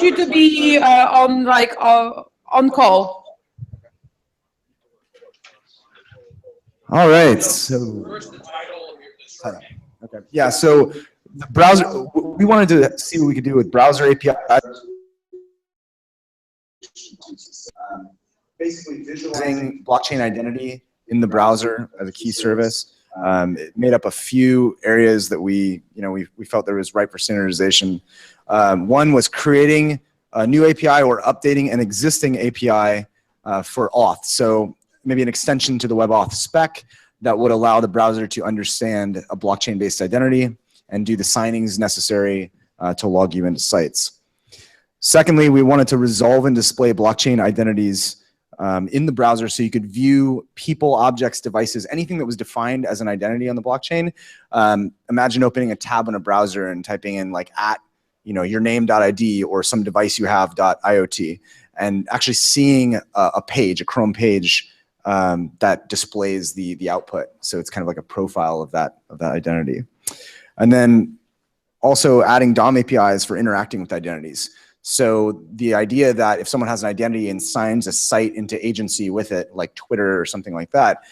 you to be on call. All right. So, okay. Yeah. So the browser, we wanted to see what we could do with browser API. Basically, visualizing blockchain identity in the browser as a key service. It made up a few areas that we felt there was ripe for standardization. One was creating a new API or updating an existing API for auth. So maybe an extension to the WebAuth spec that would allow the browser to understand a blockchain-based identity and do the signings necessary to log you into sites. Secondly, we wanted to resolve and display blockchain identities in the browser so you could view people, objects, devices, anything that was defined as an identity on the blockchain. Imagine opening a tab on a browser and typing in like your name.id or some device you have .iot, and actually seeing a page, a Chrome page that displays the output. So it's kind of like a profile of that identity. And then also adding DOM APIs for interacting with identities. So the idea that if someone has an identity and signs a site into agency with it, like Twitter or something like that,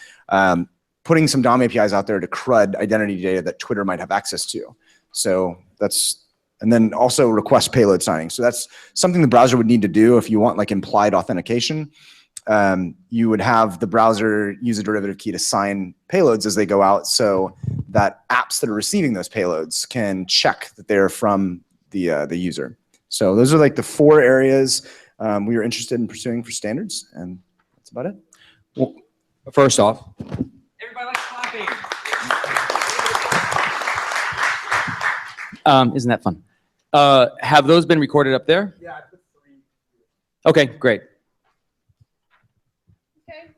putting some DOM APIs out there to CRUD identity data that Twitter might have access to. So and then also request payload signing. So that's something the browser would need to do if you want like implied authentication. You would have the browser use a derivative key to sign payloads as they go out, so that apps that are receiving those payloads can check that they're from the user. So those are like the 4 areas we were interested in pursuing for standards, and that's about it. Well, first off, Everybody likes clapping. isn't that fun? Have those been recorded up there? Yeah, I put 3. Okay, great. Okay.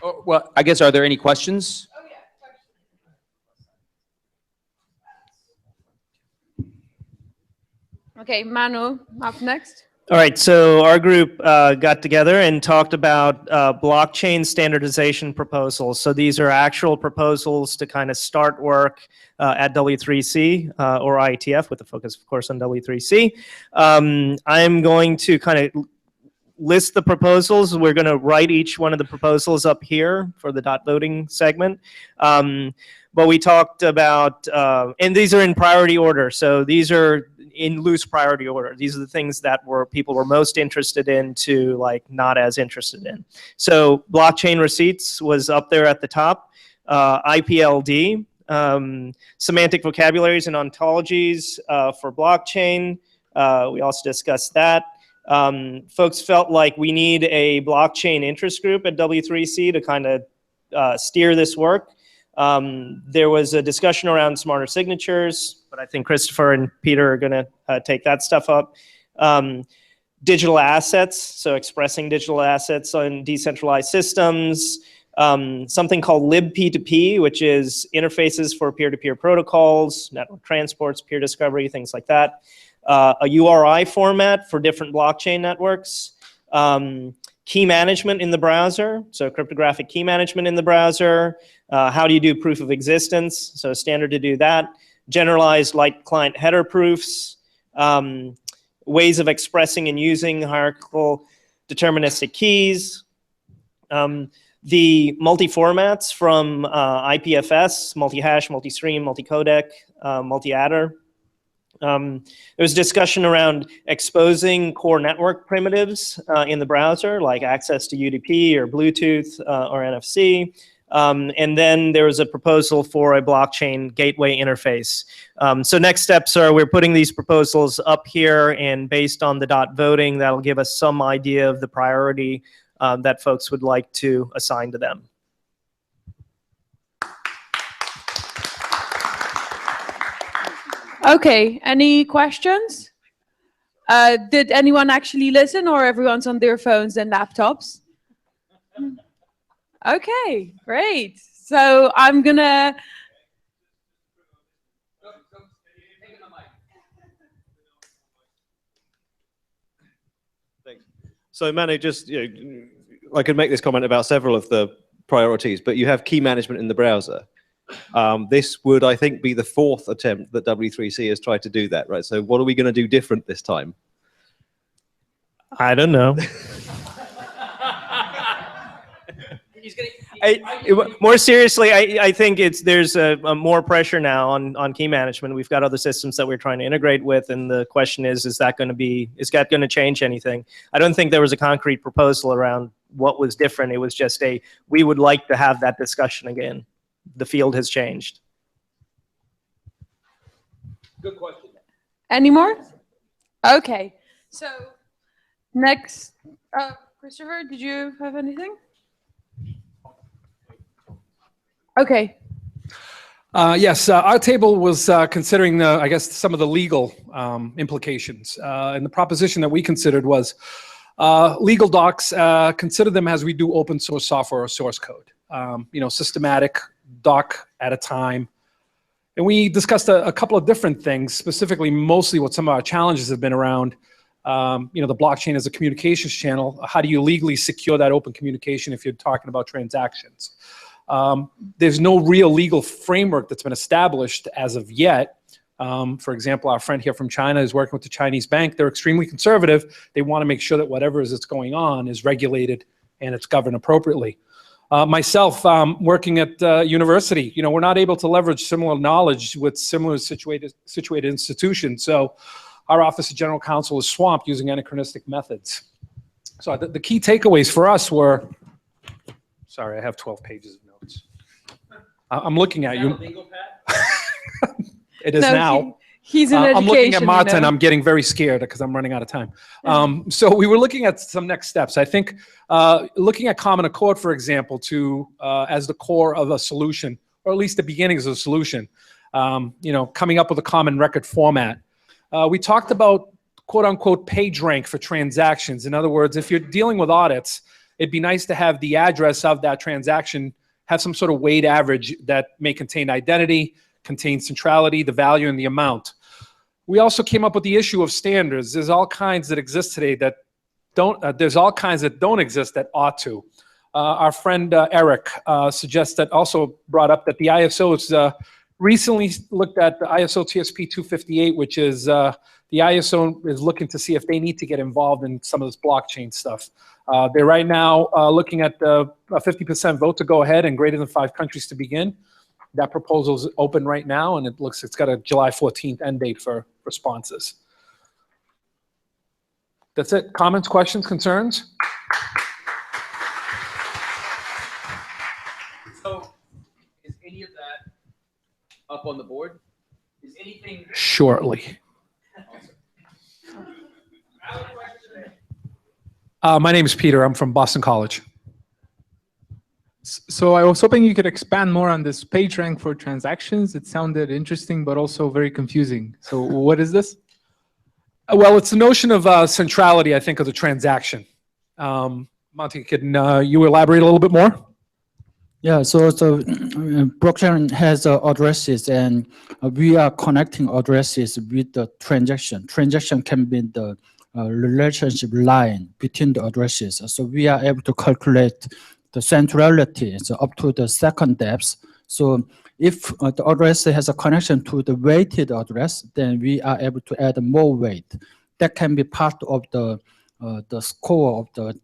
Oh, well, I guess, are there any questions? Oh yeah. Okay, Manu, up next. All right, so our group got together and talked about blockchain standardization proposals. So these are actual proposals to kind of start work at W3C or IETF, with a focus, of course, on W3C. I'm going to kind of list the proposals. We're going to write each one of the proposals up here for the voting segment. But we talked about, and these are in priority order. So these are in loose priority order. These are the things that people were most interested in to like not as interested in. So blockchain receipts was up there at the top. IPLD, semantic vocabularies and ontologies for blockchain. We also discussed that. Folks felt like we need a blockchain interest group at W3C to kind of steer this work. There was a discussion around smarter signatures, but I think Christopher and Peter are going to take that stuff up. Digital assets, so expressing digital assets on decentralized systems. Something called libp2p, which is interfaces for peer-to-peer protocols, network transports, peer discovery, things like that. A URI format for different blockchain networks. Key management in the browser, so cryptographic key management in the browser. How do you do proof of existence? So a standard to do that. Generalized light client header proofs. Ways of expressing and using hierarchical deterministic keys. The multi-formats from IPFS, multi-hash, multi-stream, multi-codec, multi-adder. There was discussion around exposing core network primitives in the browser, like access to UDP or Bluetooth or NFC. And then there was a proposal for a blockchain gateway interface. So next steps are we're putting these proposals up here, and based on the voting, that'll give us some idea of the priority that folks would like to assign to them. Okay, any questions? Did anyone actually listen, or everyone's on their phones and laptops? Okay, great. So I'm gonna... Thanks. So Manu, just, I could make this comment about several of the priorities, but you have key management in the browser. This would, I think, be the 4th attempt that W3C has tried to do that, right? So what are we going to do different this time? I don't know. More seriously, I think there's a more pressure now on key management. We've got other systems that we're trying to integrate with, and the question is that going to change anything? I don't think there was a concrete proposal around what was different. It was just we would like to have that discussion again. The field has changed. Good question. Any more? Okay. So next, Christopher, did you have anything? Okay. Yes, our table was considering, I guess, some of the legal implications. And the proposition that we considered was legal docs, consider them as we do open source software or source code. Systematic, doc at a time. And we discussed a couple of different things, specifically mostly what some of our challenges have been around, the blockchain as a communications channel. How do you legally secure that open communication if you're talking about transactions? There's no real legal framework that's been established as of yet. For example, our friend here from China is working with the Chinese bank. They're extremely conservative. They want to make sure that whatever is going on is regulated and it's governed appropriately. Myself, working at university, we're not able to leverage similar knowledge with similar situated institutions. So our Office of General Counsel is swamped using anachronistic methods. So the key takeaways for us were, sorry, I have 12 pages of notes. I'm looking at you. It is now. He's in education. I'm looking at Marta and I'm getting very scared because I'm running out of time. So we were looking at some next steps. I think looking at Common Accord, for example, as the core of a solution, or at least the beginnings of a solution, coming up with a common record format. We talked about quote unquote page rank for transactions. In other words, if you're dealing with audits, it'd be nice to have the address of that transaction have some sort of weighted average that may contain identity, contain centrality, the value, and the amount. We also came up with the issue of standards. There's all kinds that exist today that don't, there's all kinds that don't exist that ought to. Our friend Eric also brought up that the ISO has recently looked at the ISO TSP 258, which is the ISO is looking to see if they need to get involved in some of this blockchain stuff. They're right now looking at a 50% vote to go ahead and greater than 5 countries to begin. That proposal is open right now, and it's got a July 14th end date for responses. That's it. Comments, questions, concerns? So, is any of that up on the board? Is anything Shortly. My name is Peter. I'm from Boston College. So I was hoping you could expand more on this page rank for transactions. It sounded interesting, but also very confusing. So what is this? Well, it's the notion of centrality, I think, of the transaction. Monty, can you elaborate a little bit more? Yeah, so blockchain has addresses, and we are connecting addresses with the transaction. Transaction can be the relationship line between the addresses. So we are able to calculate the centrality up to the second depth. So if the address has a connection to the weighted address, then we are able to add more weight. That can be part of the score of the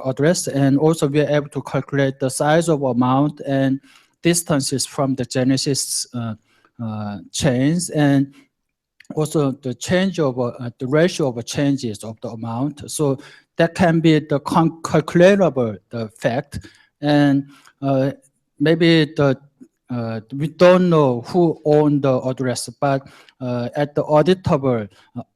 address, and also we are able to calculate the size of amount and distances from the Genesis chains, and also the change of the ratio of changes of the amount. So that can be the calculable the fact, and maybe we don't know who owned the address, but at the auditable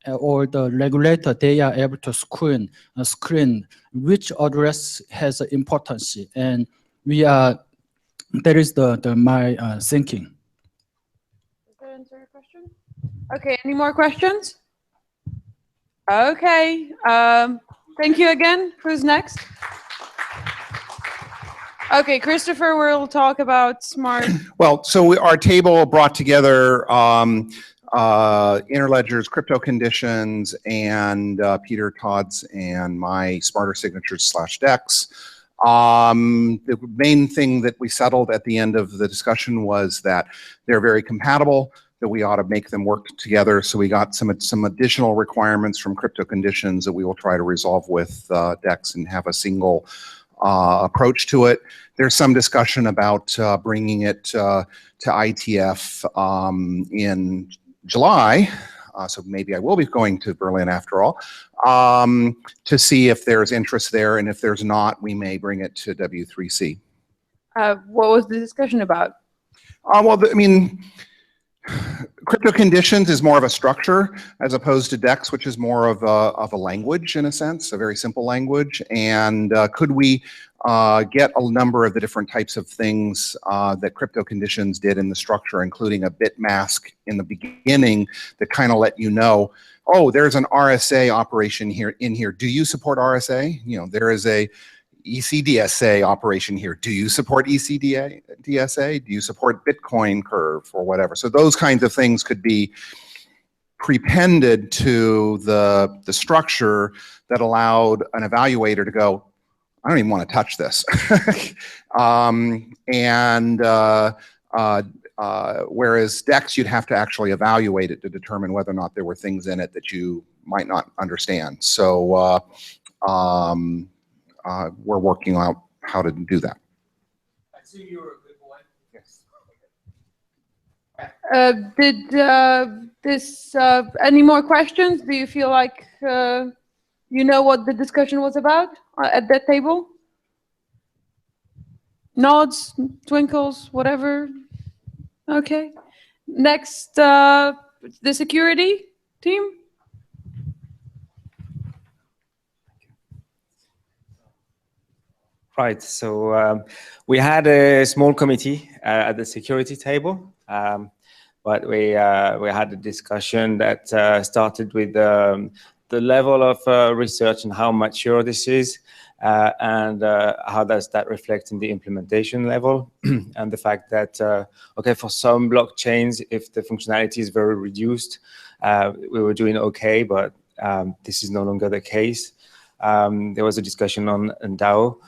or the regulator, they are able to screen which address has importance, and that is my thinking. Does that answer your question? Okay, any more questions? Okay, thank you again. Who's next? Okay, Christopher will talk about smart. Well, so our table brought together Interledger's crypto conditions and Peter Todd's and my smarter signatures / DEX. The main thing that we settled at the end of the discussion was that they're very compatible. that we ought to make them work together. So we got some additional requirements from crypto conditions that we will try to resolve with DEX and have a single approach to it. There's some discussion about bringing it to ITF in July. So maybe I will be going to Berlin after all, to see if there's interest there. And if there's not, we may bring it to W3C. What was the discussion about? Well, I mean, crypto conditions is more of a structure as opposed to DEX, which is more of a language in a sense, a very simple language. And could we get a number of the different types of things that crypto conditions did in the structure, including a bit mask in the beginning that kind of let you know, oh, there's an RSA operation here in here. Do you support RSA? You know, there is a ECDSA operation here. Do you support ECDSA? Do you support Bitcoin curve or whatever? So those kinds of things could be prepended to the structure that allowed an evaluator to go, I don't even want to touch this. Whereas DEX, you'd have to actually evaluate it to determine whether or not there were things in it that you might not understand. So we're working out how to do that. I see you were a good boy. Yes. Did any more questions? Do you feel like you know what the discussion was about at that table? Nods, twinkles, whatever. Okay. Next, the security team. Right, so we had a small committee at the security table, but we had a discussion that started with the level of research and how mature this is, and how does that reflect in the implementation level, and the fact that, okay, for some blockchains, if the functionality is very reduced, we were doing okay, but this is no longer the case. There was a discussion on DAO,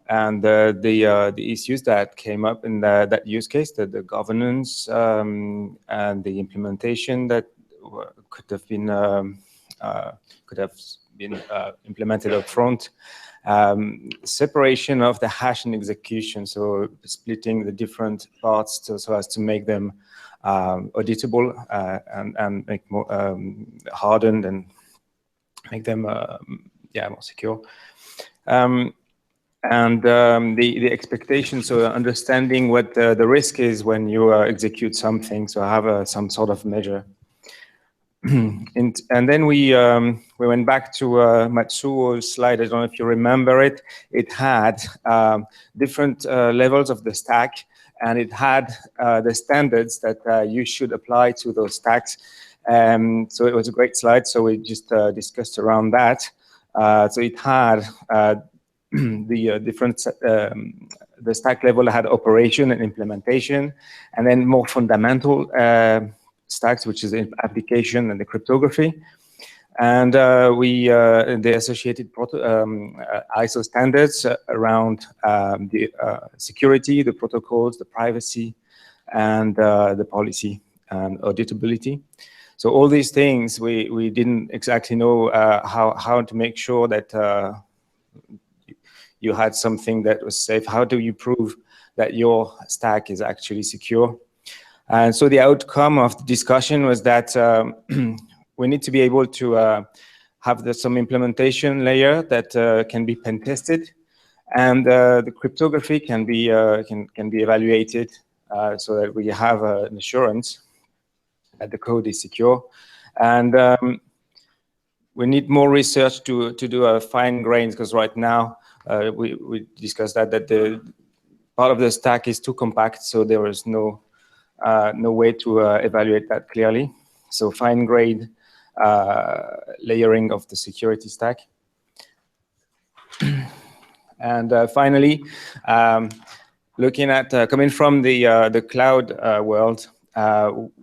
and the issues that came up in that use case, the governance and the implementation that could have been implemented up front, separation of the hash and execution, so splitting the different parts so as to make them auditable and make more hardened and make them more secure. And the expectation, so understanding what the risk is when you execute something, so have some sort of measure. And then we went back to Matsuo's slide. I don't know if you remember it. It had different levels of the stack, and it had the standards that you should apply to those stacks. So it was a great slide. So we just discussed around that. So it had the different, the stack level had operation and implementation, and then more fundamental stacks, which is the application and the cryptography. And the associated ISO standards around the security, the protocols, the privacy, and the policy and auditability. So all these things, we didn't exactly know how to make sure that you had something that was safe. How do you prove that your stack is actually secure? And so the outcome of the discussion was that we need to be able to have some implementation layer that can be pen tested, and the cryptography can be evaluated so that we have an assurance that the code is secure. And we need more research to do fine grains, because right now we discussed that the part of the stack is too compact, so there is no way to evaluate that clearly. So fine grained layering of the security stack. And finally, looking at coming from the cloud world,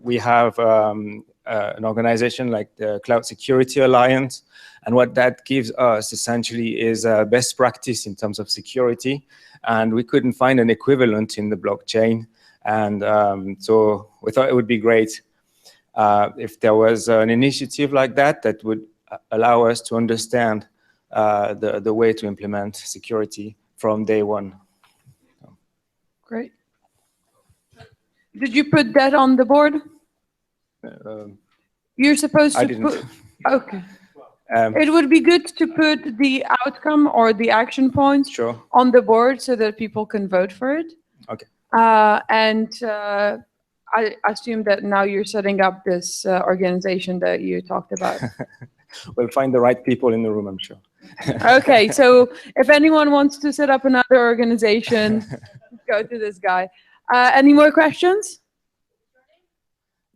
we have an organization like the Cloud Security Alliance, and what that gives us essentially is best practice in terms of security, and we couldn't find an equivalent in the blockchain. And so we thought it would be great if there was an initiative like that that would allow us to understand the way to implement security from day one. Great. Did you put that on the board? You're supposed to I didn't. put. Okay. It would be good to put the outcome or the action points Sure. on the board so that people can vote for it. Okay. I assume that now you're setting up this organization that you talked about. We'll find the right people in the room, I'm sure. Okay, so if anyone wants to set up another organization, go to this guy. Any more questions?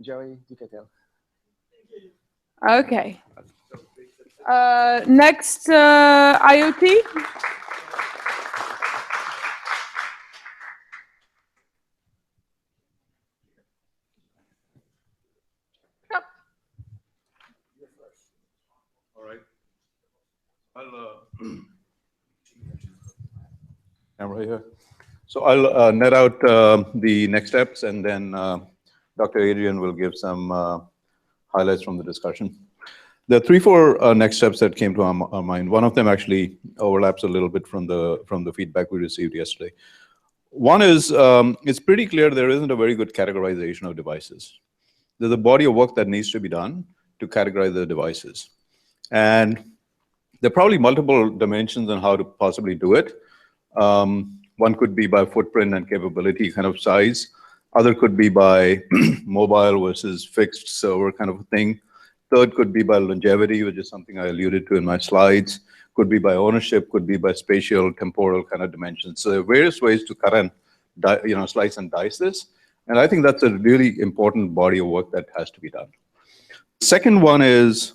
Joey, you can tell. Okay. Next, IoT. I'm right here. So I'll net out the next steps, and then Dr. Adrian will give some highlights from the discussion. There are 3, 4 next steps that came to our mind. One of them actually overlaps a little bit from the feedback we received yesterday. One is it's pretty clear there isn't a very good categorization of devices. There's a body of work that needs to be done to categorize the devices, and there are probably multiple dimensions on how to possibly do it. One could be by footprint and capability kind of size. Other could be by mobile versus fixed server kind of a thing. Third could be by longevity, which is something I alluded to in my slides. Could be by ownership, could be by spatial, temporal kind of dimensions. So there are various ways to cut and slice and dice this. And I think that's a really important body of work that has to be done. Second one is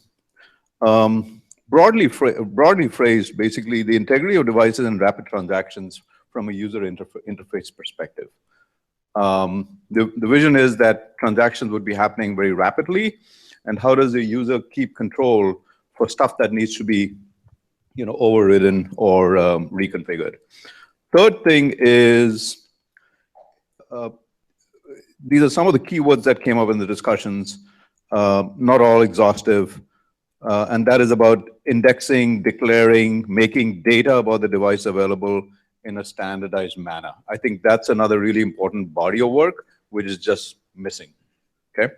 broadly phrased, basically the integrity of devices and rapid transactions from a user interface perspective. The vision is that transactions would be happening very rapidly, and how does the user keep control for stuff that needs to be overridden or reconfigured. Third thing is, these are some of the keywords that came up in the discussions, not all exhaustive, and that is about indexing, declaring, making data about the device available in a standardized manner. I think that's another really important body of work, which is just missing, okay?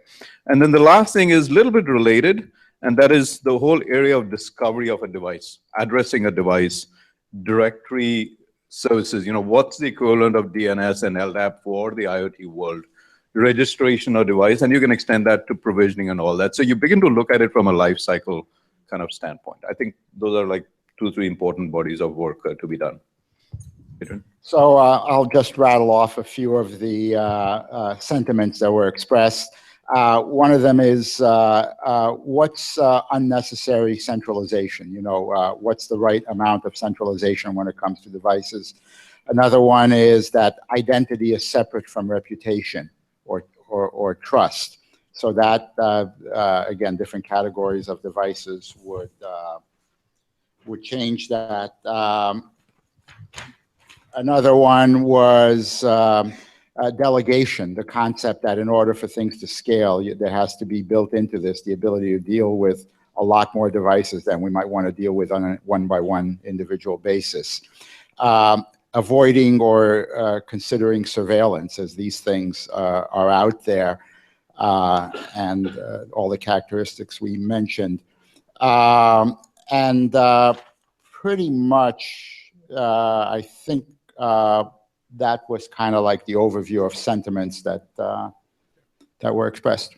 And then the last thing is a little bit related, and that is the whole area of discovery of a device, addressing a device, directory services, what's the equivalent of DNS and LDAP for the IoT world, registration of device, and you can extend that to provisioning and all that. So you begin to look at it from a life cycle kind of standpoint. I think those are like 2, 3 important bodies of work to be done. Adrian? So I'll just rattle off a few of the sentiments that were expressed. One of them is what's unnecessary centralization? What's the right amount of centralization when it comes to devices? Another one is that identity is separate from reputation or trust. So that, again, different categories of devices would change that. Another one was delegation, the concept that in order for things to scale, there has to be built into this the ability to deal with a lot more devices than we might want to deal with on a one-by-one individual basis. Avoiding or considering surveillance, as these things are out there, and all the characteristics we mentioned. Pretty much, I think that was kind of like the overview of sentiments that were expressed.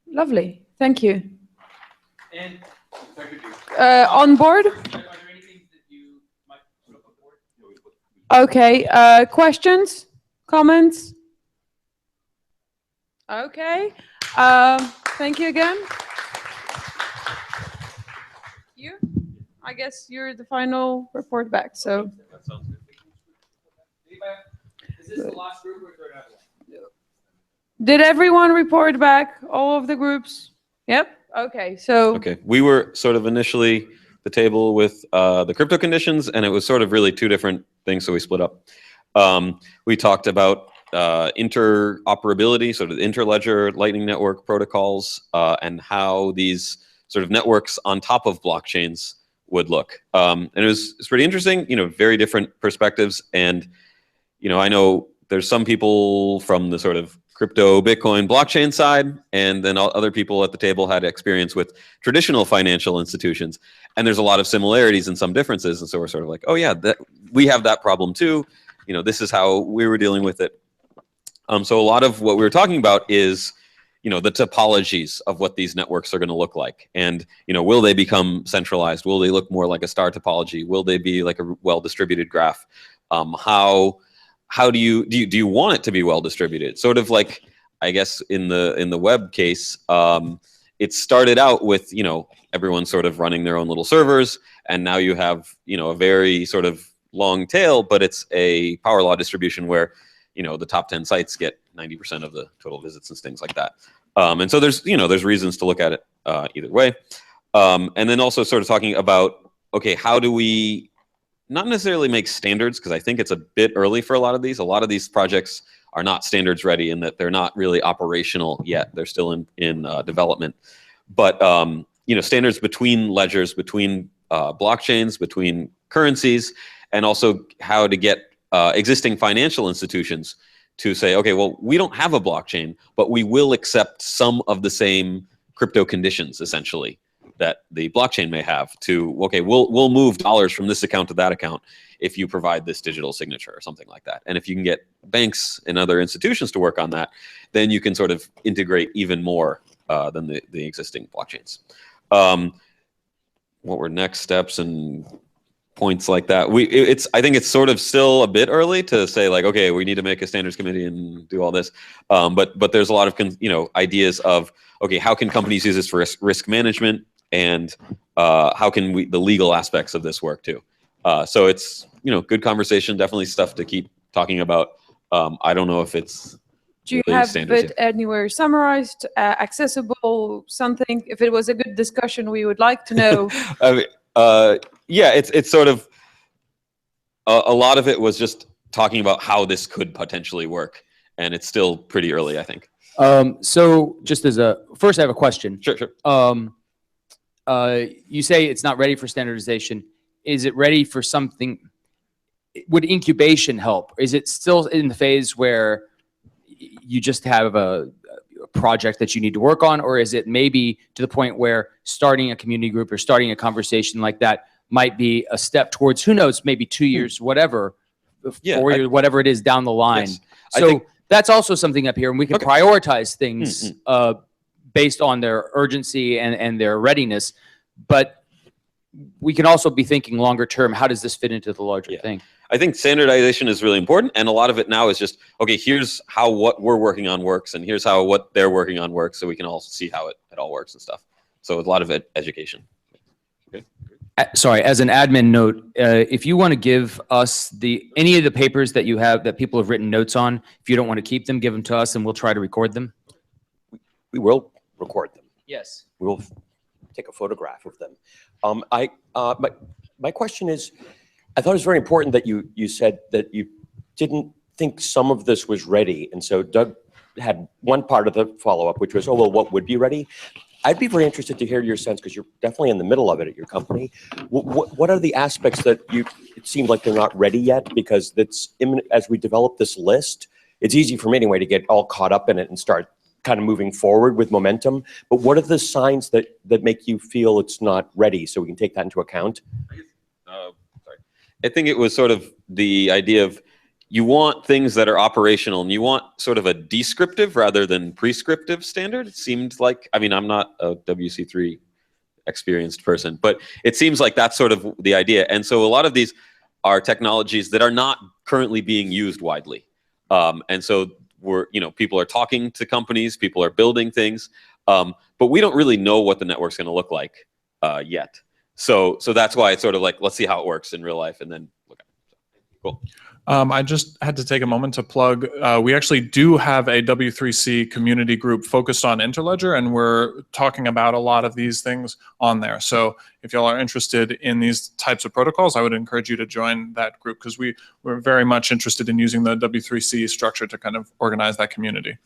Lovely, thank you. And on board? Okay, questions, comments? Okay, thank you again. You? I guess you're the final report back, so. That sounds good. Is this the last group or is there another one? Did everyone report back? All of the groups? Yep, okay, so. Okay, we were sort of initially the table with the crypto conditions, and it was sort of really 2 different things, so we split up. We talked about interoperability, sort of interledger Lightning Network protocols, and how these sort of networks on top of blockchains would look. And it's pretty interesting, very different perspectives. And, I know there's some people from the sort of crypto, Bitcoin, blockchain side, and then other people at the table had experience with traditional financial institutions. And there's a lot of similarities and some differences. And so we're sort of like, oh yeah, we have that problem too. This is how we were dealing with it. So a lot of what we were talking about is, the topologies of what these networks are going to look like. And, will they become centralized? Will they look more like a star topology? Will they be like a well-distributed graph? How do you want it to be well-distributed? Sort of like, I guess in the web case, it started out with, everyone sort of running their own little servers. And now you have, a very sort of long tail, but it's a power law distribution where, the top 10 sites get 90% of the total visits and things like that. And so there's reasons to look at it either way. And then also sort of talking about, okay, how do we not necessarily make standards, because I think it's a bit early for a lot of these. A lot of these projects are not standards ready in that they're not really operational yet. They're still in development. But, standards between ledgers, between blockchains, between currencies, and also how to get existing financial institutions to say, okay, well, we don't have a blockchain, but we will accept some of the same crypto conditions, essentially, that the blockchain may have to, okay, we'll move dollars from this account to that account if you provide this digital signature or something like that. And if you can get banks and other institutions to work on that, then you can sort of integrate even more than the existing blockchains. What were next steps and points like that? I think it's sort of still a bit early to say like, okay, we need to make a standards committee and do all this. But there's a lot of ideas of, okay, how can companies use this for risk management, and how can the legal aspects of this work too? So it's good conversation, definitely stuff to keep talking about. I don't know if it's do you have it anywhere summarized, accessible, something? If it was a good discussion, we would like to know. Yeah, it's sort of a lot of it was just talking about how this could potentially work, and it's still pretty early, I think. So just first I have a question. Sure. You say it's not ready for standardization. Is it ready for something? Would incubation help? Is it still in the phase where you just have a project that you need to work on, or is it maybe to the point where starting a community group or starting a conversation like that might be a step towards, who knows, maybe 2 years, whatever, 4 years, whatever it is down the line. Yes. So that's also something up here, and we can prioritize things based on their urgency and their readiness. But we can also be thinking longer term, how does this fit into the larger thing? I think standardization is really important, and a lot of it now is just, okay, here's how what we're working on works, and here's how what they're working on works, so we can all see how it all works and stuff. So a lot of education. Okay. Sorry, as an admin note, if you want to give us any of the papers that you have that people have written notes on, if you don't want to keep them, give them to us and we'll try to record them. We will record them. Yes. We will take a photograph of them. My question is, I thought it was very important that you said that you didn't think some of this was ready. And so Doug had one part of the follow-up, which was, oh, well, what would be ready? I'd be very interested to hear your sense, because you're definitely in the middle of it at your company. What are the aspects that it seemed like they're not ready yet? Because that's imminent, as we develop this list, it's easy for me anyway to get all caught up in it and start kind of moving forward with momentum. But what are the signs that make you feel it's not ready, so we can take that into account? I think it was sort of the idea of you want things that are operational, and you want sort of a descriptive rather than prescriptive standard. It seemed like, I mean, I'm not a WC3 experienced person, but it seems like that's sort of the idea. And so a lot of these are technologies that are not currently being used widely. And so people are talking to companies, people are building things, but we don't really know what the network's going to look like yet. So that's why it's sort of like, let's see how it works in real life and then look at it. Cool. I just had to take a moment to plug. We actually do have a W3C community group focused on Interledger, and we're talking about a lot of these things on there. So if y'all are interested in these types of protocols, I would encourage you to join that group, because we're very much interested in using the W3C structure to kind of organize that community.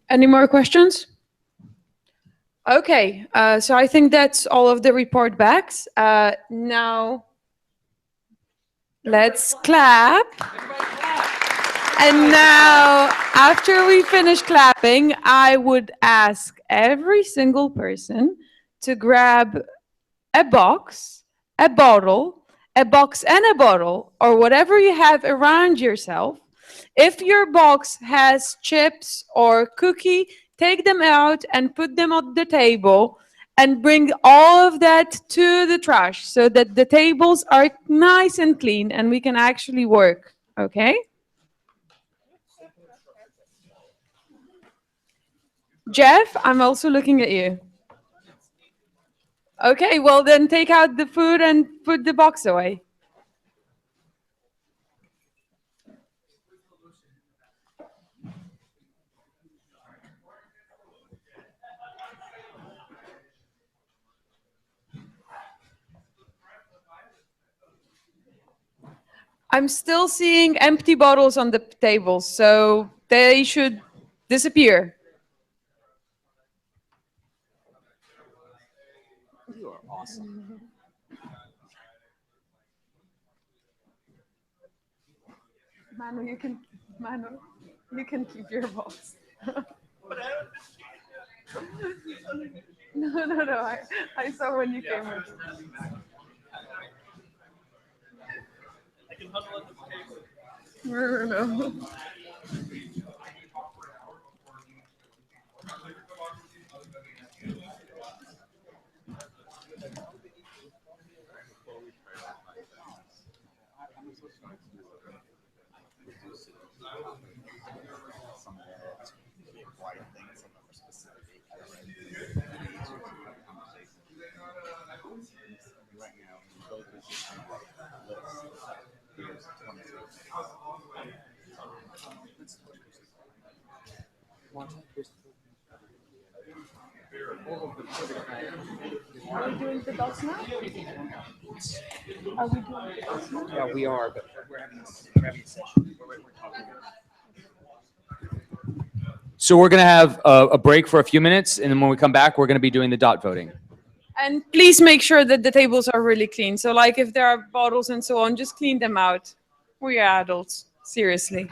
Any more questions? Okay, so I think that's all of the report backs. Now, let's clap. And now, after we finish clapping, I would ask every single person to grab a box, a bottle, a box and a bottle, or whatever you have around yourself. If your box has chips or cookie, take them out and put them on the table and bring all of that to the trash so that the tables are nice and clean and we can actually work, okay? Jeff, I'm also looking at you. Okay, well then take out the food and put the box away. I'm still seeing empty bottles on the tables, so they should disappear. You are awesome. Manu, you can keep your box. No. I saw when you came in. No. Are we doing the dots now? Are we doing the dots now? Yeah, we are, but we're having a session. So we're going to have a break for a few minutes, and then when we come back, we're going to be doing the dot voting. And please make sure that the tables are really clean. So like if there are bottles and so on, just clean them out. We're adults, seriously.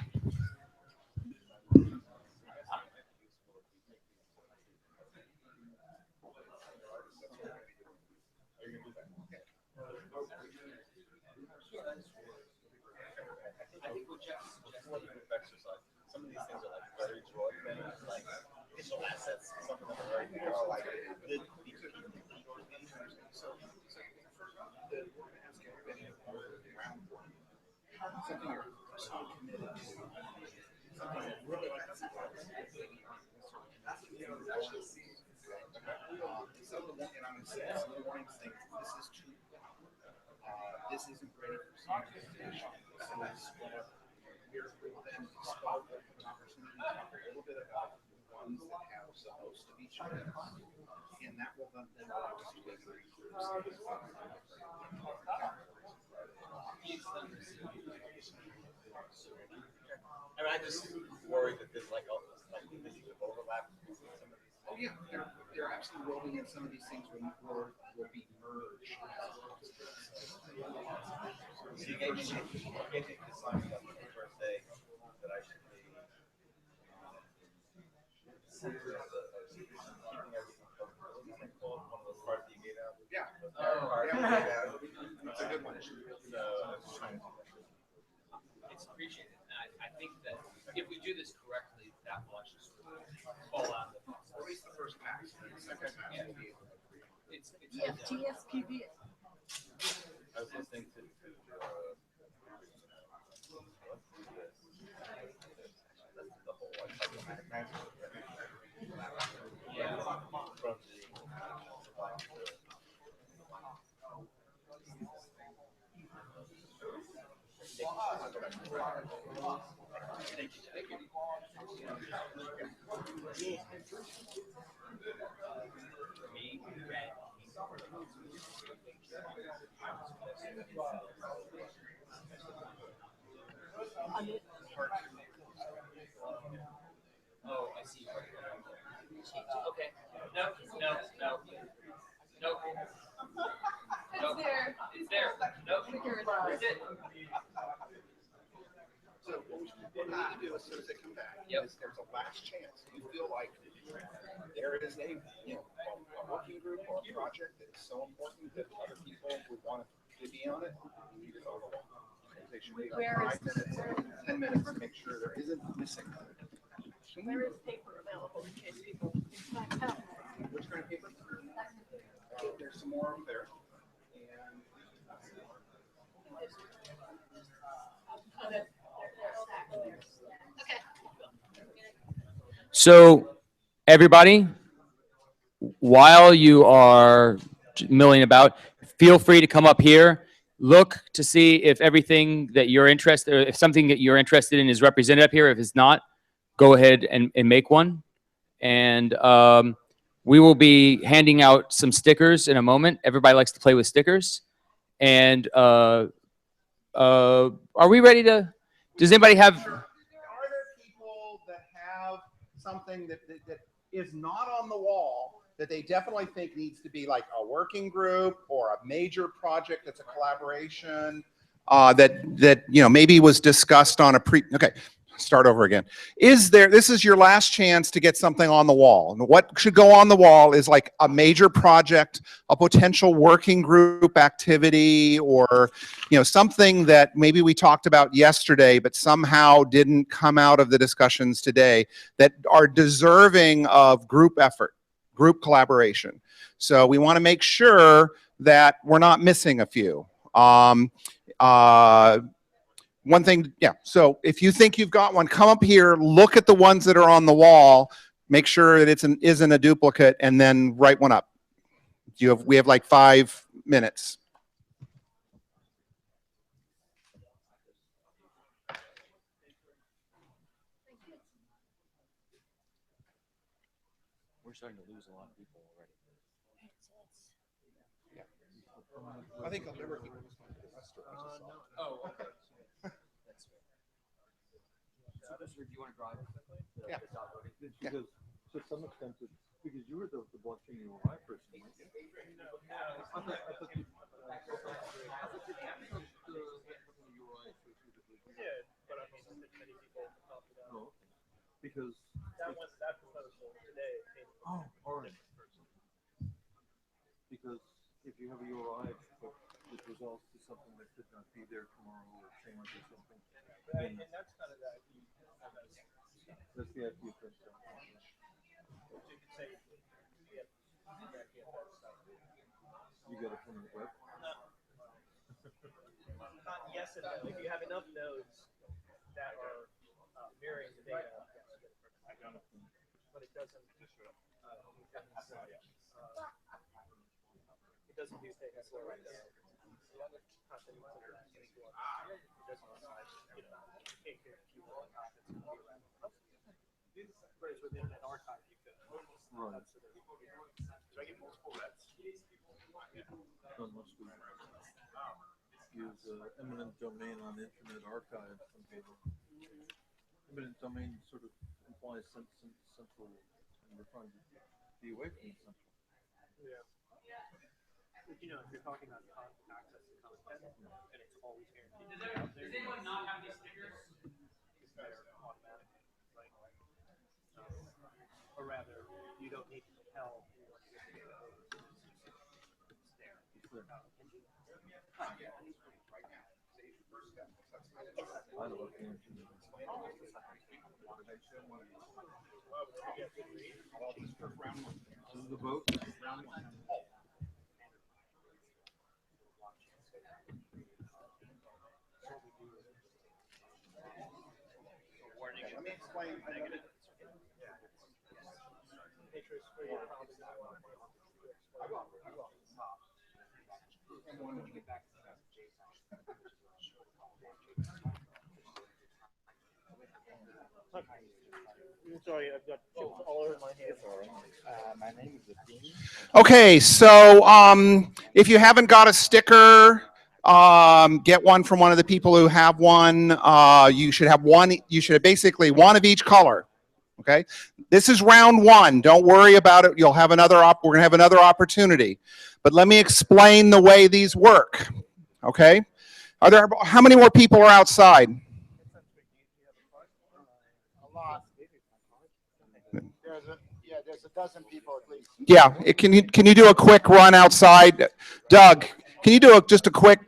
Some of these things are like very broad things, like digital assets. Some of them are very narrow, like the something you're so committed to, something that really like so the one, and I'm going to say this, the warning thing, this is true. This isn't ready for standardization. This is what we're then spoke an opportunity to talk a little bit about the ones that have the most of each of them, and that will then allow us to get very I mean, I just worry that there's like all this like overlap with some of these. Oh yeah, they're absolutely will be, and some of these things will be merged. So you gave me some stuff on your birthday that I should be. Yeah. That's a good one. It's appreciated. And I think that if we do this correctly, that will actually fall out of the process. At least the first pass. The second pass will be. It's TSPV. I was listening to the whole Oh, I see. Okay. No, no, no. Nope. Nope. It's there. Nope. It's it. So what we need to do as soon as they come back is there's a last chance. You feel like there is a working group or a project that is so important that other people would want to be on it. You need to go along. They should be 5 minutes, 10 minutes to make sure there isn't missing. There is paper available in case people can't help. Which kind of paper? There's some more over there. So, everybody, while you are milling about, feel free to come up here. Look to see if everything that you're interested, or if something that you're interested in is represented up here. If it's not, go ahead and make one. And we will be handing out some stickers in a moment. Everybody likes to play with stickers. And are we ready to? Does anybody have? Are there people that have something that is not on the wall that they definitely think needs to be like a working group or a major project that's a collaboration that maybe was discussed on a okay, start over again. This is your last chance to get something on the wall. And what should go on the wall is like a major project, a potential working group activity, or something that maybe we talked about yesterday but somehow didn't come out of the discussions today that are deserving of group effort, group collaboration. So we want to make sure that we're not missing a few. One thing, yeah, so if you think you've got one, come up here, look at the ones that are on the wall, make sure that it isn't a duplicate, and then write one up. We have like 5 minutes. We're starting to lose a lot of people already. I think I'll never keep it. Oh, okay. That's fair. So, do you want to drive? Yeah. Because to some extent, because you were the blockchain UI person, right? No, because that proposal today. Oh, all right. Because if you have a URI but it resolves to something that could not be there tomorrow or change or something, Right, then and that's kind of the idea. that's the idea for So you could say, you get it from the web. Yes and no. If you have enough nodes that are mirroring the data, but it doesn't. It doesn't do things like content monitor. It doesn't take care of keyword contents. Whereas with Internet Archive, you could. Right. So I get multiple reps. Unless we use eminent domain on Internet Archive. Eminent domain sort of implies central, and we're trying to be away from central. Yeah. If you're talking about access to content, and it's always guaranteed to be out there. Does anyone not have these stickers? They're automatic, right? Or rather, you don't need to tell anyone to get the it's there. I love the engine. This is the vote. Round one. Let me explain. Sorry, I've got chips all over my head. My name is Dean. Okay, so if you haven't got a sticker, get one from one of the people who have one. You should have one. You should have basically one of each color. Okay, this is round one. Don't worry about it. You'll have another we're gonna have another opportunity. But let me explain the way these work. Okay, how many more people are outside? There's a dozen people at least. Yeah, can you do a quick run outside? Doug, can you do just a quick?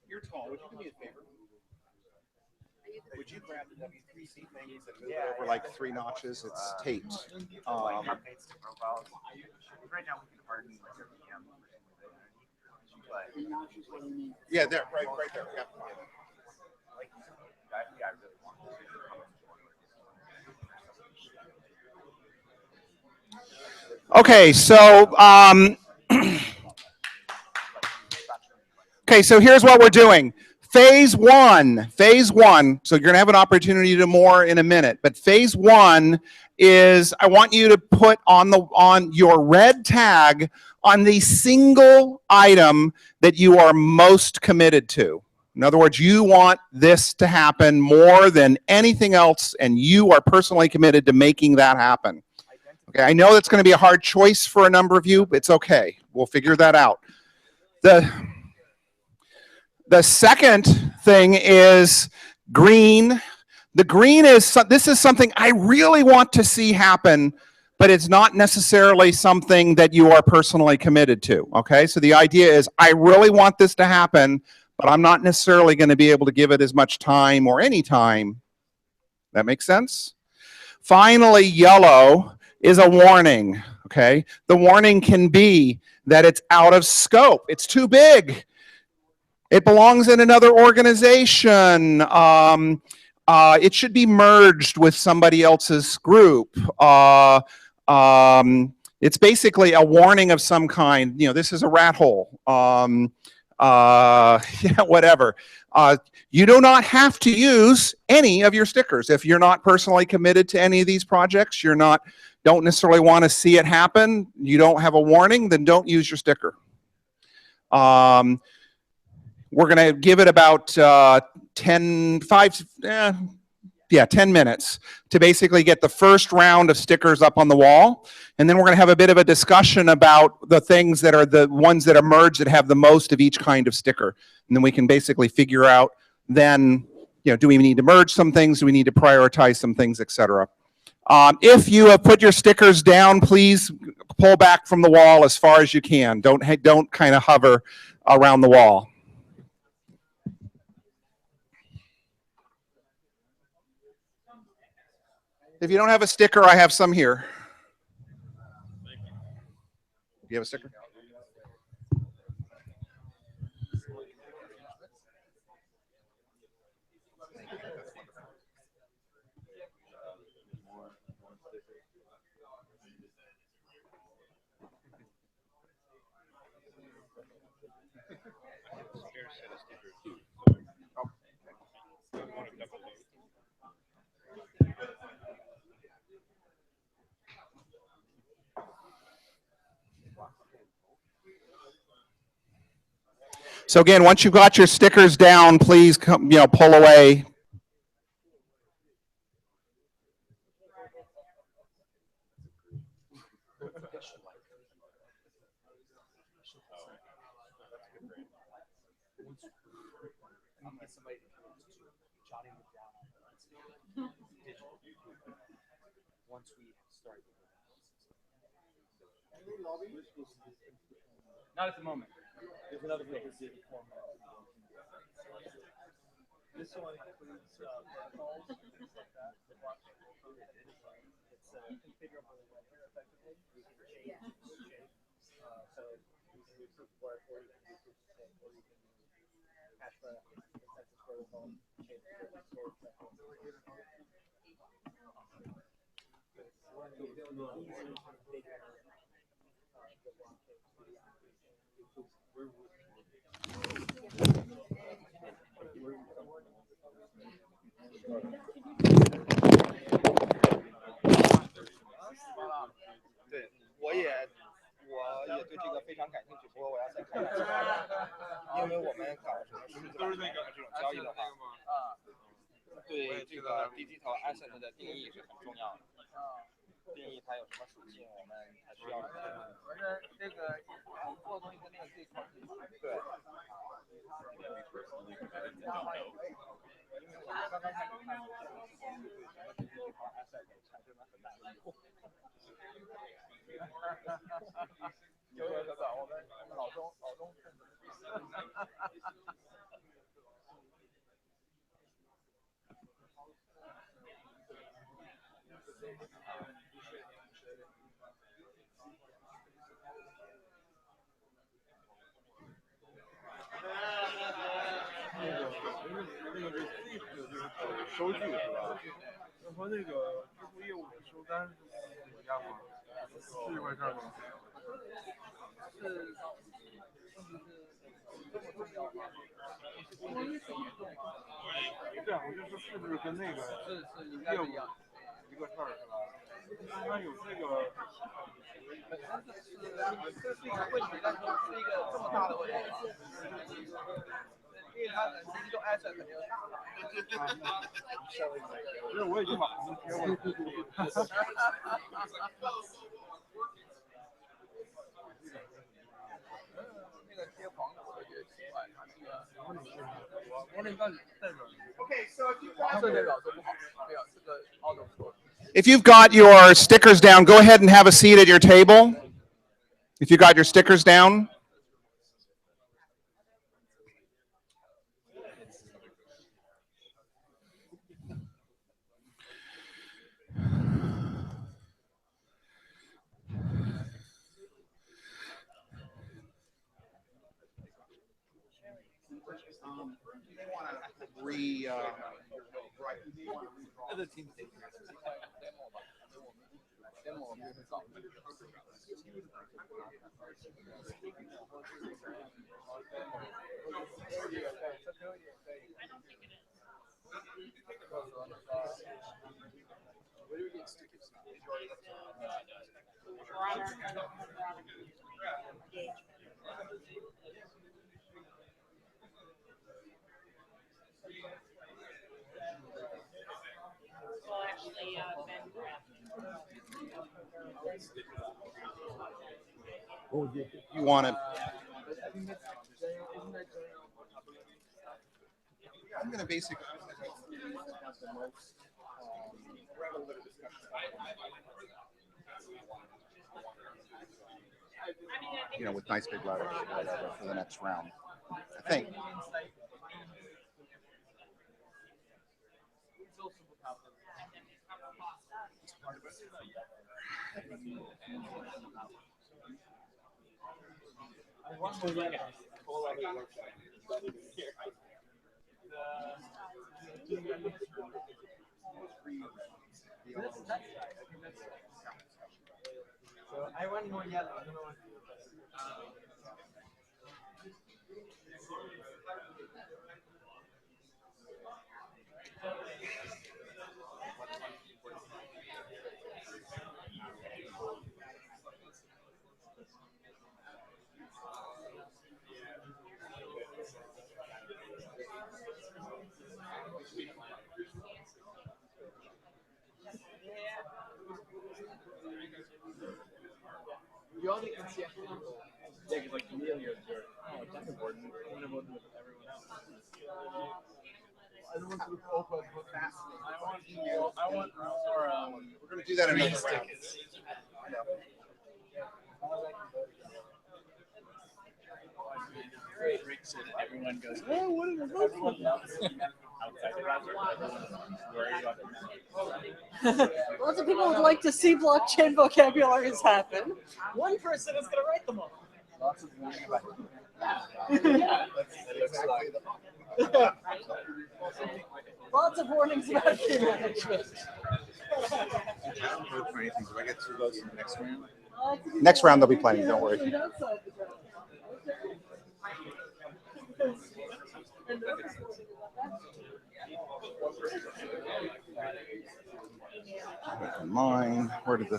You're tall. Would you do me a favor? Would you grab the W3C things and move it over like 3 notches? It's taped. Right now we can harden like a VM. Yeah, there, right there. Yeah. Okay, so okay, so here's what we're doing. Phase one. So you're gonna have an opportunity to do more in a minute, but phase one is I want you to put on your red tag on the single item that you are most committed to. In other words, you want this to happen more than anything else, and you are personally committed to making that happen. Okay, I know that's going to be a hard choice for a number of you, but it's okay. We'll figure that out. The second thing is green. The green is, this is something I really want to see happen, but it's not necessarily something that you are personally committed to, okay? So the idea is I really want this to happen, but I'm not necessarily going to be able to give it as much time or any time. That makes sense? Finally, yellow is a warning, okay? The warning can be that it's out of scope. It's too big. It belongs in another organization. It should be merged with somebody else's group. It's basically a warning of some kind. You know, this is a rat hole. Yeah, whatever. You do not have to use any of your stickers. If you're not personally committed to any of these projects, don't necessarily want to see it happen, you don't have a warning, then don't use your sticker. We're going to give it about 10 minutes to basically get the first round of stickers up on the wall. And then we're going to have a bit of a discussion about the things that are the ones that emerge that have the most of each kind of sticker. And then we can basically figure out then, do we need to merge some things? Do we need to prioritize some things, etc. If you have put your stickers down, please pull back from the wall as far as you can. Don't kind of hover around the wall. If you don't have a sticker, I have some here. Do you have a sticker? So again, once you've got your stickers down, please come, pull away. Once we start. Not at the moment. There's another phase. This one includes protocols and things like that. The blockchain code it's configurable effectively. You can change its shape. So you can do proof of work, or you can do proof of stake, or you can hash the consensus protocol, change the source.我也对这个非常感兴趣，不过我要再看看其他的，因为我们搞什么数字版权这种交易的话，对这个 digital asset 的定义是很重要的。定义它有什么属性，我们还需要。反正这个做东西跟那个最靠近。对。因为我刚刚开始看，对整个 digital asset 产生了很大的疑惑。有我们老中分子。那个是 CIF 的这个收据是吧？那和那个支付业务的收单是一样吗？是一回事吗？是。这么重要吗？对啊，我就说是不是跟那个业务一个事儿是吧？它有这个。这是一个问题，但是是一个这么大的问题。因为它的 digital asset 肯定是大的。因为我已经把红贴过了。那个贴黄的我觉得奇怪，它那个我那个代表，黄色代表说不好，没有这个 auto 说。If you've got your stickers down, go ahead and have a seat at your table. If you got your stickers down. Other teams take Where do we get stickers? Well, actually, Ben You want to. I'm going to basically have the most with nice big letters for the next round. I think. So I want more yellow. I don't know what. You only can see like Emilio's your. Oh, that's important. I'm gonna vote with everyone else. I want to open fast. I want more. We're gonna do that in green stickers. Everyone goes, oh, what is everyone else outside the browser? Everyone's worried about the Lots of people would like to see blockchain vocabularies happen. One person is going to write them all. Lots of warning about it. Lots of warnings about key management. Do I get 2 votes in the next round? Next round, there'll be plenty. Don't worry. Mine. Where did the?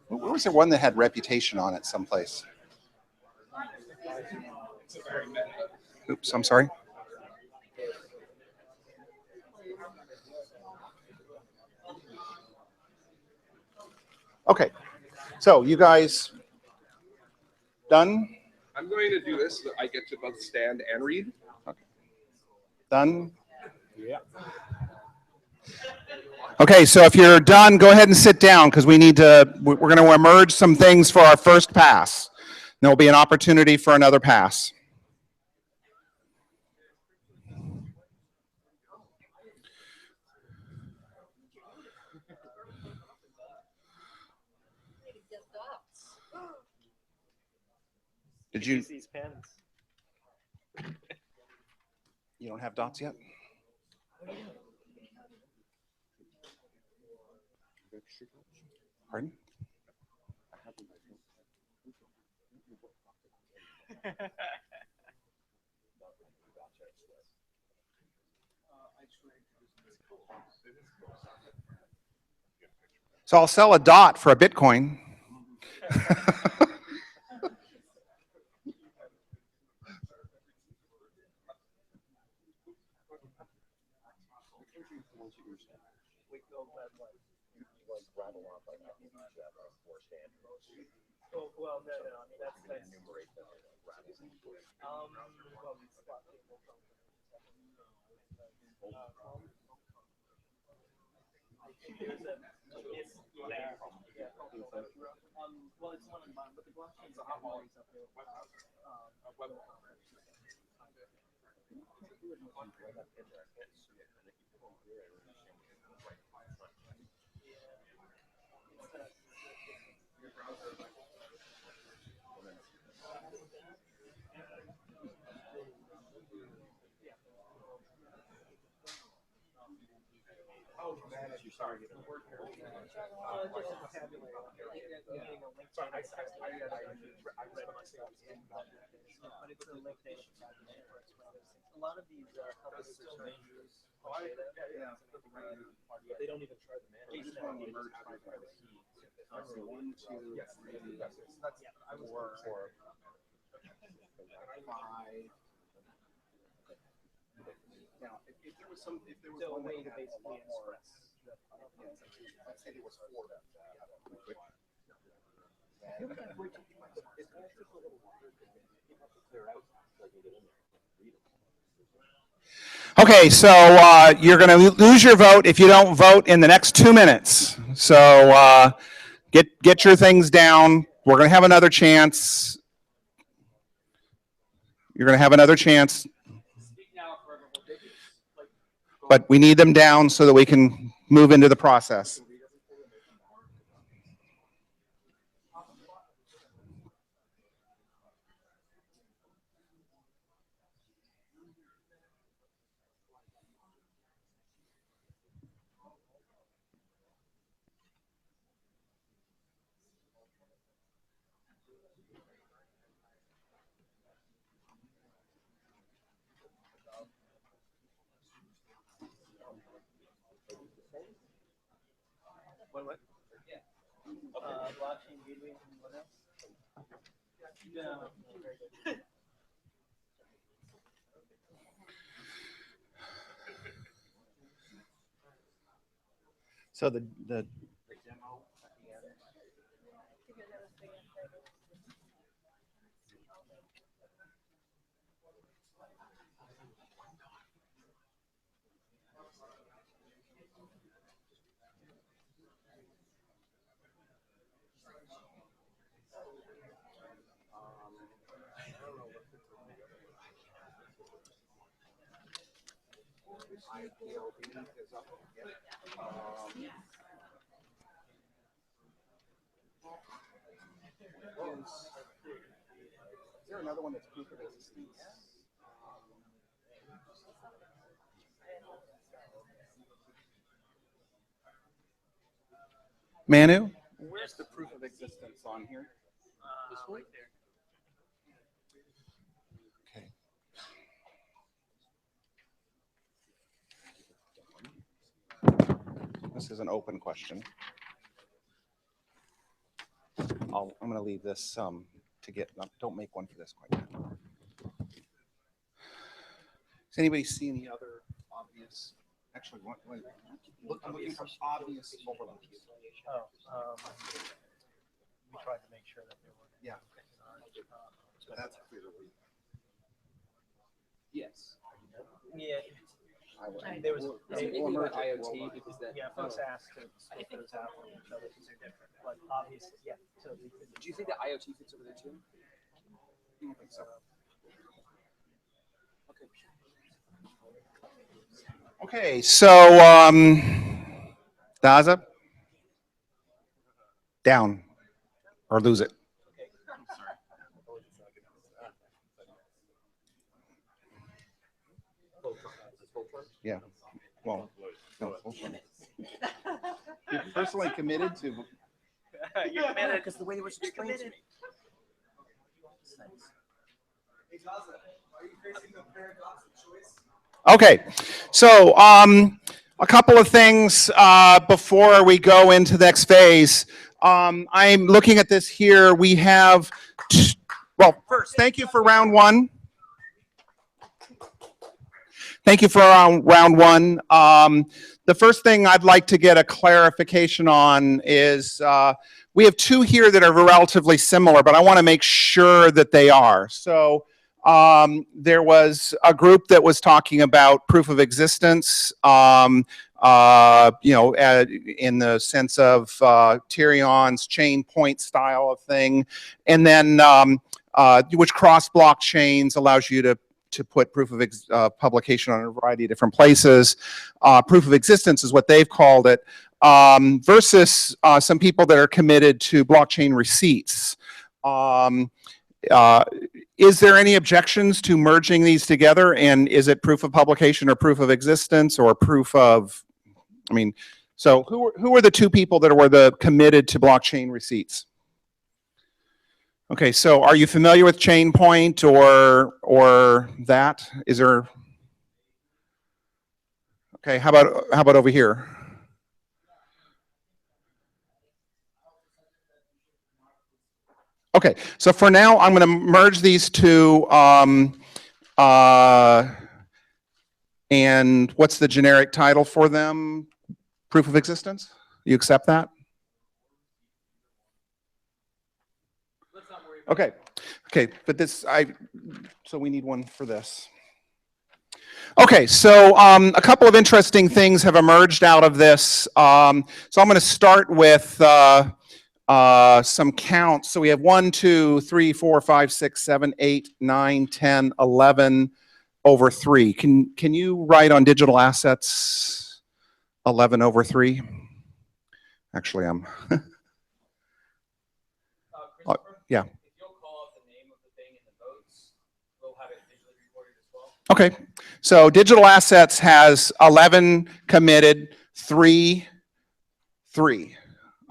Where was there one that had reputation on it someplace? Oops, I'm sorry. Okay, so you guys done? I'm going to do this so that I get to both stand and read. Okay. Done? Yeah. Okay, so if you're done, go ahead and sit down because we're going to emerge some things for our first pass. There will be an opportunity for another pass. Did you? You don't have dots yet? Pardon? So I'll sell a dot for a Bitcoin. Well, no, I mean, that's kind of enumerate them. Well, it's one in mind, but the blockchain's a hot wall. A lot of these companies are still dangerous. They don't even try to manage. Each one emerged by the key. 1, 2, yes, 3, 4, 5. Now, if there was one way to basically express, let's say there was 4 of them. Okay, so you're going to lose your vote if you don't vote in the next 2 minutes. So get your things down. We're going to have another chance. You're going to have another chance. But we need them down so that we can move into the process. What? Blockchain gateway and what else? So the Is there another one that's proof of existence? Manu, where's the proof of existence on here? This one? Right there. Okay. This is an open question. I'm going to leave this to get. Don't make one for this quite yet. Does anybody see any other obvious? Actually, wait. I'm looking for obvious overlaps. Oh, we tried to make sure that there were. Yeah. So that's clear. Yes. Yeah. There was anything about IoT because that. Yeah, folks asked to split those out from each other because they're different. But obviously, yeah. So do you think that IoT fits over there too? I don't think so. Okay, so Daza, down or lose it. Yeah. Well, no. You're personally committed to. You're committed because the way it was explained to me. Okay, so a couple of things before we go into the next phase. I'm looking at this here. We have, well, first, thank you for round one. Thank you for round one. The first thing I'd like to get a clarification on is we have two here that are relatively similar, but I want to make sure that they are. So there was a group that was talking about proof of existence, in the sense of Tyrion's chain point style of thing, and then which cross blockchains allows you to put proof of publication on a variety of different places. Proof of existence is what they've called it, versus some people that are committed to blockchain receipts. Is there any objections to merging these together? And is it proof of publication or proof of existence or proof of, I mean, so who are the two people that were committed to blockchain receipts? Okay, so are you familiar with chain point or that? Is there? Okay, how about over here? Okay, so for now, I'm going to merge these two. And what's the generic title for them? Proof of existence? You accept that? Okay, but so we need one for this. Okay, so a couple of interesting things have emerged out of this. So I'm going to start with some counts. So we have 1, 2, 3, 4, 5, 6, 7, 8, 9, 10, 11 over 3. Can you write on digital assets 11 over 3? Actually, I'm. Yeah. Okay, so digital assets has 11 committed, 3.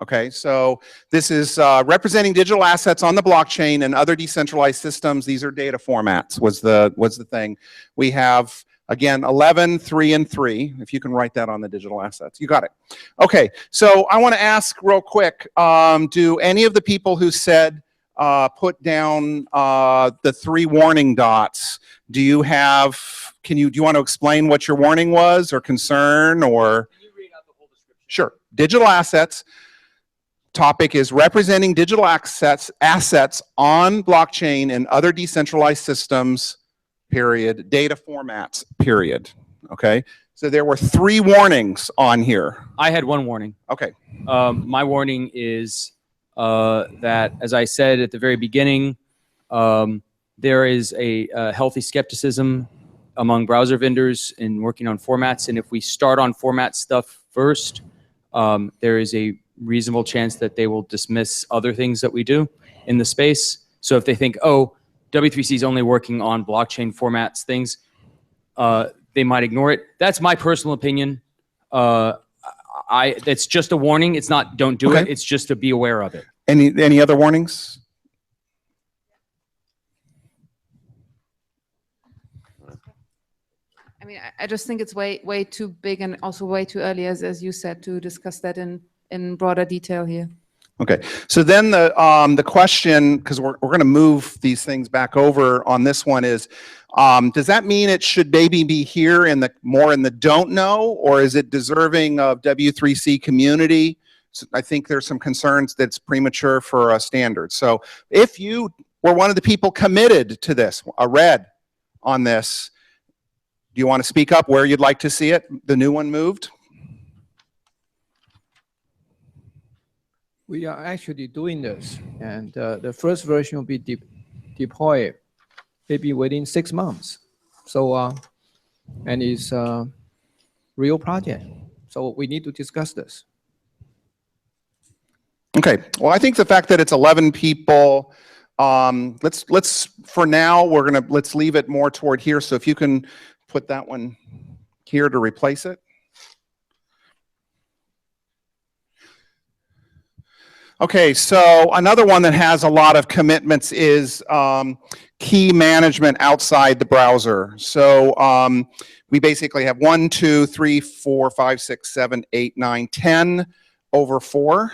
Okay, so this is representing digital assets on the blockchain and other decentralized systems. These are data formats was the thing. We have, again, 11, 3, and 3. If you can write that on the digital assets. You got it. Okay, so I want to ask real quick, do any of the people who said put down the 3 warning dots. Do you want to explain what your warning was or concern or? Can you read out the whole description? Sure. Digital assets. Topic is representing digital assets on blockchain and other decentralized systems, period. Data formats, period. Okay. So there were 3 warnings on here. I had 1 warning. Okay. My warning is that, as I said at the very beginning, there is a healthy skepticism among browser vendors in working on formats. And if we start on format stuff first, there is a reasonable chance that they will dismiss other things that we do in the space. So if they think, oh, W3C is only working on blockchain formats things, they might ignore it. That's my personal opinion. It's just a warning. It's not don't do it. It's just to be aware of it. Any other warnings? I mean, I just think it's way too big and also way too early, as you said, to discuss that in broader detail here. Okay, so then the question, because we're going to move these things back over on this one is, does that mean it should maybe be here in the more in the don't know, or is it deserving of W3C community? So I think there's some concerns that it's premature for a standard. So if you were one of the people committed to this, a red on this, do you want to speak up where you'd like to see it, the new one moved? We are actually doing this, and the first version will be deployed maybe within 6 months. So, and it's a real project. So we need to discuss this. Okay. Well, I think the fact that it's 11 people, let's for now let's leave it more toward here. So if you can put that one here to replace it. Okay, so another one that has a lot of commitments is key management outside the browser. So we basically have 1, 2, 3, 4, 5, 6, 7, 8, 9, 10 over 4.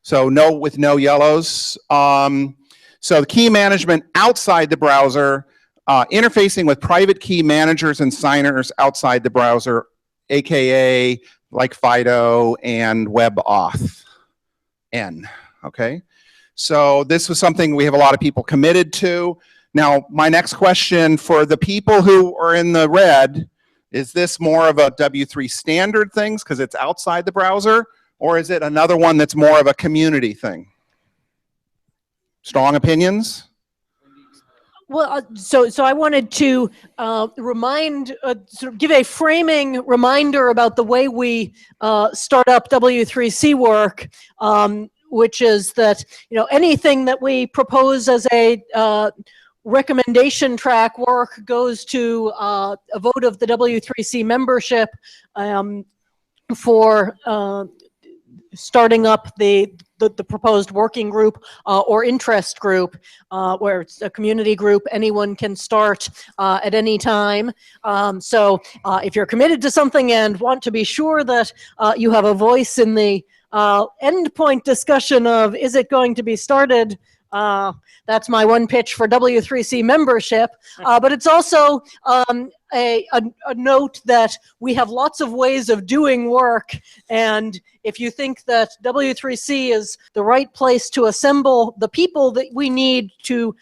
So with no yellows. So the key management outside the browser, interfacing with private key managers and signers outside the browser, AKA like FIDO and WebAuth. Okay, so this was something we have a lot of people committed to. Now, my next question for the people who are in the red, is this more of a W3 standard things because it's outside the browser, or is it another one that's more of a community thing? Strong opinions? Well, so I wanted to sort of give a framing reminder about the way we start up W3C work, which is that anything that we propose as a recommendation track work goes to a vote of the W3C membership for starting up the proposed working group or interest group, where it's a community group anyone can start at any time. So if you're committed to something and want to be sure that you have a voice in the endpoint discussion of is it going to be started, that's my one pitch for W3C membership. But it's also a note that we have lots of ways of doing work, and if you think that W3C is the right place to assemble the people that we need to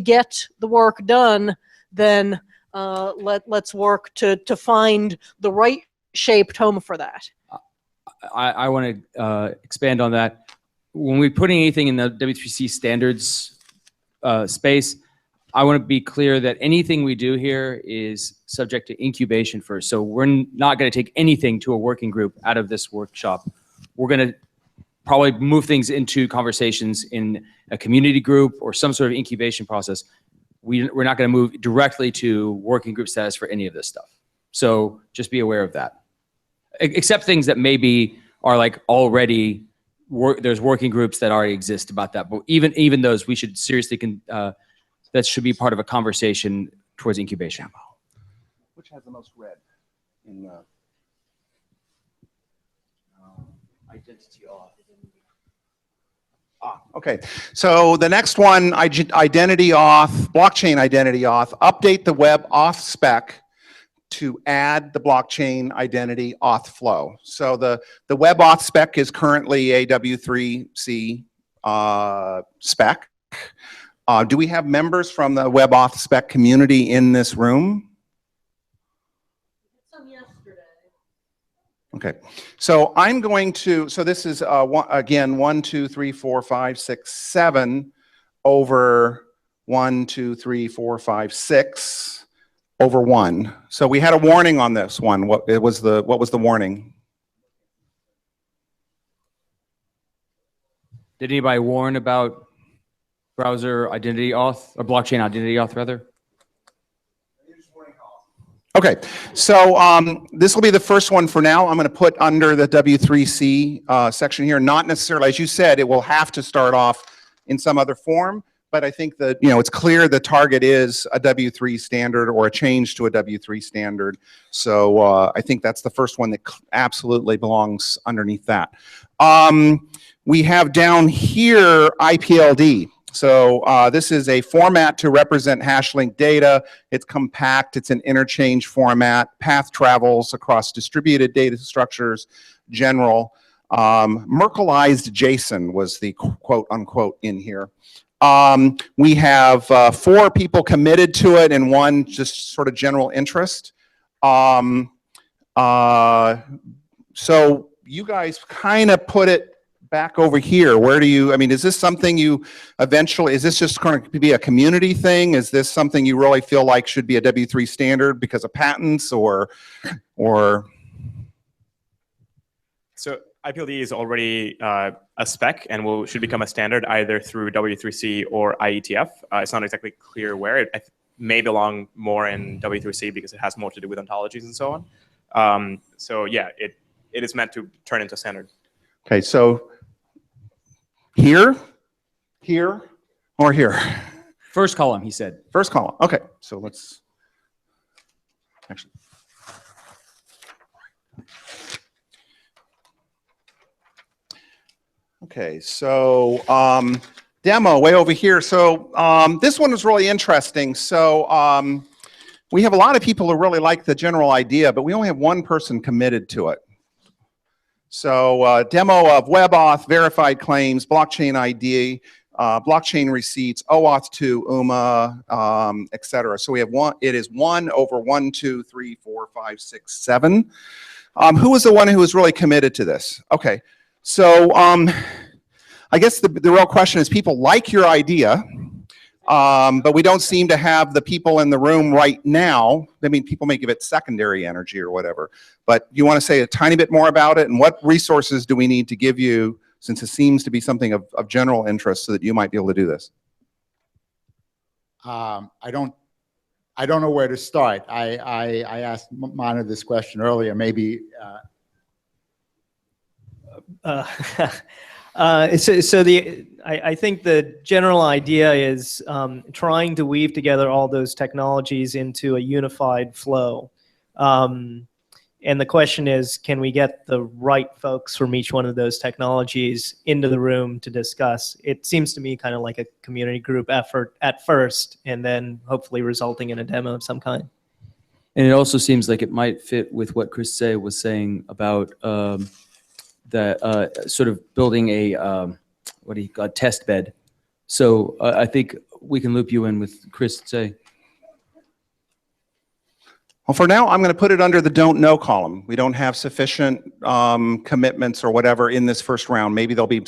get the work done, then let's work to find the right shaped home for that. I want to expand on that. When we're putting anything in the W3C standards space, I want to be clear that anything we do here is subject to incubation first. So we're not going to take anything to a working group out of this workshop. We're going to probably move things into conversations in a community group or some sort of incubation process. We're not going to move directly to working group status for any of this stuff. So just be aware of that. Except things that maybe are like already, there's working groups that already exist about that. But even those, we should seriously, that should be part of a conversation towards incubation. Which has the most red in the identity off? Okay, so the next one, identity auth, blockchain identity auth, update the web auth spec to add the blockchain identity auth flow. So the web auth spec is currently a W3C spec. Do we have members from the web auth spec community in this room? Okay, so I'm going to, so this is again 1, 2, 3, 4, 5, 6, 7 over 1, 2, 3, 4, 5, 6 over 1. So we had a warning on this one. What was the warning? Did anybody warn about browser identity auth, or blockchain identity auth rather? Okay, so this will be the first one for now. I'm going to put under the W3C section here. Not necessarily, as you said, it will have to start off in some other form, but I think that, you know, it's clear the target is a W3 standard or a change to a W3 standard. So I think that's the first one that absolutely belongs underneath that. We have down here IPLD. So this is a format to represent hash link data. It's compact, it's an interchange format, path travels across distributed data structures, general. Merkleized JSON was the quote unquote in here. We have 4 people committed to it and 1 just sort of general interest. So you guys kind of put it back over here. Where do you, I mean, is this something you eventually, is this just going to be a community thing? Is this something you really feel like should be a W3 standard because of patents or? So IPLD is already a spec and should become a standard either through W3C or IETF. It's not exactly clear where. It may belong more in W3C because it has more to do with ontologies and so on. So yeah, it is meant to turn into standard. Okay, so here, or here? First column, he said. First column, okay. So let's, actually. Okay, so demo way over here. So this one is really interesting. So we have a lot of people who really like the general idea, but we only have 1 person committed to it. So demo of WebAuth, verified claims, blockchain ID, blockchain receipts, OAuth 2, UMA, et cetera. So we have it is 1 over 1, 2, 3, 4, 5, 6, 7. Who was the one who was really committed to this? Okay, so I guess the real question is people like your idea, but we don't seem to have the people in the room right now. I mean, people may give it secondary energy or whatever, but you want to say a tiny bit more about it and what resources do we need to give you since it seems to be something of general interest so that you might be able to do this? I don't know where to start. I asked Mana this question earlier, maybe. I think the general idea is trying to weave together all those technologies into a unified flow. And the question is, can we get the right folks from each one of those technologies into the room to discuss? It seems to me kind of like a community group effort at first, and then hopefully resulting in a demo of some kind. And it also seems like it might fit with what Chris was saying about sort of building a what do you call test bed. So I think we can loop you in with Chris say. Well, for now, I'm going to put it under the don't know column. We don't have sufficient commitments or whatever in this first round. Maybe there'll be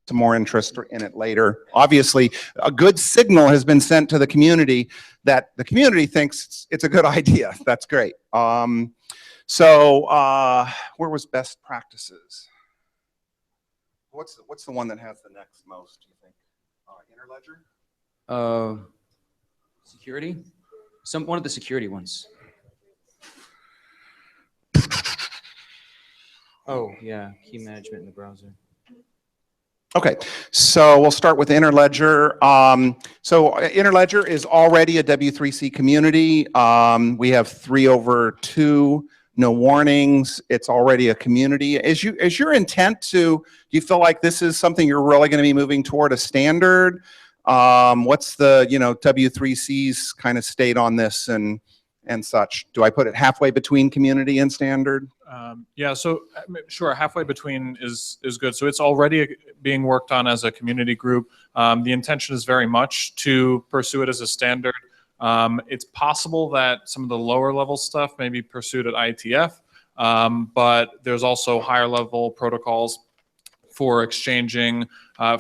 some more interest in it later. Obviously, a good signal has been sent to the community that the community thinks it's a good idea. That's great. So where was best practices? What's the one that has the next most, do you think? Interledger? Security? One of the security ones. Oh, yeah, key management in the browser. Okay, so we'll start with Interledger. So Interledger is already a W3C community. We have 3 over 2 no warnings. It's already a community. Is your intent do you feel like this is something you're really going to be moving toward a standard? What's the, W3C's kind of state on this and such? Do I put it halfway between community and standard? Yeah, so sure, halfway between is good. So it's already being worked on as a community group. The intention is very much to pursue it as a standard. It's possible that some of the lower level stuff may be pursued at IETF, but there's also higher level protocols for exchanging,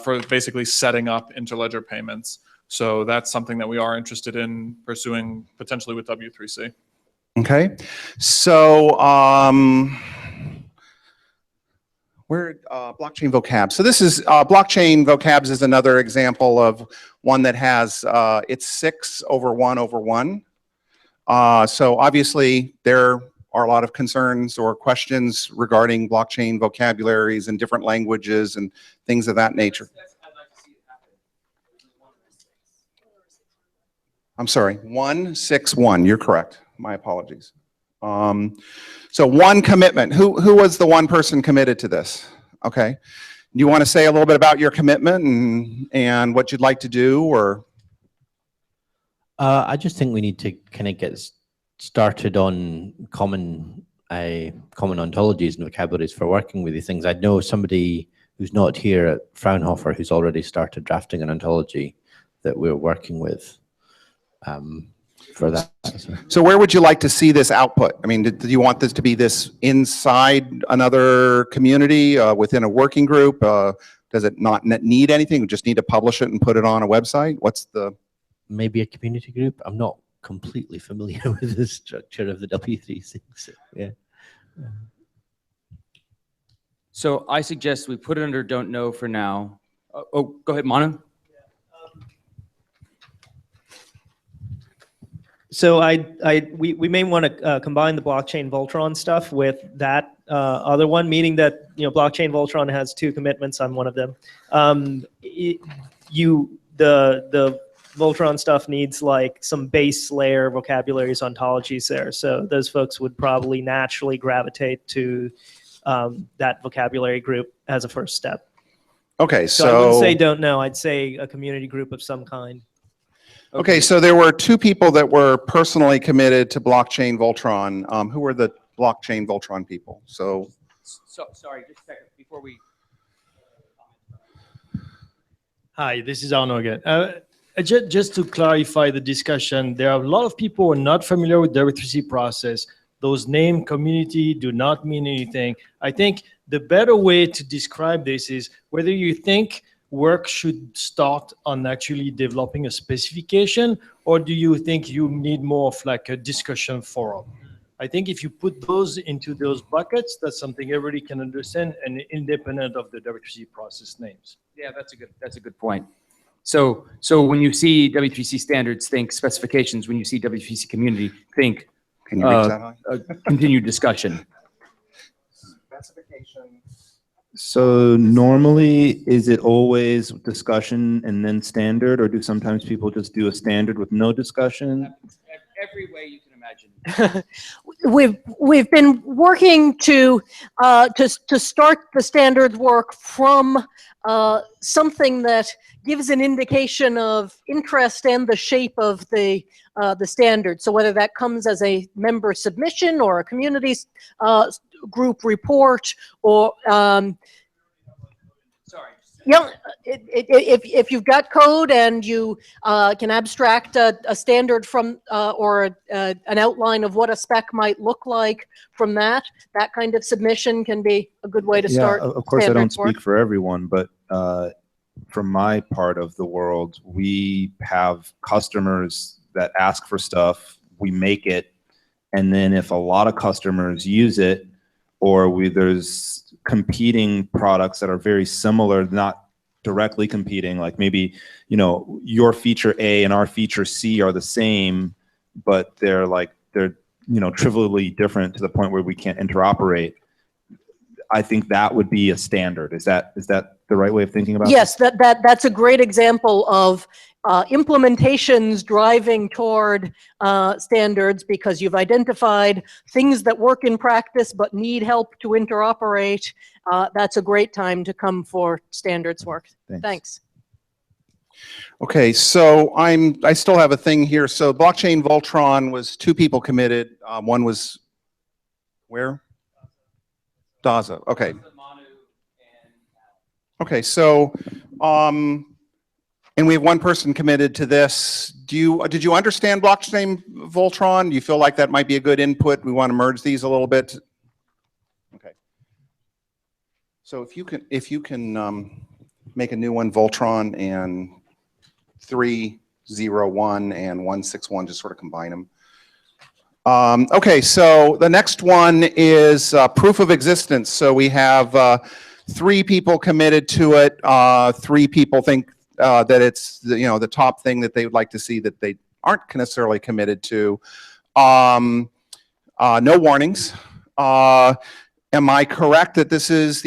for basically setting up interledger payments. So that's something that we are interested in pursuing potentially with W3C. Okay, so blockchain vocab. So this is blockchain vocabs is another example of one that has it's 6/1/1. So obviously there are a lot of concerns or questions regarding blockchain vocabularies in different languages and things of that nature. I'm sorry, 161. You're correct. My apologies. So one commitment. Who was the one person committed to this? Okay. Do you want to say a little bit about your commitment and what you'd like to do, or? I just think we need to kind of get started on common ontologies and vocabularies for working with these things. I know somebody who's not here at Fraunhofer who's already started drafting an ontology that we're working with. For that. So where would you like to see this output? I mean, do you want this to be this inside another community, within a working group? Does it not need anything? We just need to publish it and put it on a website? What's the... Maybe a community group? I'm not completely familiar with the structure of the W3C. So, yeah. So I suggest we put it under don't know for now. Oh, go ahead, Manu. So we may want to combine the blockchain Voltron stuff with that other one, meaning that blockchain Voltron has two commitments on one of them. The Voltron stuff needs like some base layer vocabularies, ontologies there. So those folks would probably naturally gravitate to that vocabulary group as a first step. Okay, so I wouldn't say don't know. I'd say a community group of some kind. Okay, so there were two people that were personally committed to blockchain Voltron. Who were the blockchain Voltron people? So sorry, just a second before we. Hi, this is Arno again. Just to clarify the discussion, there are a lot of people who are not familiar with the W3C process. Those name community do not mean anything. I think the better way to describe this is whether you think work should start on actually developing a specification, or do you think you need more of like a discussion forum? I think if you put those into those buckets, that's something everybody can understand and independent of the W3C process names. Yeah, that's a good point. So when you see W3C standards, think specifications. When you see W3C community, think continued discussion. Specification. So normally, is it always discussion and then standard, or do sometimes people just do a standard with no discussion? Every way you can imagine. We've been working to start the standards work from something that gives an indication of interest and the shape of the standard. So whether that comes as a member submission or a community group report, or if you've got code and you can abstract a standard from or an outline of what a spec might look like from that kind of submission can be a good way to start. Of course, I don't speak for everyone, but from my part of the world, we have customers that ask for stuff, we make it, and then if a lot of customers use it, or there's competing products that are very similar, not directly competing, like maybe, your feature A and our feature C are the same, but they're trivially different to the point where we can't interoperate. I think that would be a standard. Is that the right way of thinking about it? Yes, that's a great example of implementations driving toward standards because you've identified things that work in practice but need help to interoperate, that's a great time to come for standards work. Thanks. Okay, so I still have a thing here. So blockchain Voltron was 2 people committed. One was where? Daza. Okay. Okay, so and we have 1 person committed to this. Did you understand blockchain Voltron? Do you feel like that might be a good input? We want to merge these a little bit. Okay. So if you can make a new one, Voltron and 301 and 161, just sort of combine them. Okay, so the next one is proof of existence. So we have 3 people committed to it. 3 people think that it's the top thing that they would like to see that they aren't necessarily committed to. No warnings. Am I correct that this is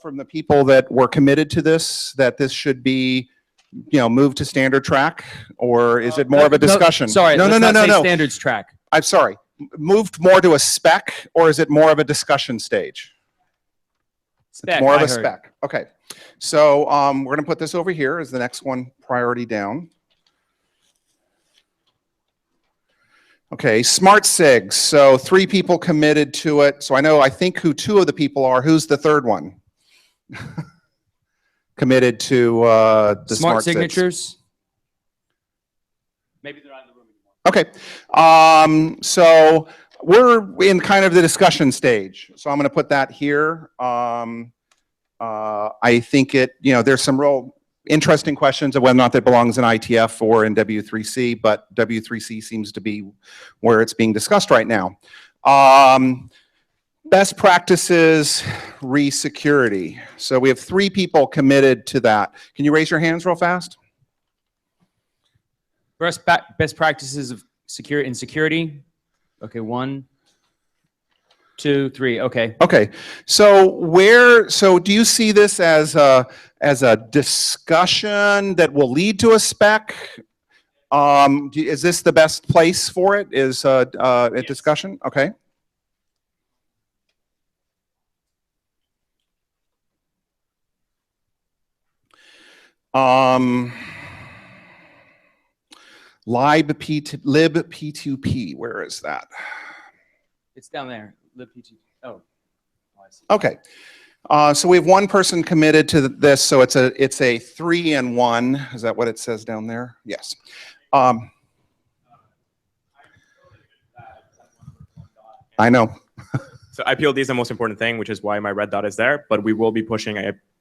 from the people that were committed to this, that this should be moved to standard track, or is it more of a discussion? No. Standards track. I'm sorry. Moved more to a spec, or is it more of a discussion stage? Spec, it's more of I a heard. spec. Okay. So we're going to put this over here as the next one, priority down. Okay, smart SIGs. So 3 people committed to it. So I think who 2 of the people are. Who's the 3rd one? Committed to the smart signatures. Maybe they're not in the room anymore. Okay, so we're in kind of the discussion stage. So I'm going to put that here. I think there's some real interesting questions of whether or not that belongs in ITF or in W3C, but W3C seems to be where it's being discussed right now. Best practices, re-security. So we have 3 people committed to that. Can you raise your hands real fast? Best practices of security. Okay, 1, 2, 3. Okay. Okay. So do you see this as a discussion that will lead to a spec? Is this the best place for it? Is a discussion? Okay. libp2p, where is that? It's down there. libp2p. Oh, I see. Okay. So we have 1 person committed to this, so it's a 3 and 1. Is that what it says down there? Yes. I know. So IPLD is the most important thing, which is why my red dot is there, but we will be pushing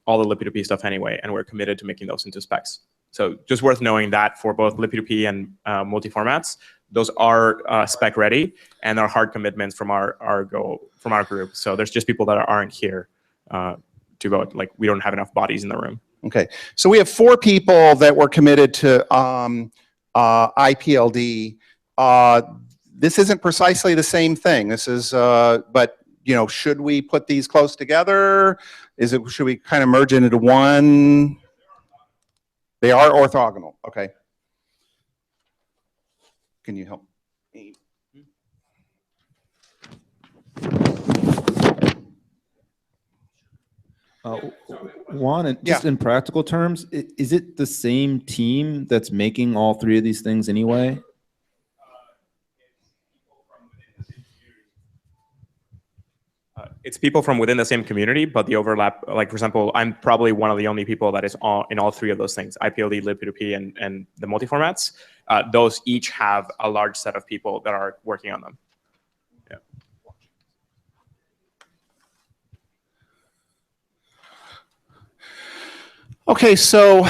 all the libp2p stuff anyway, and we're committed to making those into specs. So just worth knowing that for both libp2p and multi-formats, those are spec ready and are hard commitments from our group. So there's just people that aren't here to vote. Like, we don't have enough bodies in the room. Okay, so we have 4 people that were committed to IPLD. This isn't precisely the same thing. This is, but should we put these close together? Should we kind of merge it into one? They are orthogonal. Okay. Can you help me? Juan, just in practical terms, is it the same team that's making all 3 of these things anyway? It's people from within the same community, but the overlap, like for example, I'm probably one of the only people that is in all 3 of those things, IPLD, libp2p, and the multi-formats. Those each have a large set of people that are working on them. Yeah. Okay, so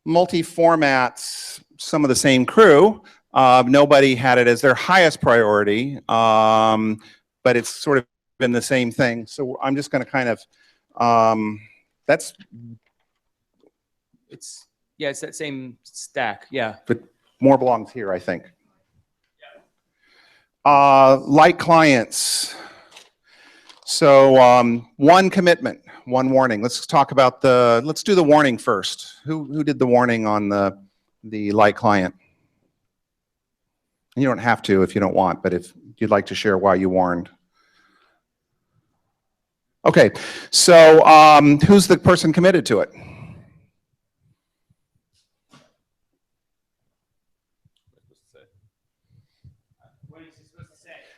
multi-formats, some of the same crew. Nobody had it as their highest priority, but it's sort of been the same thing. So I'm just going to kind of, it's that same stack, yeah. But more belongs here, I think. Light clients. So one commitment, one warning. Let's talk about let's do the warning first. Who did the warning on the light client? You don't have to if you don't want, but if you'd like to share why you warned. Okay, so who's the person committed to it?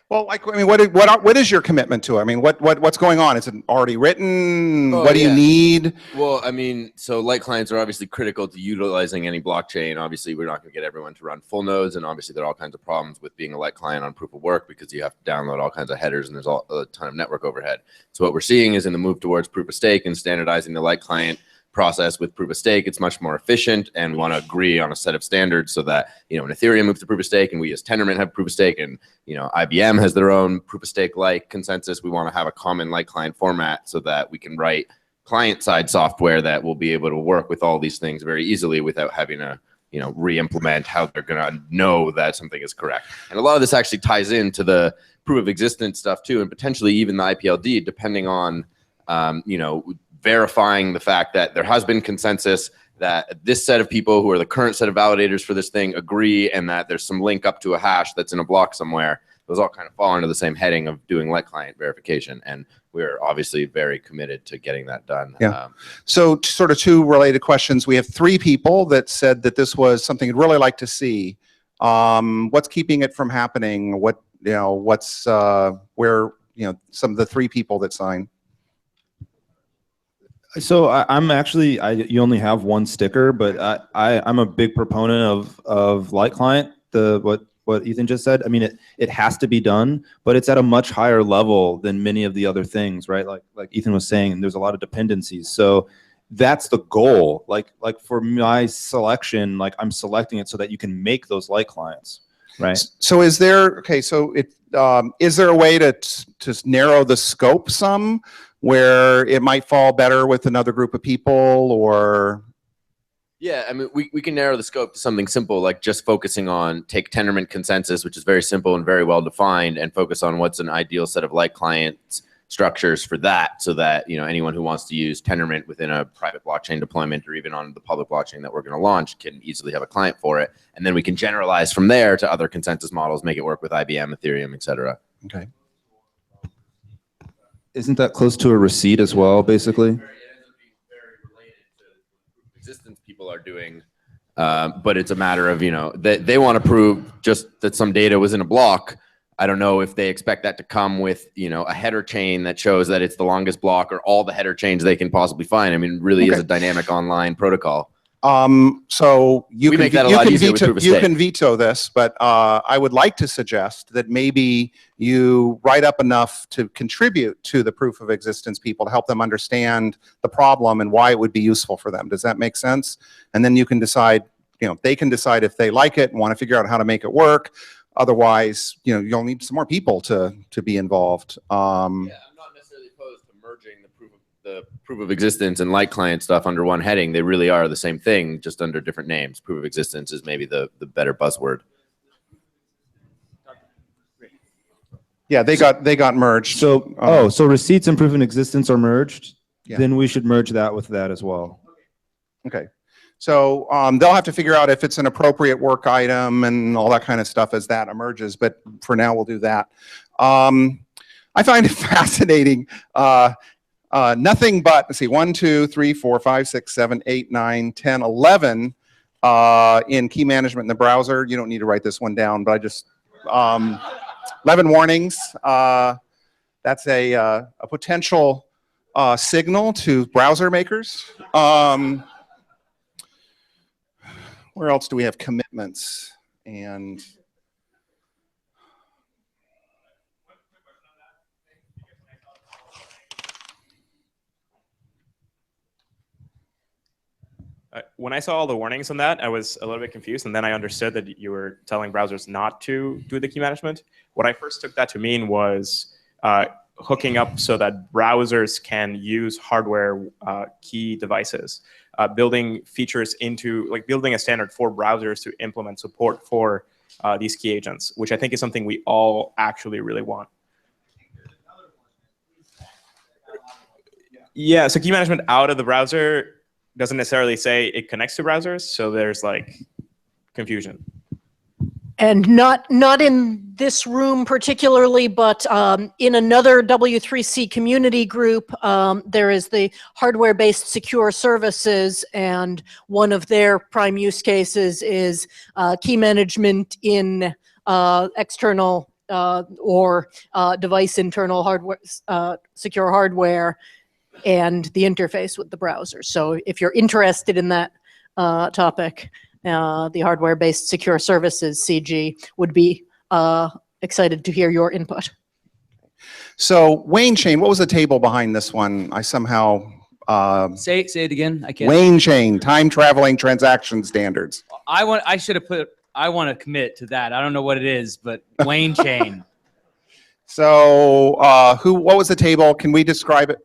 Well, like, I mean, what is your commitment to it? I mean, what's going on? Is it already written? Oh, what do you need? Well, I mean, so light clients are obviously critical to utilizing any blockchain. Obviously, we're not going to get everyone to run full nodes, and obviously there are all kinds of problems with being a light client on proof of work because you have to download all kinds of headers and there's a ton of network overhead. So what we're seeing is in the move towards proof of stake and standardizing the light client process with proof of stake, it's much more efficient, and we want to agree on a set of standards so that, you know, when Ethereum moves to proof of stake and we as Tendermint have proof of stake and, you know, IBM has their own proof of stake like consensus, we want to have a common light client format so that we can write client side software that will be able to work with all these things very easily without having to, you know, re-implement how they're going to know that something is correct. And a lot of this actually ties into the proof of existence stuff too, and potentially even the IPLD, depending on, you know, verifying the fact that there has been consensus that this set of people who are the current set of validators for this thing agree, and that there's some link up to a hash that's in a block somewhere. Those all kind of fall under the same heading of doing light client verification. And we're obviously very committed to getting that done. Yeah. So sort of two related questions. We have 3 people that said that this was something you'd really like to see. What's keeping it from happening? What, you know, what's where, you know, some of the 3 people that signed? So I'm actually, you only have one sticker, but I'm a big proponent of light client, what Ethan just said. I mean, it has to be done, but it's at a much higher level than many of the other things, right? Like Ethan was saying, there's a lot of dependencies. So that's the goal. Like for my selection, like I'm selecting it so that you can make those light clients, right? So is there, okay, so is there a way to narrow the scope some, where it might fall better with another group of people, or? Yeah, I mean, we can narrow the scope to something simple, like just focusing on take Tendermint consensus, which is very simple and very well defined, and focus on what's an ideal set of light client structures for that, so that, you know, anyone who wants to use Tendermint within a private blockchain deployment or even on the public blockchain that we're going to launch can easily have a client for it, and then we can generalize from there to other consensus models, make it work with IBM, Ethereum, etc. Okay. Isn't that close to a receipt as well, basically? Existence people are doing, but it's a matter of, you know, they want to prove just that some data was in a block. I don't know if they expect that to come with, you know, a header chain that shows that it's the longest block or all the header chains they can possibly find. I mean, it really is a dynamic online protocol. So you We can, make that a lot easier with proof of you stake. can veto this, but I would like to suggest that maybe you write up enough to contribute to the proof of existence people to help them understand the problem and why it would be useful for them. Does that make sense? And then you can decide, you know, they can decide if they like it and want to figure out how to make it work. Otherwise, you know, you'll need some more people to be involved. Yeah, I'm not necessarily opposed to merging the proof of existence and light client stuff under one heading. They really are the same thing, just under different names. Proof of existence is maybe the better buzzword. Yeah, they got merged. So so receipts and proof of existence are merged. Yeah. Then we should merge that with that as well. Okay. So they'll have to figure out if it's an appropriate work item and all that kind of stuff as that emerges. But for now, we'll do that. I find it fascinating. Nothing but, let's see, 1, 2, 3, 4, 5, 6, 7, 8, 9, 10, 11 in key management in the browser. You don't need to write this one down, but I just, 11 warnings. That's a potential signal to browser makers. Where else do we have commitments? And when I saw all the warnings on that, I was a little bit confused, and then I understood that you were telling browsers not to do the key management. What I first took that to mean was hooking up so that browsers can use hardware key devices, building features into, like building a standard for browsers to implement support for these key agents, which I think is something we all actually really want. Yeah, so key management out of the browser doesn't necessarily say it connects to browsers, so there's like confusion. And not in this room particularly, but in another W3C community group, there is the hardware-based secure services, and one of their prime use cases is key management in external or device internal hardware, secure hardware, and the interface with the browser. So if you're interested in that topic, the hardware-based secure services CG would be excited to hear your input. So Wayne Chain, what was the table behind this one? I somehow Say it again. I can't. Wayne Chain, time traveling transaction standards. I should have put. I want to commit to that. I don't know what it is, but Wayne Chain. So what was the table? Can we describe it?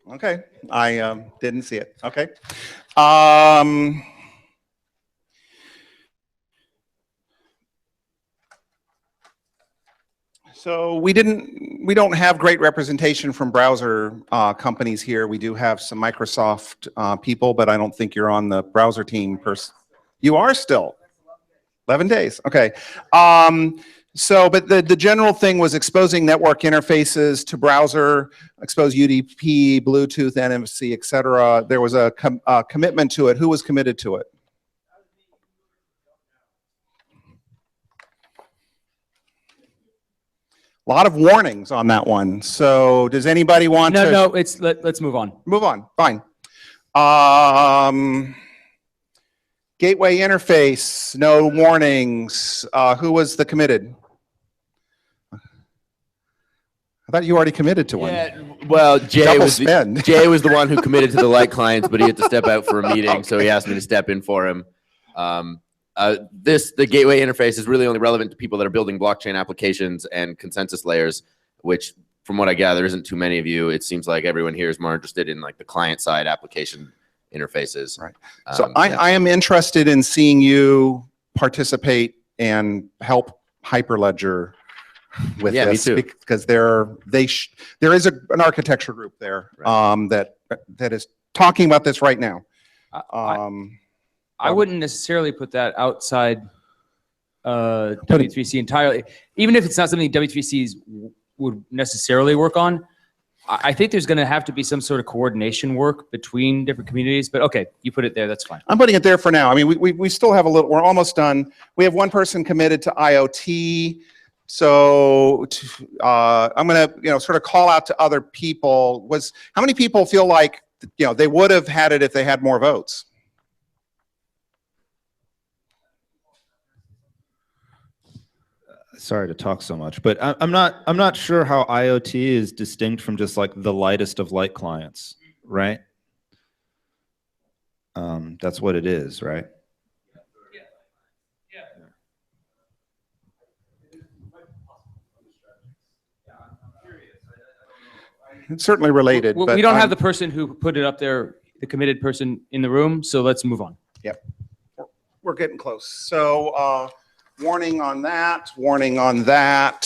Okay, I didn't see it. Okay. So we don't have great representation from browser companies here. We do have some Microsoft people, but I don't think you're on the browser team. You are still 11 days. Okay. But the general thing was exposing network interfaces to browser, expose UDP, Bluetooth, NFC, et cetera. There was a commitment to it. Who was committed to it? A lot of warnings on that one. So does anybody want to? No, let's move on. Move on, fine. Gateway interface, no warnings. Who was the committed? I thought you already committed to one. Yeah, well, Jay was spend. Jay was the one who committed to the light clients, but he had to step out for a meeting, so he asked me to step in for him. The gateway interface is really only relevant to people that are building blockchain applications and consensus layers, which, from what I gather, isn't too many of you. It seems like everyone here is more interested in like the client side application interfaces. Right. So I am interested in seeing you participate and help Hyperledger with this, because there is an architecture group there that is talking about this right now. I wouldn't necessarily put that outside W3C entirely, even if it's not something W3Cs would necessarily work on. I think there's going to have to be some sort of coordination work between different communities, but okay, you put it there, that's fine. I'm putting it there for now. I mean, we still have a little, we're almost done. We have one person committed to IoT. So I'm going to, sort of call out to other people. How many people feel like, they would have had it if they had more votes? Sorry to talk so much, but I'm not sure how IoT is distinct from just like the lightest of light clients, right? That's what it is, right? It's certainly related. We don't have the person who put it up there, the committed person in the room, so let's move on. Yep. We're getting close. So warning on that, warning on that.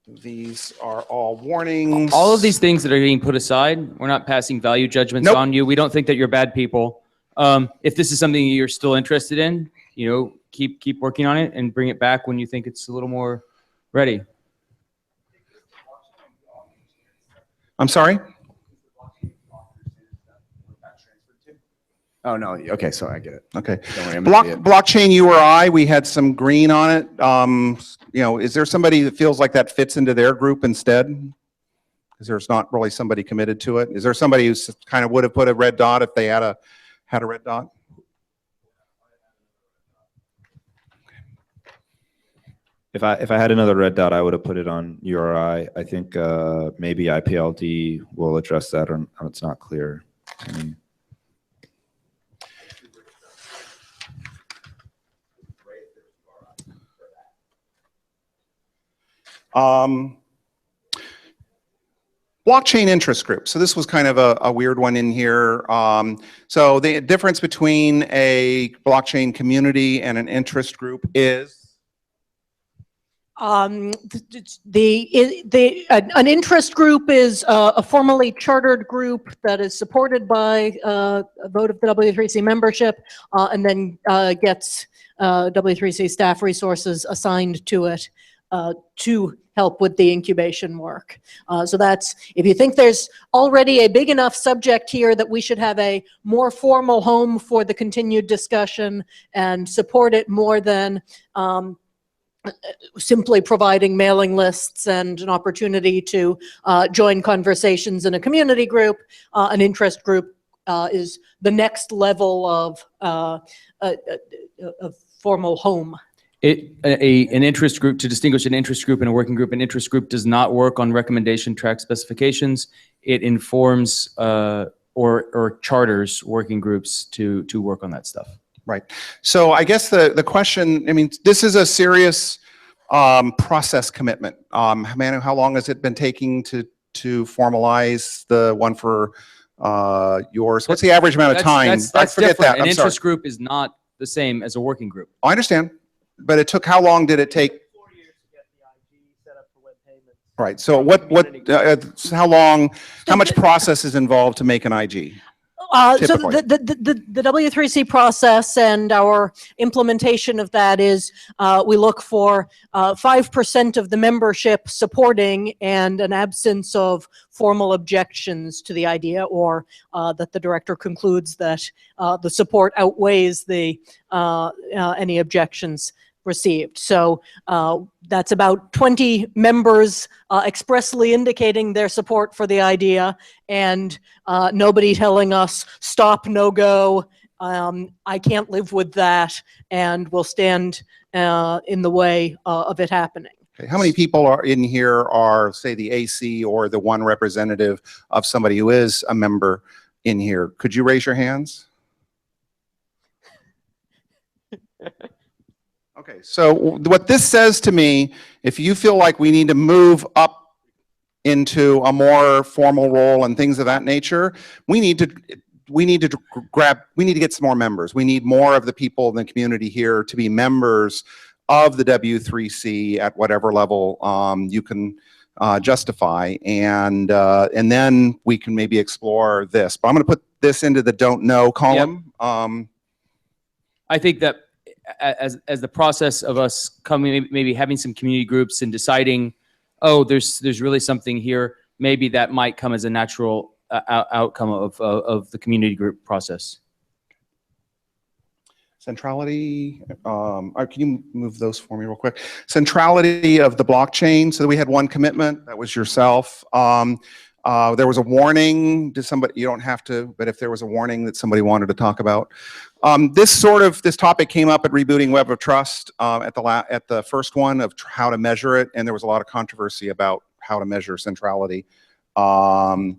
These are all warnings. All of these things that are being put aside, we're not passing value judgments on you. We don't think that you're bad people. If this is something you're still interested in, keep working on it and bring it back when you think it's a little more ready. I'm sorry? Oh, no. Okay, so I get it. Okay. Don't worry, I'm gonna see it. Blockchain URI, we had some green on it. Is there somebody that feels like that fits into their group instead? Because there's not really somebody committed to it. Is there somebody who kind of would have put a red dot if they had a red dot? If I had another red dot, I would have put it on URI. I think maybe IPLD will address that, or it's not clear to me. Blockchain interest group. So this was kind of a weird one in here. So the difference between a blockchain community and an interest group is? An interest group is a formally chartered group that is supported by a vote of the W3C membership, and then gets W3C staff resources assigned to it to help with the incubation work. So that's, if you think there's already a big enough subject here that we should have a more formal home for the continued discussion and support it more than simply providing mailing lists and an opportunity to join conversations in a community group, an interest group is the next level of formal home. An interest group, to distinguish an interest group and a working group, an interest group does not work on recommendation track specifications. It informs or charters working groups to work on that stuff. Right. So I guess the question, I mean, this is a serious process commitment. Manu, how long has it been taking to formalize the one for yours? What's the average amount of time? That's different. An interest group is not the same as a working group. I understand. But it took, how long did it take? 4 years to get the IG set up for web payments. Right. So how long, how much process is involved to make an IG? So the W3C process and our implementation of that is we look for 5% of the membership supporting and an absence of formal objections to the idea, or that the director concludes that the support outweighs the any objections received. So that's about 20 members expressly indicating their support for the idea, and nobody telling us stop, no go, I can't live with that, and will stand in the way of it happening. Okay. How many people are in here are, say, the AC or the one representative of somebody who is a member in here? Could you raise your hands? Okay, so what this says to me, if you feel like we need to move up into a more formal role and things of that nature, we need to get some more members. We need more of the people in the community here to be members of the W3C at whatever level you can justify, and then we can maybe explore this. But I'm going to put this into the don't know column. Yep. I think that as the process of us coming, maybe having some community groups and deciding, oh, there's really something here, maybe that might come as a natural outcome of the community group process. Centrality, can you move those for me real quick? Centrality of the blockchain. So we had one commitment, that was yourself. There was a warning to somebody, you don't have to, but if there was a warning that somebody wanted to talk about. This topic came up at Rebooting Web of Trust at the first one of how to measure it, and there was a lot of controversy about how to measure centrality. Were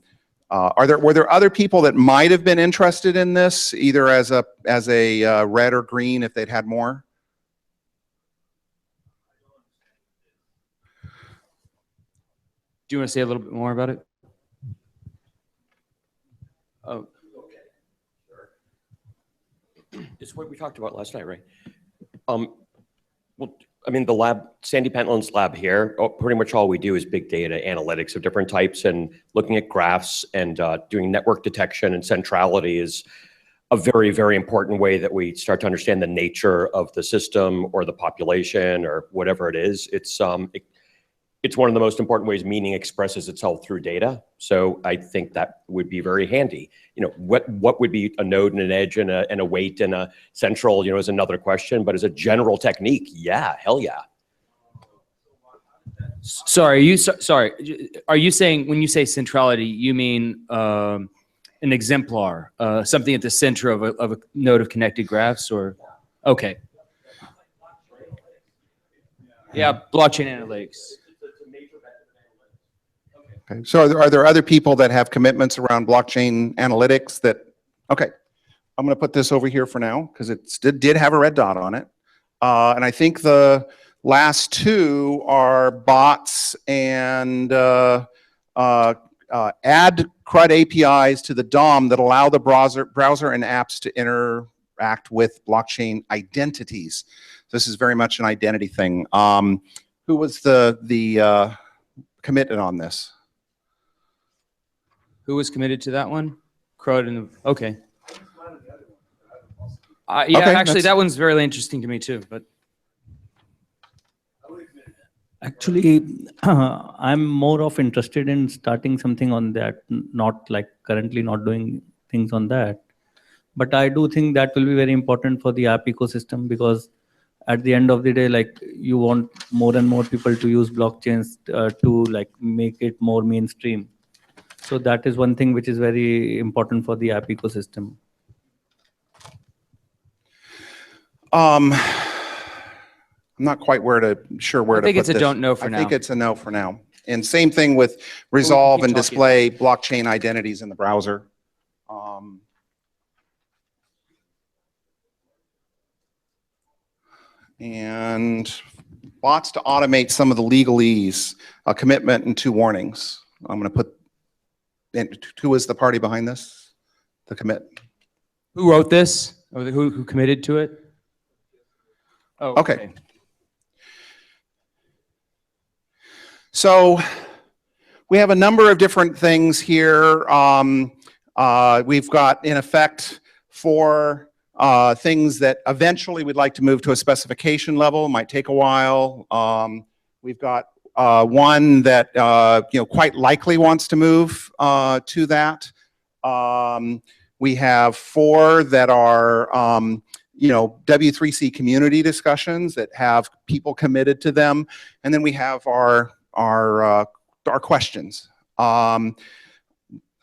there other people that might have been interested in this, either as a red or green, if they'd had more? Do you want to say a little bit more about it? Oh, it's what we talked about last night, right? Well, I mean, the lab, Sandy Pentland's lab here, pretty much all we do is big data analytics of different types and looking at graphs and doing network detection, and centrality is a very, very important way that we start to understand the nature of the system or the population or whatever it is. It's one of the most important ways meaning expresses itself through data. So I think that would be very handy. You know, what would be a node and an edge and a weight and a central, is another question, but as a general technique, yeah, hell yeah. Sorry, are you saying, when you say centrality, you mean an exemplar, something at the center of a node of connected graphs, or? Okay. Yeah, blockchain analytics. Okay. So are there other people that have commitments around blockchain analytics that, okay, I'm going to put this over here for now because it did have a red dot on it. And I think the last two are bots and add CRUD APIs to the DOM that allow the browser and apps to interact with blockchain identities. This is very much an identity thing. Who was the committed on this? Who was committed to that one? CRUD and okay. Yeah, Okay, actually, that one's very interesting to me too. But actually, I'm more of interested in starting something on that, not like currently not doing things on that. But I do think that will be very important for the app ecosystem, because at the end of the day, like, you want more and more people to use blockchains to like make it more mainstream. So that is one thing which is very important for the app ecosystem. I'm not quite sure where to put this. I think it's a don't know for now. I think it's a no for now. And same thing with resolve and display blockchain identities in the browser. And bots to automate some of the legalese, a commitment and 2 warnings. I'm going to put, who is the party behind this? The commit. who wrote this? Or who committed to it? Oh, okay. So we have a number of different things here. We've got, in effect, 4 things that eventually we'd like to move to a specification level. It might take a while. We've got one that quite likely wants to move to that. We have 4 that are W3C community discussions that have people committed to them, and then we have our questions.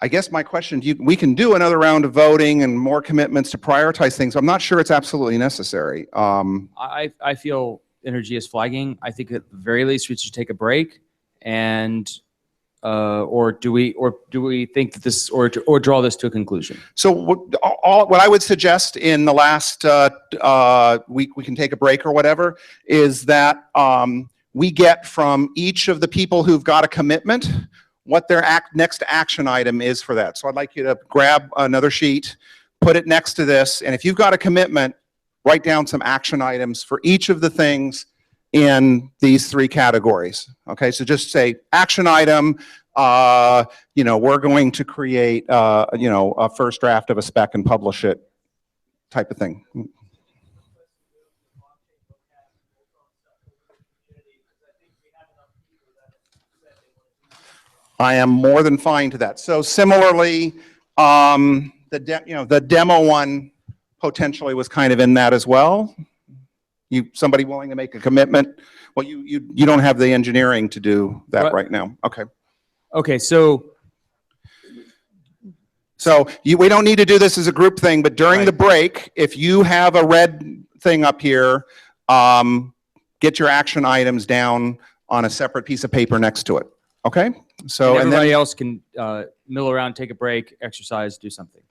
I guess my question, we can do another round of voting and more commitments to prioritize things. I'm not sure it's absolutely necessary. I feel energy is flagging. I think at the very least we should take a break, and or do we think that this or draw this to a conclusion? So what I would suggest in the last week, we can take a break or whatever, is that we get from each of the people who've got a commitment what their next action item is for that. So I'd like you to grab another sheet, put it next to this, and if you've got a commitment, write down some action items for each of the things in these 3 categories. Okay, so just say action item, we're going to create, a first draft of a spec and publish it type of thing. I am more than fine to that. So similarly, the demo one potentially was kind of in that as well. Somebody willing to make a commitment? Well, you don't have the engineering to do that right now. Okay. Okay, so we don't need to do this as a group thing, but during the break, if you have a red thing up here, get your action items down on a separate piece of paper next to it. Okay? So and everybody else can mill around, take a break, exercise, do something.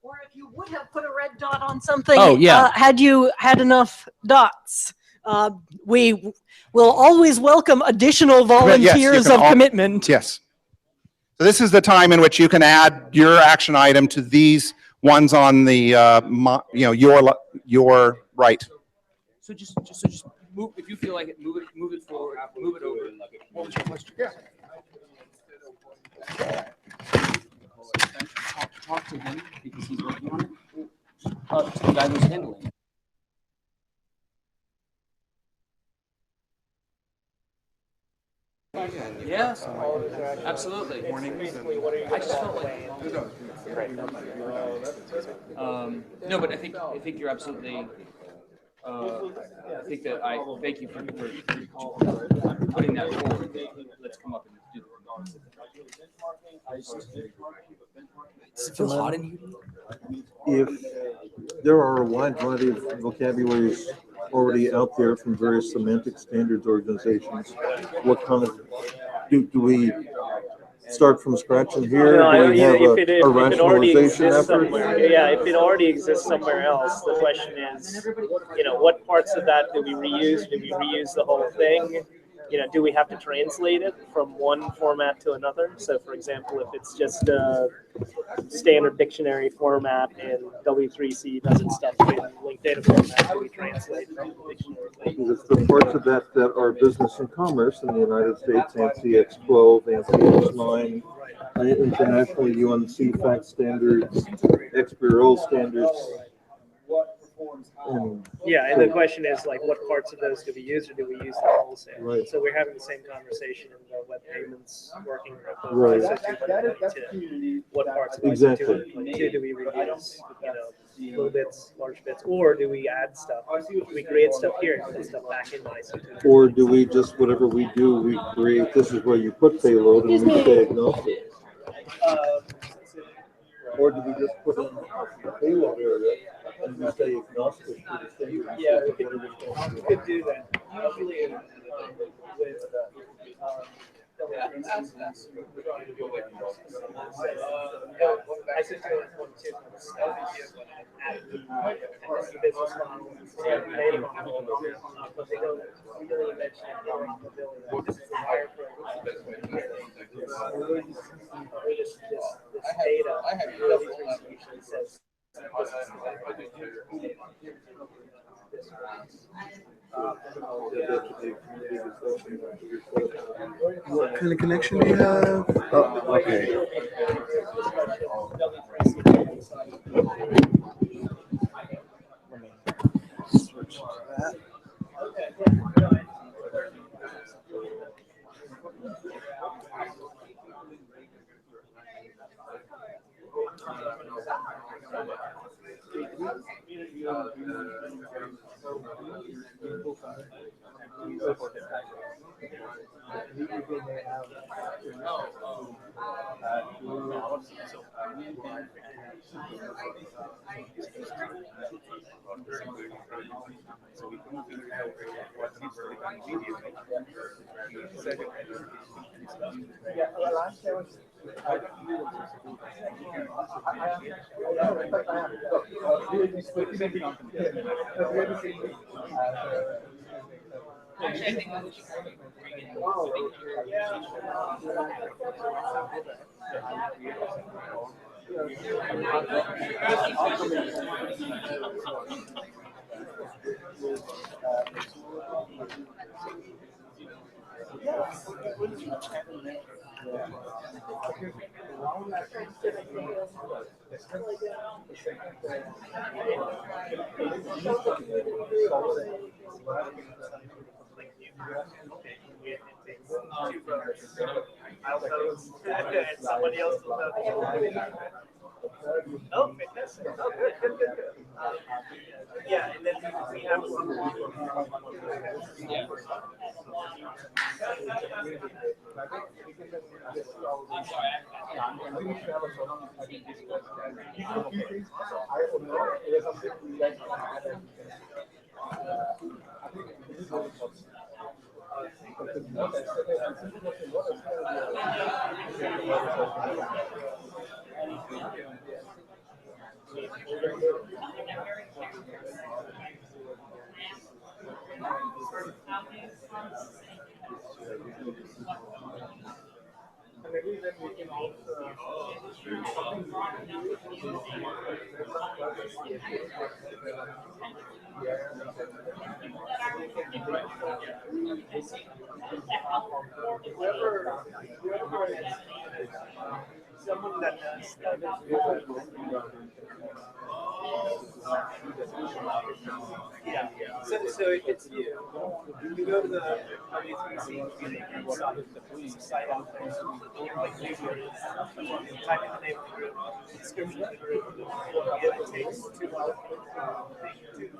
Or if you would have put a red dot on something, had you had enough dots. We will always welcome additional volunteers of commitment. Yes. So this is the time in which you can add your action item to these ones on the, your right. So just move, if you feel like it, move it forward, move it over. What was your question? Yeah. Talk to him because he's working on it. To the guy who's handling it. Yes, absolutely. I just felt like no, but I think you're absolutely. I think that I thank you for putting that forward. Let's come up and do the. Does it feel hot in here? If there are a wide variety of vocabularies already out there from various semantic standards organizations, what kind of do we start from scratch in here? Do we have a rationalization effort? Yeah, if it already exists somewhere else, the question is, what parts of that do we reuse? Do we reuse the whole thing? do we have to translate it from one format to another? So for example, if it's just a standard dictionary format and W3C does its stuff in linked data format, do we translate from the dictionary? Because it's the parts of that that are business and commerce in the United States, ANSI X12, ANSI X9, internationally UNC fact standards, XBRL standards. And the question is like, what parts of those do we use, or do we use the wholesale? Right. So we're having the same conversation in the web payments working group. Of Right. ISO 222. What parts of Exactly. ISO 222 do we reuse? Little bits, large bits, or do we add stuff? Do we create stuff here and put stuff back in ISO 222? Or do we just, whatever we do, we create, this is where you put payload and we stay agnostic? Or do we just put in the payload area and we stay agnostic to the standard? Yeah, we could do that. Usually with business model, data model, but they don't really mention interoperability. This is the wireframe. This data, W3C usually says. What kind of connection do you have? Oh, okay. Switch to that. Somebody else will have Oh, fantastic. Oh, good, good, good, good. Yeah, and then we have someone that does yeah. So if it's you go to the W3C site out there, like new groups, type in the name of the group, description of the group, it takes 2 to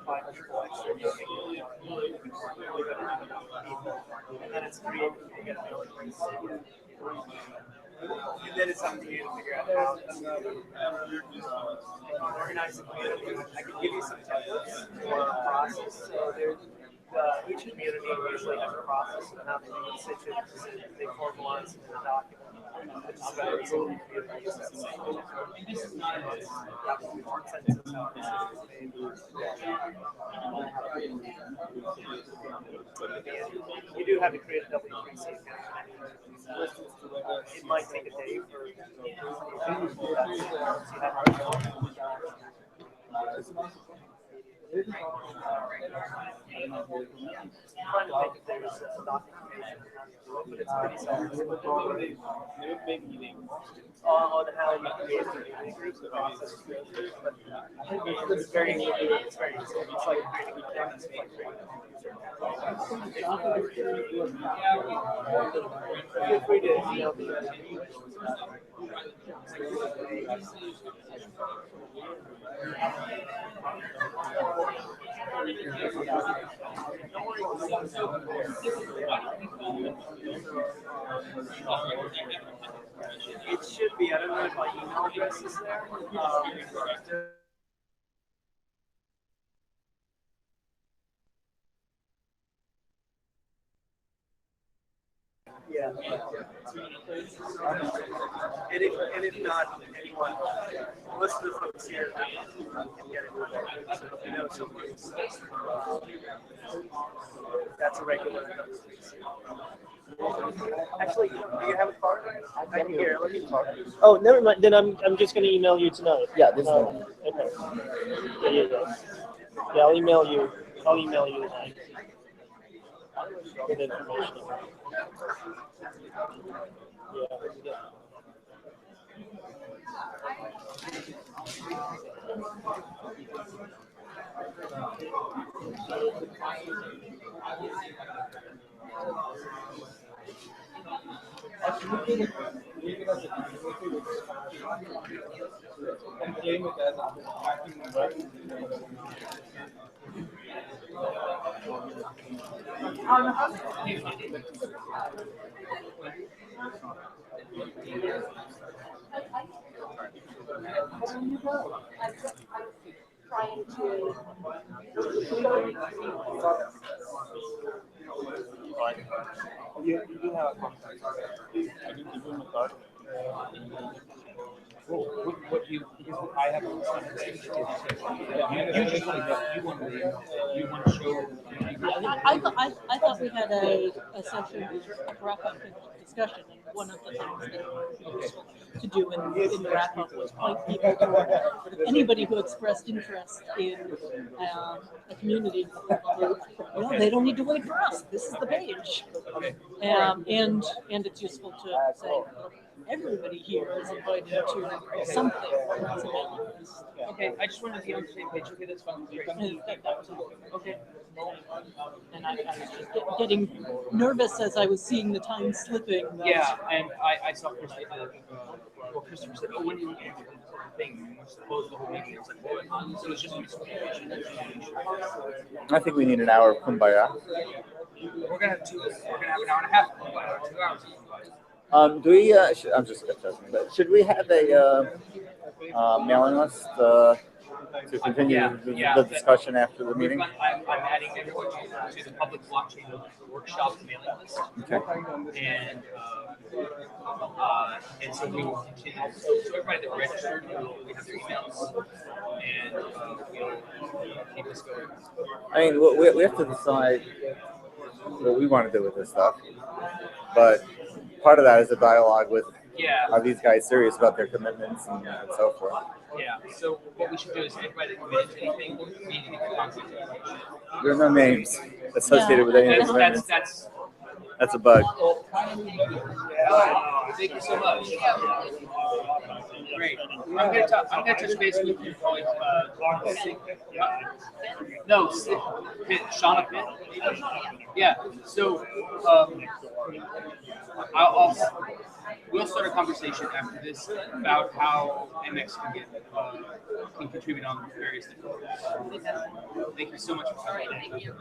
500 extra and then it's created. And then it's up to you to figure out how to organize the community. I can give you some templates for a process. So there's each community usually has a process of how they do decisions. They formalize in a document. You do have to create a W3C account. It might take a day for on how you create community groups, the process goes through, but it's very easy. It's like creating a campus, like feel free to email me. It should be. I don't know if my email address is there. Yeah. And if not, anyone, most of the folks here can get it. So if you know someone, that's a regular. Actually, do you have a card? I can hear. Let me talk. Oh, never mind. Then I'm just going to email you tonight. Yeah, this is okay. There you go. Yeah, I'll email you. I'll email you tonight with information. Yeah. Trying to. You do have a contact. I can give him a card. What you? I have. You want to show. I thought we had a session, a wrap-up discussion, and one of the things that would be useful to do in the wrap-up was point people to anybody who expressed interest in a community group. Well, they don't need to wait for us. This is the page. And it's useful to say, look, everybody here is invited to something. Okay, I just wanted to be on the same page. Okay, that's fine. Okay. And I was just getting nervous as I was seeing the time slipping. Yeah, and I saw Christopher said, oh, when do you want to do the thing? Close the whole meeting. I was like, what? So it's just miscommunication. I think we need an hour of kumbaya. We're gonna have an hour and a half of kumbaya, 2 hours of kumbaya. Do we? I'm just guessing, but should we have a mailing list to continue the discussion after the meeting? I'm adding everyone to the public blockchain workshop mailing list. Okay. And so we will continue. So everybody that registered, we have their emails, and we'll keep this going. I mean, we have to decide what we want to do with this stuff, but part of that is a dialogue with. Yeah. Are these guys serious about their commitments and so forth? Yeah. So what we should do is everybody that committed to anything, we need to get contact information. There are no names associated with any of the commitments. That's a bug. Thank you so much. Great. I'm gonna touch base with you. No, Shauna Pitt. Yeah. So we'll start a conversation after this about how MX can contribute on various different levels. Thank you so much for coming. Thank you.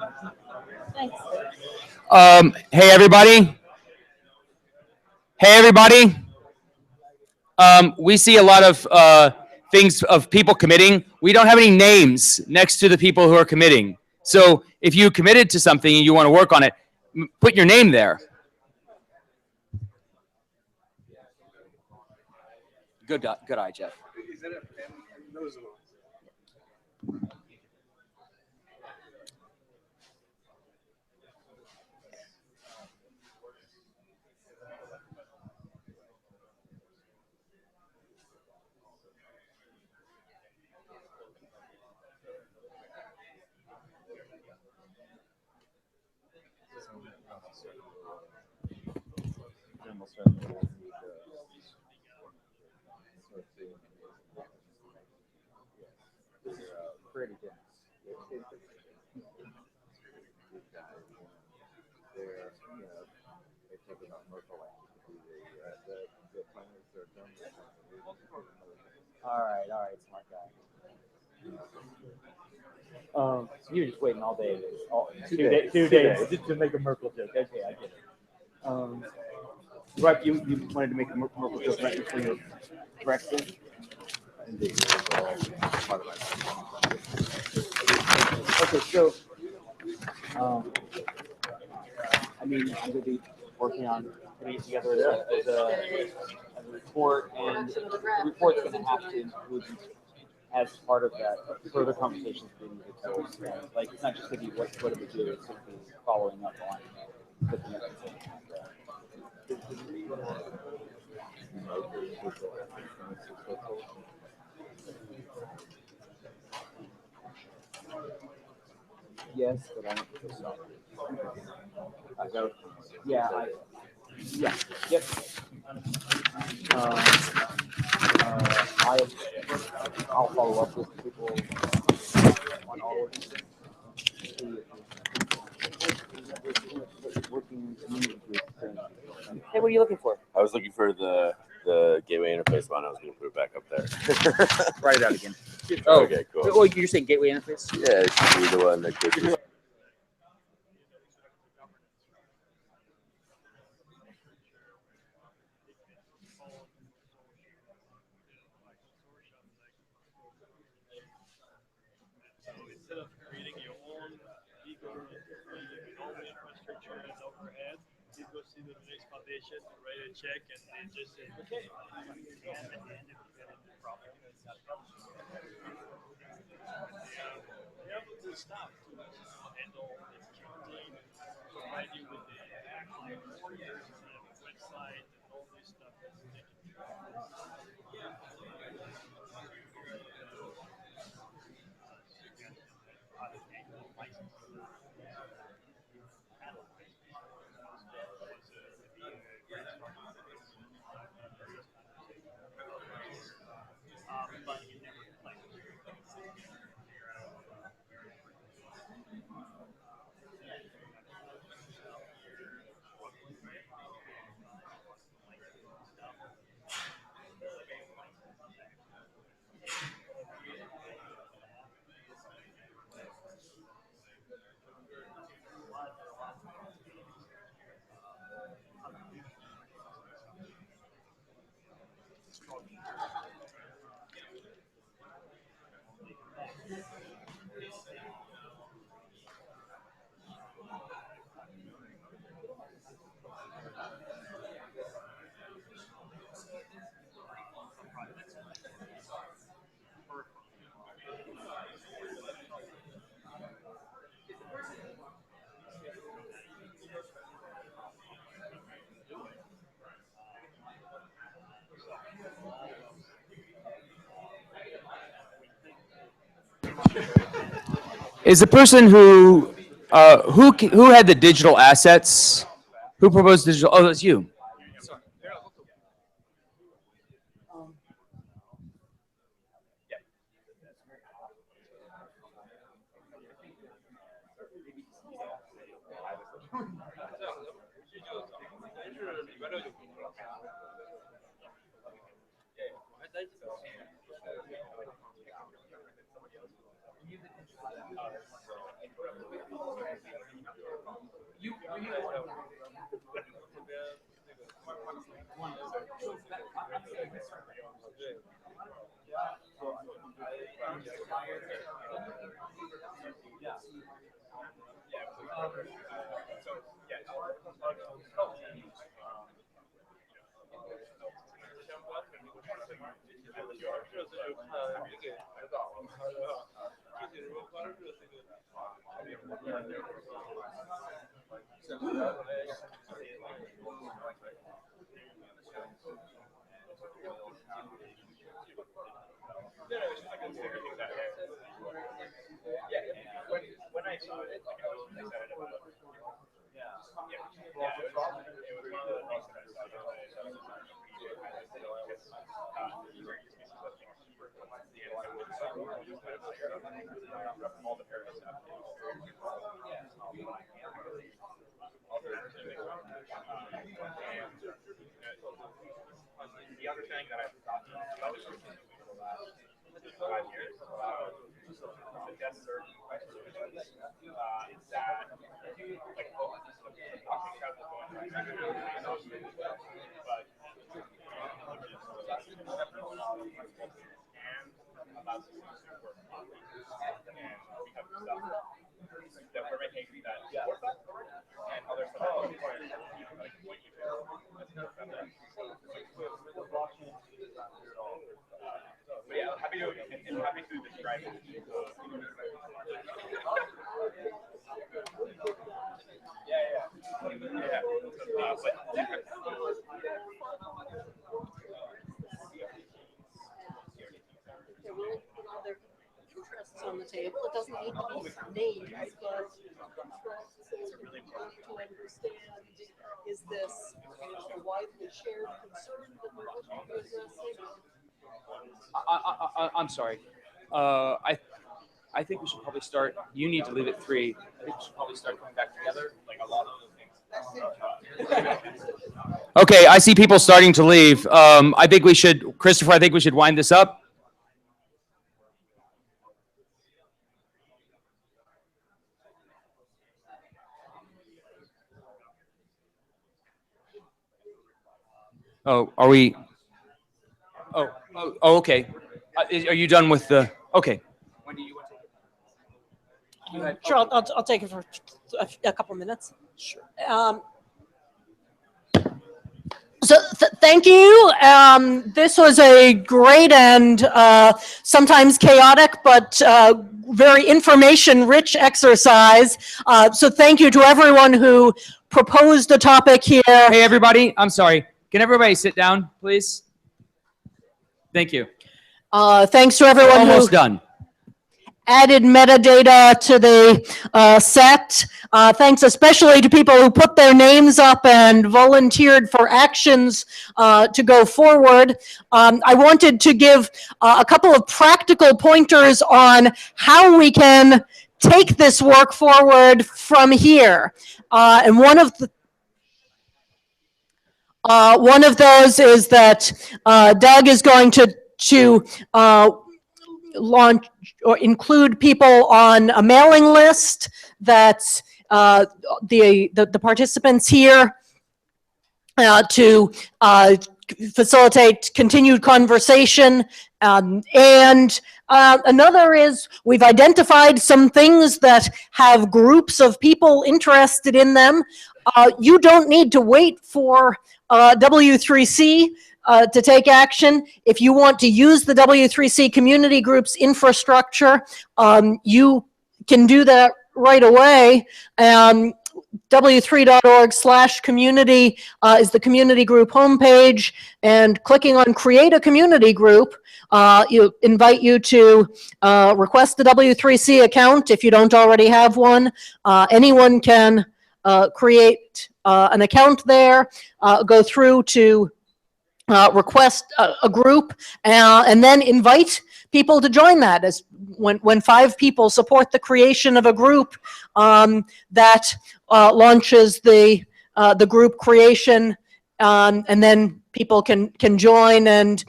Thanks. Hey everybody. Hey everybody. We see a lot of things of people committing. We don't have any names next to the people who are committing. So if you committed to something and you want to work on it, put your name there. Good eye, Jeff. Is that a pen? Those are- Pretty dense. They're, they take it on Merkle land to do the planners are done. All right, smart guy. So you're just waiting all day, two days to make a Merkle joke. Okay, I get it. Right, you wanted to make a Merkle joke right before your breakfast? Indeed. Okay, so, I mean, I'm going to be working on putting it together as a report, and the report's going to have to include, as part of that, further conversations with the individuals. Like, it's not just going to be what do we do, it's going to be following up on looking at the thing. Yes, but I don't think so. Yep. I'll follow up with people on all of this. Hey, what are you looking for? I was looking for the gateway interface one. I was going to put it back up there. Write it out again. Oh, okay, cool. Oh, you're saying gateway interface? Yeah, it should be the one that goes. Instead of creating your own bigger infrastructure and overhead, you go see the next foundation, write a check, and they just say, okay. And at the end, if you get any problem, it's not they have the staff to handle the accounting, provide you with the actual orders, the website, and all this stuff that's taken care of. Is the person who had the digital assets? Who proposed digital? Oh, that's you. When I saw it, like, I was excited about it. It was one of the things that I saw that all the parents have the understanding that I've gotten about this over the last 5 years suggests certain questions is that like blockchain travel going right back to but and about to work and we have stuff that we're making that support that and other stuff that we want like what you do. But yeah, happy to describe it. Interests on the table. It doesn't need to be named, but it's really important to understand, is this a widely shared concern that we're looking to address? I'm sorry. I think we should probably start. You need to leave at 3. I think we should probably start coming back together. Like a lot of things. Okay, I see people starting to leave. I think we should, Christopher. I think we should wind this up. Oh, are we? Oh, okay. Are you done with the? Okay. When do you want to take it? Sure, I'll take it for a couple minutes. Sure. So thank you. This was a great and sometimes chaotic, but very information-rich exercise. So thank you to everyone who proposed a topic here. Hey, everybody. I'm sorry. Can everybody sit down, please? Thank you. Thanks to everyone Almost who done. added metadata to the set. Thanks especially to people who put their names up and volunteered for actions to go forward. I wanted to give a couple of practical pointers on how we can take this work forward from here. And one of those is that Doug is going to launch or include people on a mailing list that's the participants here to facilitate continued conversation. And another is we've identified some things that have groups of people interested in them. You don't need to wait for W3C to take action. If you want to use the W3C community group's infrastructure, you can do that right away. W3.org/community is the community group homepage, and clicking on create a community group invite you to request the W3C account if you don't already have one. Anyone can create an account there, go through to request a group, and then invite people to join that. As when 5 people support the creation of a group, that launches the group creation, and then people can join and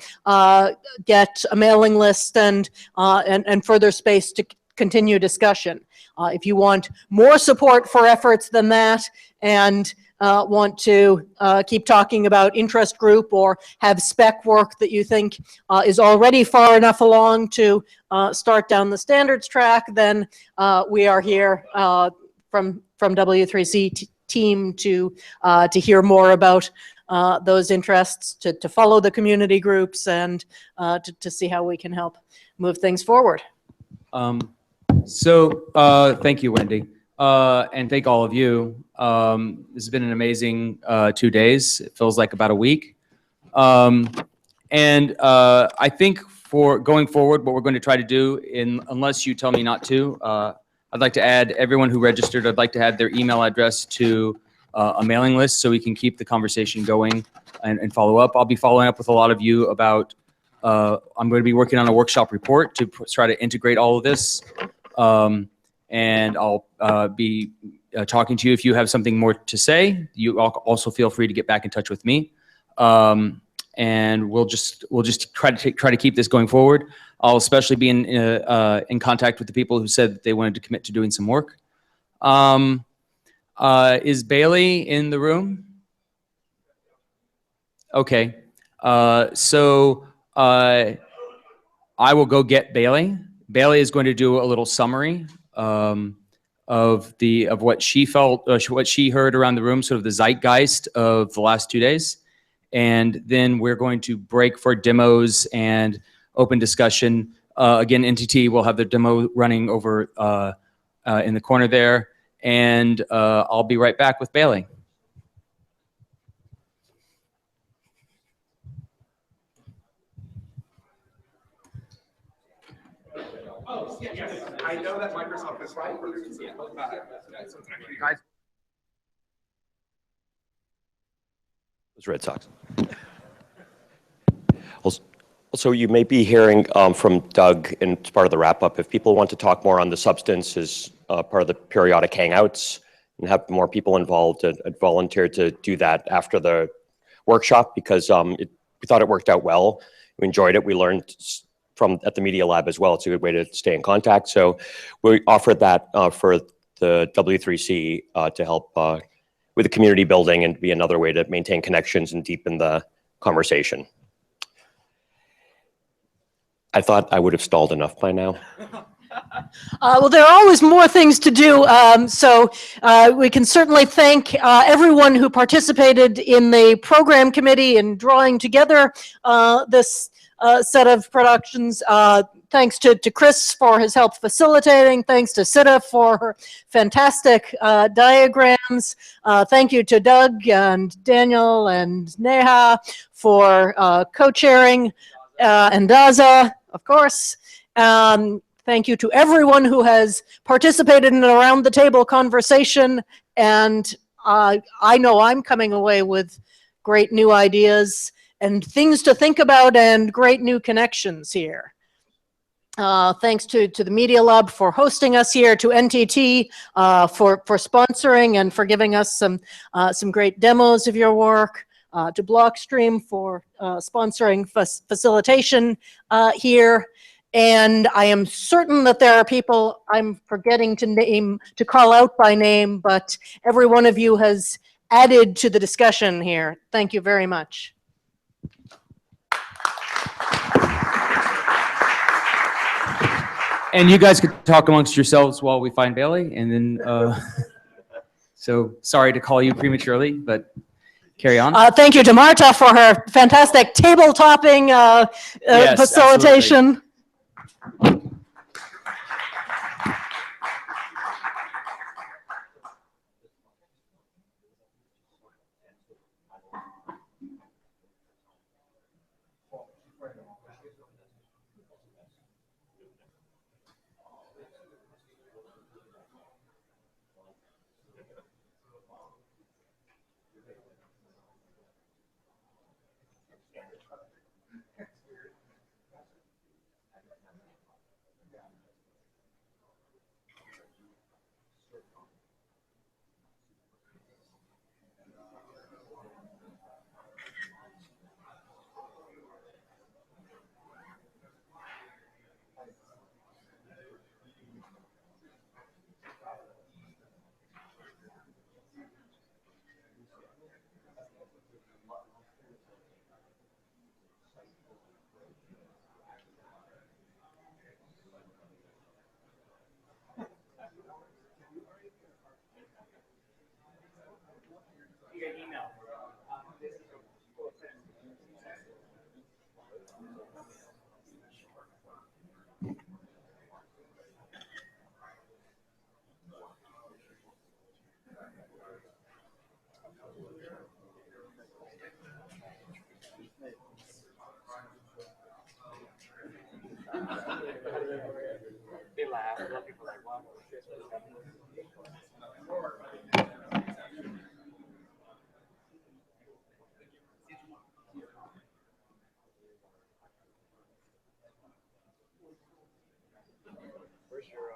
get a mailing list and further space to continue discussion. If you want more support for efforts than that and want to keep talking about interest group or have spec work that you think is already far enough along to start down the standards track, then we are here from W3C team to hear more about those interests, to follow the community groups, and to see how we can help move things forward. Thank you, Wendy, and thank all of you. This has been an amazing 2 days. It feels like about a week. I think for going forward, what we're going to try to do, unless you tell me not to, I'd like to add everyone who registered, I'd like to add their email address to a mailing list so we can keep the conversation going and follow up. I'll be following up with a lot of you about, I'm going to be working on a workshop report to try to integrate all of this. And I'll be talking to you if you have something more to say. You also feel free to get back in touch with me. And we'll just try to keep this going forward. I'll especially be in contact with the people who said that they wanted to commit to doing some work. Is Bailey in the room? Okay. I will go get Bailey. Bailey is going to do a little summary of what she felt, what she heard around the room, sort of the zeitgeist of the last 2 days. And then we're going to break for demos and open discussion. Again, NTT will have the demo running over in the corner there. And I'll be right back with Bailey. Oh, yes. I know that Microsoft is right for doing guys. Those Red Sox. Also, you may be hearing from Doug in part of the wrap up. If people want to talk more on the substance as part of the periodic hangouts and have more people involved, I'd volunteer to do that after the workshop because we thought it worked out well. We enjoyed it. We learned at the Media Lab as well. It's a good way to stay in contact. So we offered that for the W3C to help with the community building and be another way to maintain connections and deepen the conversation. I thought I would have stalled enough by now. Well, there are always more things to do, so we can certainly thank everyone who participated in the program committee in drawing together this set of productions. Thanks to Chris for his help facilitating. Thanks to Sita for her fantastic diagrams. Thank you to Doug and Daniel and Neha for co-chairing, and Daza, of course. Thank you to everyone who has participated in an around the table conversation. And I know I'm coming away with great new ideas and things to think about and great new connections here. Thanks to the Media Lab for hosting us here, to NTT for sponsoring and for giving us some great demos of your work, to Blockstream for sponsoring facilitation here. And I am certain that there are people I'm forgetting to call out by name, but every one of you has added to the discussion here. Thank you very much. And you guys could talk amongst yourselves while we find Bailey. And then, so sorry to call you prematurely, but carry on. Thank you to Marta for her fantastic table topping Yes, facilitation. absolutely. They laugh. A lot of people are like, wow. Where's your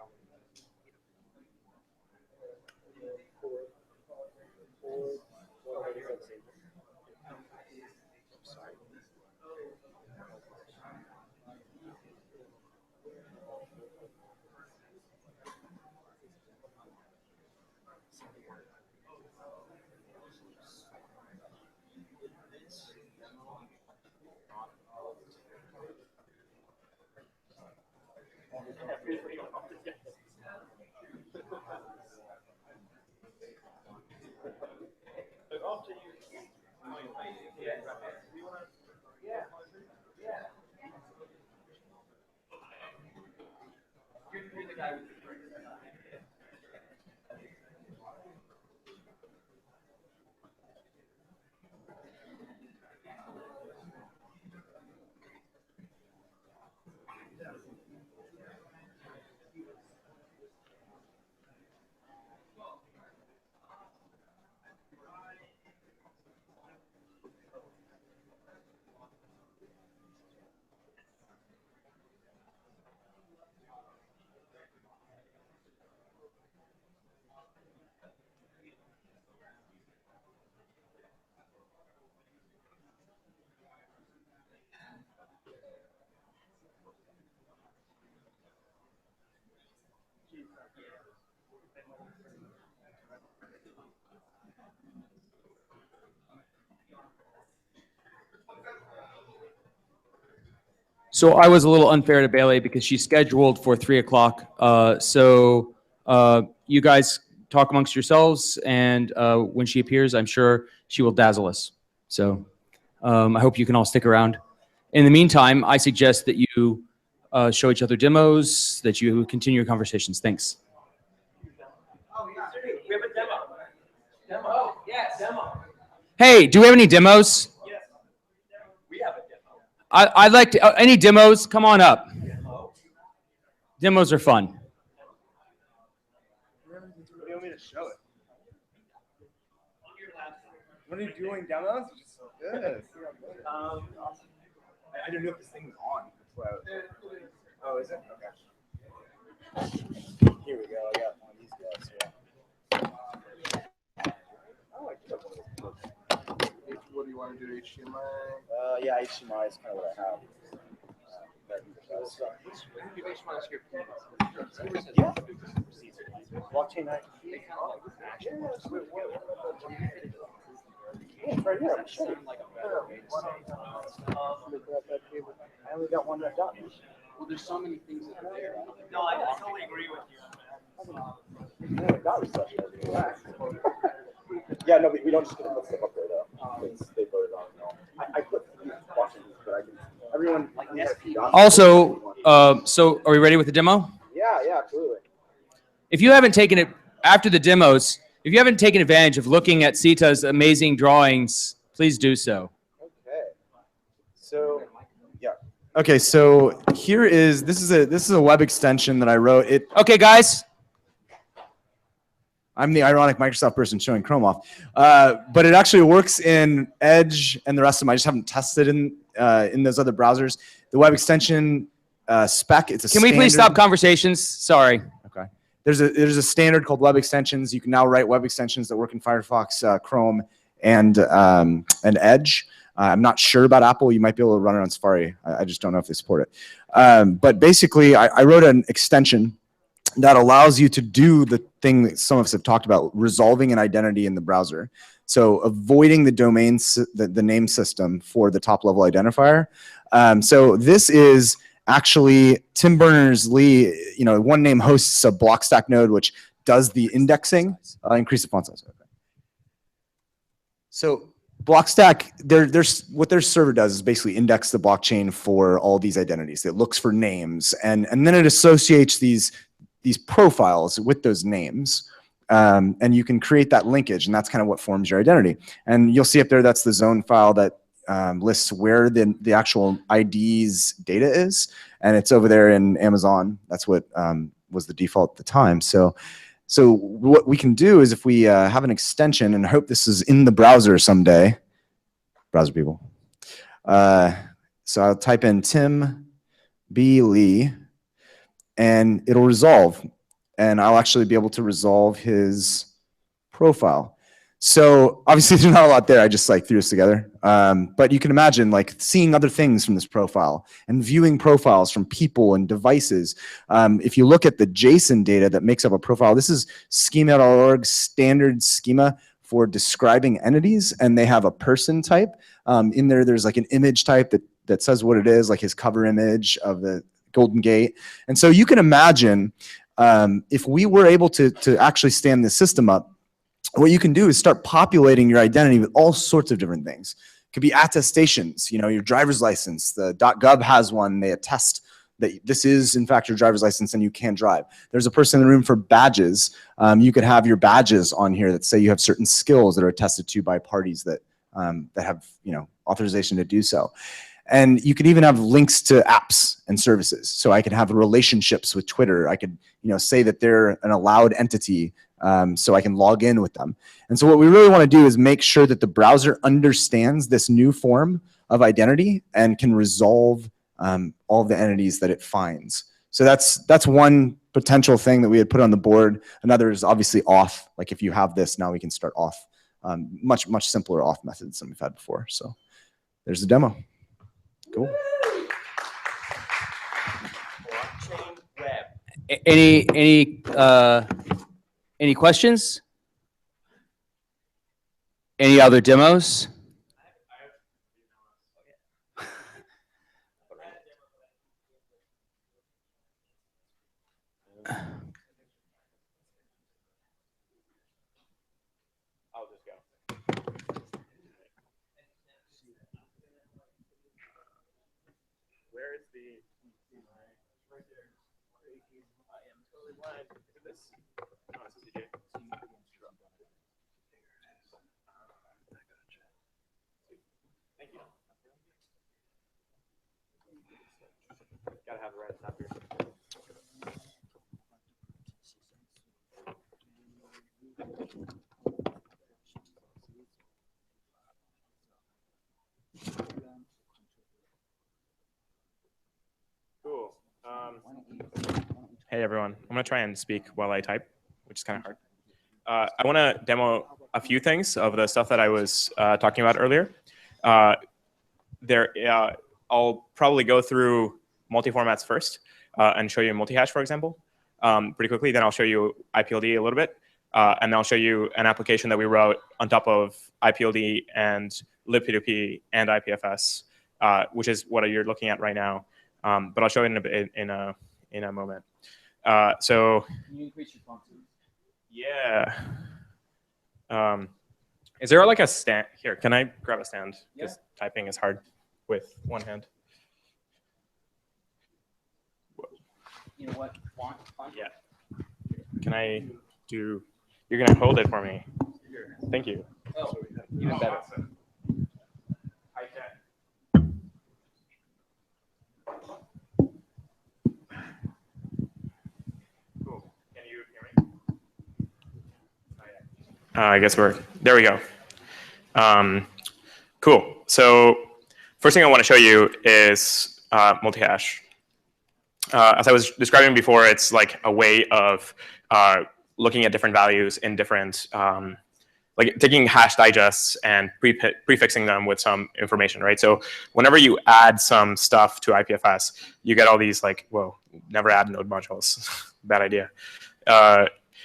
So I was a little unfair to Bailey because she's scheduled for 3 o'clock. You guys talk amongst yourselves, and when she appears, I'm sure she will dazzle us. So I hope you can all stick around. In the meantime, I suggest that you show each other demos, that you continue your conversations. Thanks. We have a demo. Demo. Yes. Demo. Hey, do we have any demos? Yes. We have a demo. I'd like to, any demos? Come on up. Demos are fun. What do you want me to show it? What are you doing, demos? Good. I didn't know if this thing was on. That's why I was... Oh, is it? Okay. Here we go. I got one of these guys. Yeah. Oh, I do have one of those. What do you want to do? HDMI? Yeah, HDMI is kind of what I have. You just want to share Yeah. Blockchain IT. Yeah, it's right here. I'm sure. I only got one left out. Well, there's so many things that are there. No, I totally agree with you. Yeah, no, we don't just get to put stuff up there though. They voted on it. I put Blockchain, but I can. Everyone. Also, so are we ready with the demo? Yeah, absolutely. If you haven't taken it after the demos, if you haven't taken advantage of looking at Sita's amazing drawings, please do so. Okay. So, yeah. Okay, so here is this is a web extension that I wrote. Okay, guys. I'm the ironic Microsoft person showing Chrome off, but it actually works in Edge and the rest of them. I just haven't tested in those other browsers. The web extension spec. It's a. Can we please stop conversations? Sorry. Okay. There's a standard called web extensions. You can now write web extensions that work in Firefox, Chrome, and Edge. I'm not sure about Apple. You might be able to run it on Safari. I just don't know if they support it. But basically, I wrote an extension that allows you to do the thing that some of us have talked about, resolving an identity in the browser. So avoiding the domain, the name system for the top level identifier. So this is actually Tim Berners-Lee, one name hosts a Blockstack node, which does the indexing, increase the font size. Okay. So Blockstack, what their server does is basically index the blockchain for all these identities. It looks for names, and then it associates these profiles with those names. And you can create that linkage, and that's kind of what forms your identity. And you'll see up there, that's the zone file that lists where the actual ID's data is, and it's over there in Amazon. That's what was the default at the time. So what we can do is if we have an extension, and I hope this is in the browser someday, browser people. So I'll type in Tim B. Lee, and it'll resolve. And I'll actually be able to resolve his profile. So obviously there's not a lot there. I just like threw this together. But you can imagine like seeing other things from this profile and viewing profiles from people and devices. If you look at the JSON data that makes up a profile, this is schema.org standard schema for describing entities, and they have a person type. In there, there's like an image type that says what it is, like his cover image of the Golden Gate. And so you can imagine if we were able to actually stand this system up, what you can do is start populating your identity with all sorts of different things. It could be attestations, your driver's license. The .gov has one. They attest that this is, in fact, your driver's license and you can drive. There's a person in the room for badges. You could have your badges on here that say you have certain skills that are attested to by parties that have authorization to do so. And you could even have links to apps and services. So I could have relationships with Twitter. I could say that they're an allowed entity, so I can log in with them. And so what we really want to do is make sure that the browser understands this new form of identity and can resolve all of the entities that it finds. So that's one potential thing that we had put on the board. Another is obviously auth. Like if you have this, now we can start auth. Much simpler auth methods than we've had before. So there's the demo. Cool. Any questions? Any other demos? I'll just go. Where is the? Right there. I am totally blind. Is it this? No, this is DJ. Thank you. Gotta have the right stuff here. Cool. Hey everyone, I'm gonna try and speak while I type, which is kind of hard. I want to demo a few things of the stuff that I was talking about earlier. I'll probably go through multi-formats first and show you multi-hash, for example, pretty quickly. Then I'll show you IPLD a little bit, and then I'll show you an application that we wrote on top of IPLD and libp2p and IPFS, which is what you're looking at right now. But I'll show it in a moment. So Can you increase your font size? yeah. Is there like a stand here? Can I grab a stand? Because typing is hard with one hand. You know what? Font? Yeah. Can I do? You're gonna hold it for me. Thank you. Oh, even better. I can. Cool. Can you hear me? I guess there we go. Cool. So first thing I want to show you is multi-hash. As I was describing before, it's like a way of looking at different values in different, like taking hash digests and prefixing them with some information, right? So whenever you add some stuff to IPFS, you get all these like, whoa, never add node modules. Bad idea.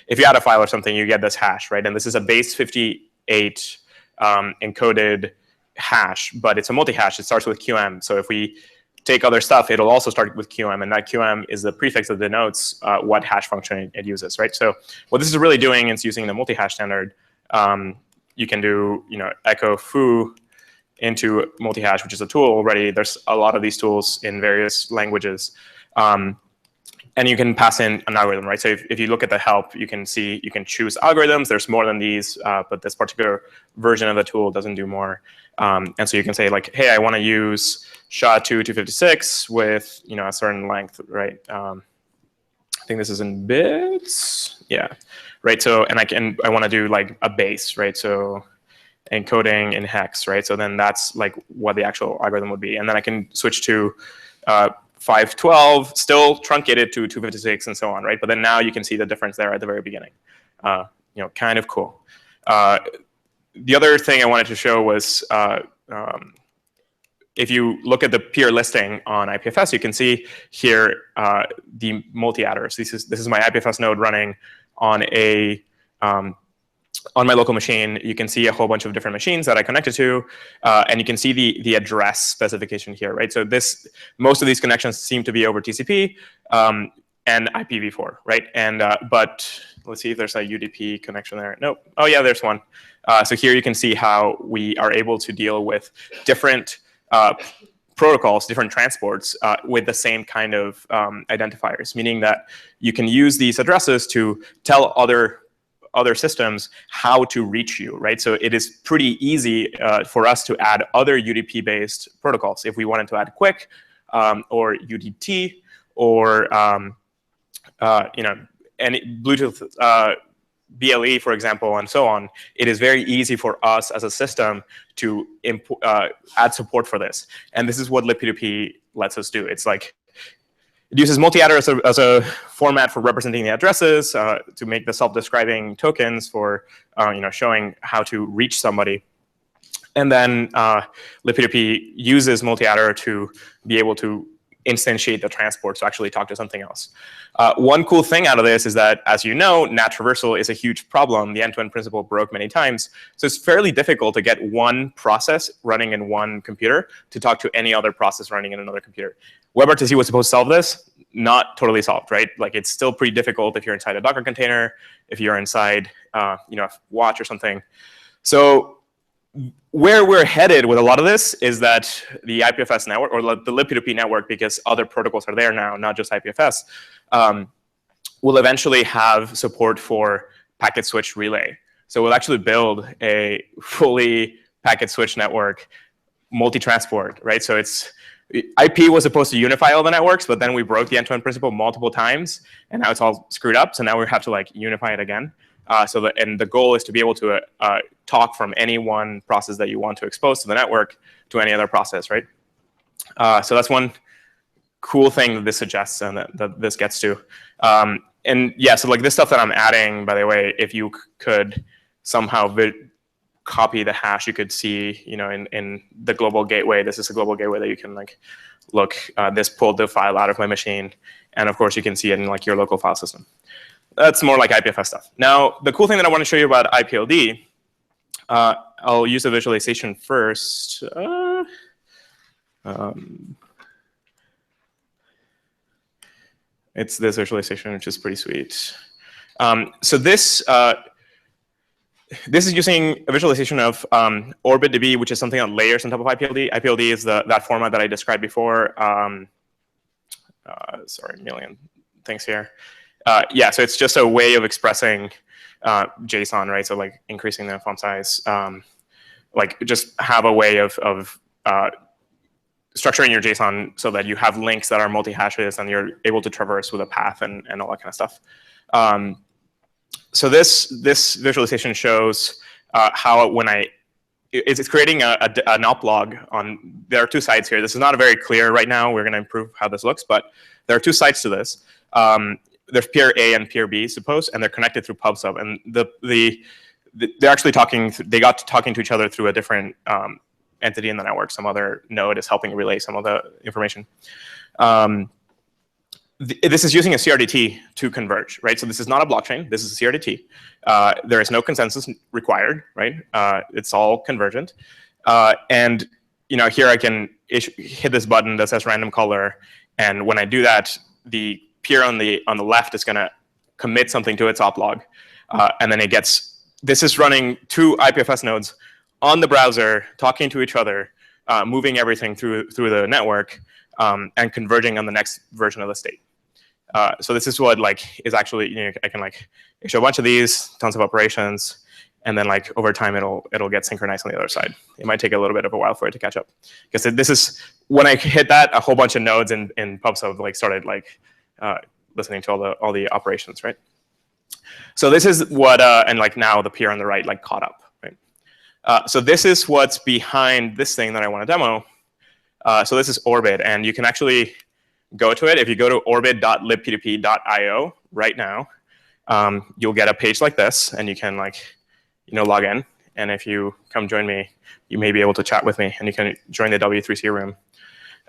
If you add a file or something, you get this hash, right? And this is a base 58 encoded hash, but it's a multi-hash. It starts with QM. So if we take other stuff, it'll also start with QM, and that QM is the prefix that denotes what hash function it uses, right? So what this is really doing is using the multi-hash standard. You can do, echo foo into multi-hash, which is a tool already. There's a lot of these tools in various languages. and you can pass in an algorithm, right? So if you look at the help, you can see you can choose algorithms. There's more than these, but this particular version of the tool doesn't do more. And so you can say like, hey, I want to use SHA-2 256 with a certain length, right? I think this is in bits. Yeah, right. So and I want to do like a base, right? So encoding in hex, right? So then that's like what the actual algorithm would be, and then I can switch to 512, still truncated to 256, and so on, right? But then now you can see the difference there at the very beginning. Kind of cool. The other thing I wanted to show was if you look at the peer listing on IPFS, you can see here the multi-adders. This is my IPFS node running on a on my local machine. You can see a whole bunch of different machines that I connected to, and you can see the address specification here, right? So most of these connections seem to be over TCP and IPv4, right? And but let's see if there's a UDP connection there. Nope. Oh yeah, there's one. So here you can see how we are able to deal with different protocols, different transports with the same kind of identifiers, meaning that you can use these addresses to tell other systems how to reach you, right? So it is pretty easy for us to add other UDP-based protocols. If we wanted to add QUIC or UDT or any Bluetooth BLE, for example, and so on, it is very easy for us as a system to add support for this. And this is what libp2p lets us do. It's like, it uses multi-adder as a format for representing the addresses to make the self-describing tokens for showing how to reach somebody. And then libp2p uses multi-adder to be able to instantiate the transport to actually talk to something else. One cool thing out of this is that, as you know, NAT traversal is a huge problem. The end-to-end principle broke many times. So it's fairly difficult to get one process running in one computer to talk to any other process running in another computer. WebRTC was supposed to solve this. Not totally solved, right? Like, it's still pretty difficult if you're inside a Docker container, if you're inside a watch or something. So where we're headed with a lot of this is that the IPFS network, or the libp2p network, because other protocols are there now, not just IPFS, will eventually have support for packet switch relay. So we'll actually build a fully packet switch network, multi-transport, right? So IP was supposed to unify all the networks, but then we broke the end-to-end principle multiple times, and now it's all screwed up. So now we have to like unify it again. And the goal is to be able to talk from any one process that you want to expose to the network to any other process, right? So that's one cool thing that this suggests and that this gets to. And yeah, so like this stuff that I'm adding, by the way, if you could somehow copy the hash, you could see, in the global gateway. This is a global gateway that you can like look. This pulled the file out of my machine, and of course you can see it in like your local file system. That's more like IPFS stuff. Now, the cool thing that I want to show you about IPLD, I'll use a visualization first. It's this visualization, which is pretty sweet. So this is using a visualization of OrbitDB, which is something that layers on top of IPLD. IPLD is that format that I described before. Sorry, a million things here. Yeah, so it's just a way of expressing JSON, right? So like increasing the font size, like just have a way of structuring your JSON so that you have links that are multi-hashes and you're able to traverse with a path and all that kind of stuff. So this visualization shows how it's creating an oplog on, there are two sides here. This is not very clear right now. We're going to improve how this looks, but there are two sides to this. There's peer A and peer B, suppose, and they're connected through PubSub. And they're actually they got to talking to each other through a different entity in the network. Some other node is helping relay some of the information. This is using a CRDT to converge, right? So this is not a blockchain. This is a CRDT. There is no consensus required, right? It's all convergent. And here I can hit this button that says random color, and when I do that, the peer on the left is going to commit something to its oplog, and then this is running two IPFS nodes on the browser, talking to each other, moving everything through the network, and converging on the next version of the state. So this is what like is actually, you know, I can like show a bunch of these, tons of operations, and then like over time it'll get synchronized on the other side. It might take a little bit of a while for it to catch up, because this is when I hit that, a whole bunch of nodes in PubSub like started like listening to all the operations, right? So this is what and like now the peer on the right like caught up, right? So this is what's behind this thing that I want to demo. So this is Orbit, and you can actually go to it. If you go to orbit.libp2p.io right now, you'll get a page like this, and you can like, you know, log in. And if you come join me, you may be able to chat with me, and you can join the W3C room.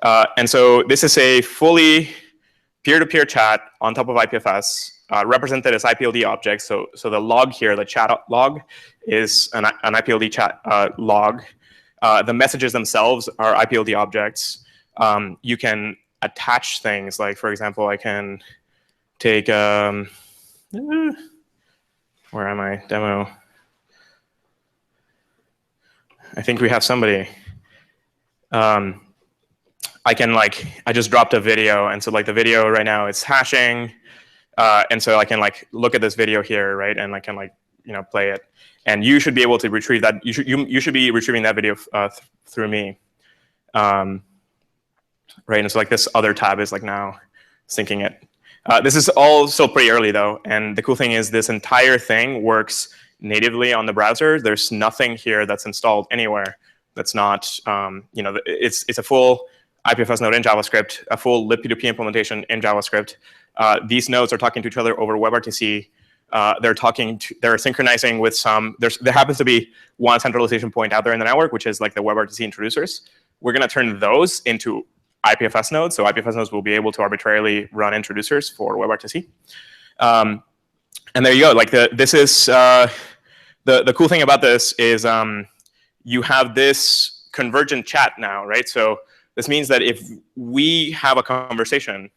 And so this is a fully peer-to-peer chat on top of IPFS, represented as IPLD objects. So the log here, the chat log, is an IPLD chat log. The messages themselves are IPLD objects. You can attach things, like for example, I can take where am I? Demo. I think we have somebody. I can like, I just dropped a video, and so like the video right now is hashing, and so I can like look at this video here, right, and I can like, you know, play it, and you should be able to retrieve that. You should be retrieving that video through me, right, and so like this other tab is like now syncing it. This is all still pretty early though, and the cool thing is this entire thing works natively on the browser. There's nothing here that's installed anywhere that's not, you know, it's a full IPFS node in JavaScript, a full libp2p implementation in JavaScript. These nodes are talking to each other over WebRTC. They're synchronizing with some, there happens to be one centralization point out there in the network, which is like the WebRTC introducers. We're going to turn those into IPFS nodes. So IPFS nodes will be able to arbitrarily run introducers for WebRTC. And there you go. Like this is, the cool thing about this is you have this convergent chat now, right? So this means that if we have a conversation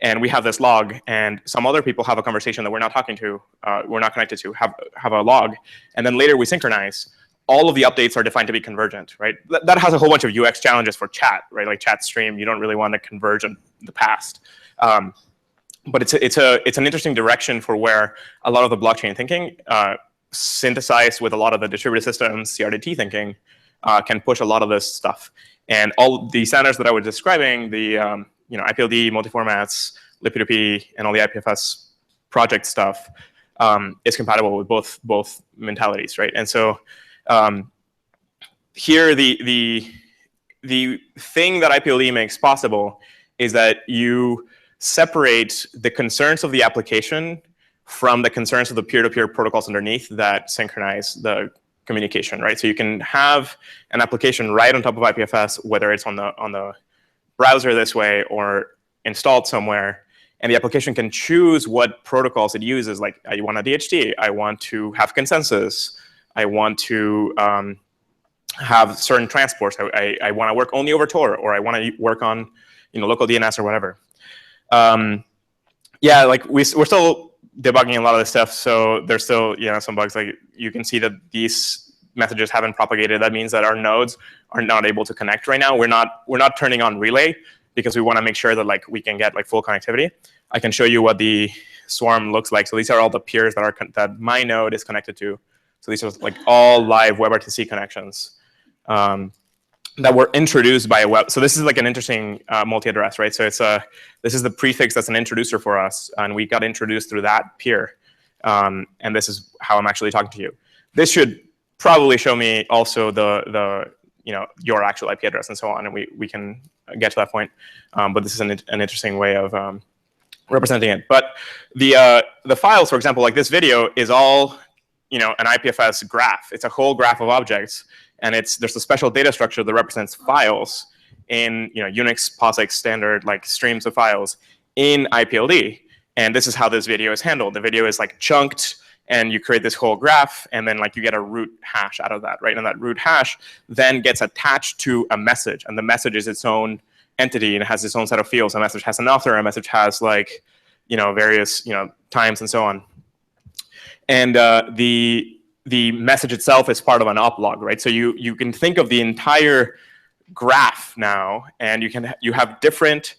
and we have this log, and some other people have a conversation that we're not talking to, we're not connected to, have a log, and then later we synchronize, all of the updates are defined to be convergent, right? That has a whole bunch of UX challenges for chat, right? Like chat stream, you don't really want to converge in the past. But it's an interesting direction for where a lot of the blockchain thinking, synthesized with a lot of the distributed systems, CRDT thinking, can push a lot of this stuff. And all the standards that I was describing, the you know, IPLD, multi-formats, libp2p, and all the IPFS project stuff is compatible with both mentalities, right? And so here the thing that IPLD makes possible is that you separate the concerns of the application from the concerns of the peer-to-peer protocols underneath that synchronize the communication, right? So you can have an application right on top of IPFS, whether it's on the browser this way or installed somewhere, and the application can choose what protocols it uses. Like, I want a DHT, I want to have consensus, I want to have certain transports, I want to work only over Tor, or I want to work on, you know, local DNS or whatever. Yeah, like we're still debugging a lot of this stuff, so there's still, you know, some bugs. Like you can see that these messages haven't propagated. That means that our nodes are not able to connect right now. We're not turning on relay because we want to make sure that like we can get like full connectivity. I can show you what the swarm looks like. So these are all the peers that my node is connected to. So these are like all live WebRTC connections that were introduced by a web. So this is like an interesting multi-address, right? So it's this is the prefix that's an introducer for us, and we got introduced through that peer. And this is how I'm actually talking to you. This should probably show me also the you know, your actual IP address and so on, and we can get to that point. But this is an interesting way of representing it. But the files, for example, like this video is all, you know, an IPFS graph. It's a whole graph of objects. And there's a special data structure that represents files in, you know, Unix, POSIX standard, like streams of files in IPLD. And this is how this video is handled. The video is like chunked, and you create this whole graph, and then like you get a root hash out of that, right? And that root hash then gets attached to a message, and the message is its own entity and it has its own set of fields. A message has an author, a message has like, you know, various, you know, times and so on. And the message itself is part of an uplog, right? So you can think of the entire graph now, and you have different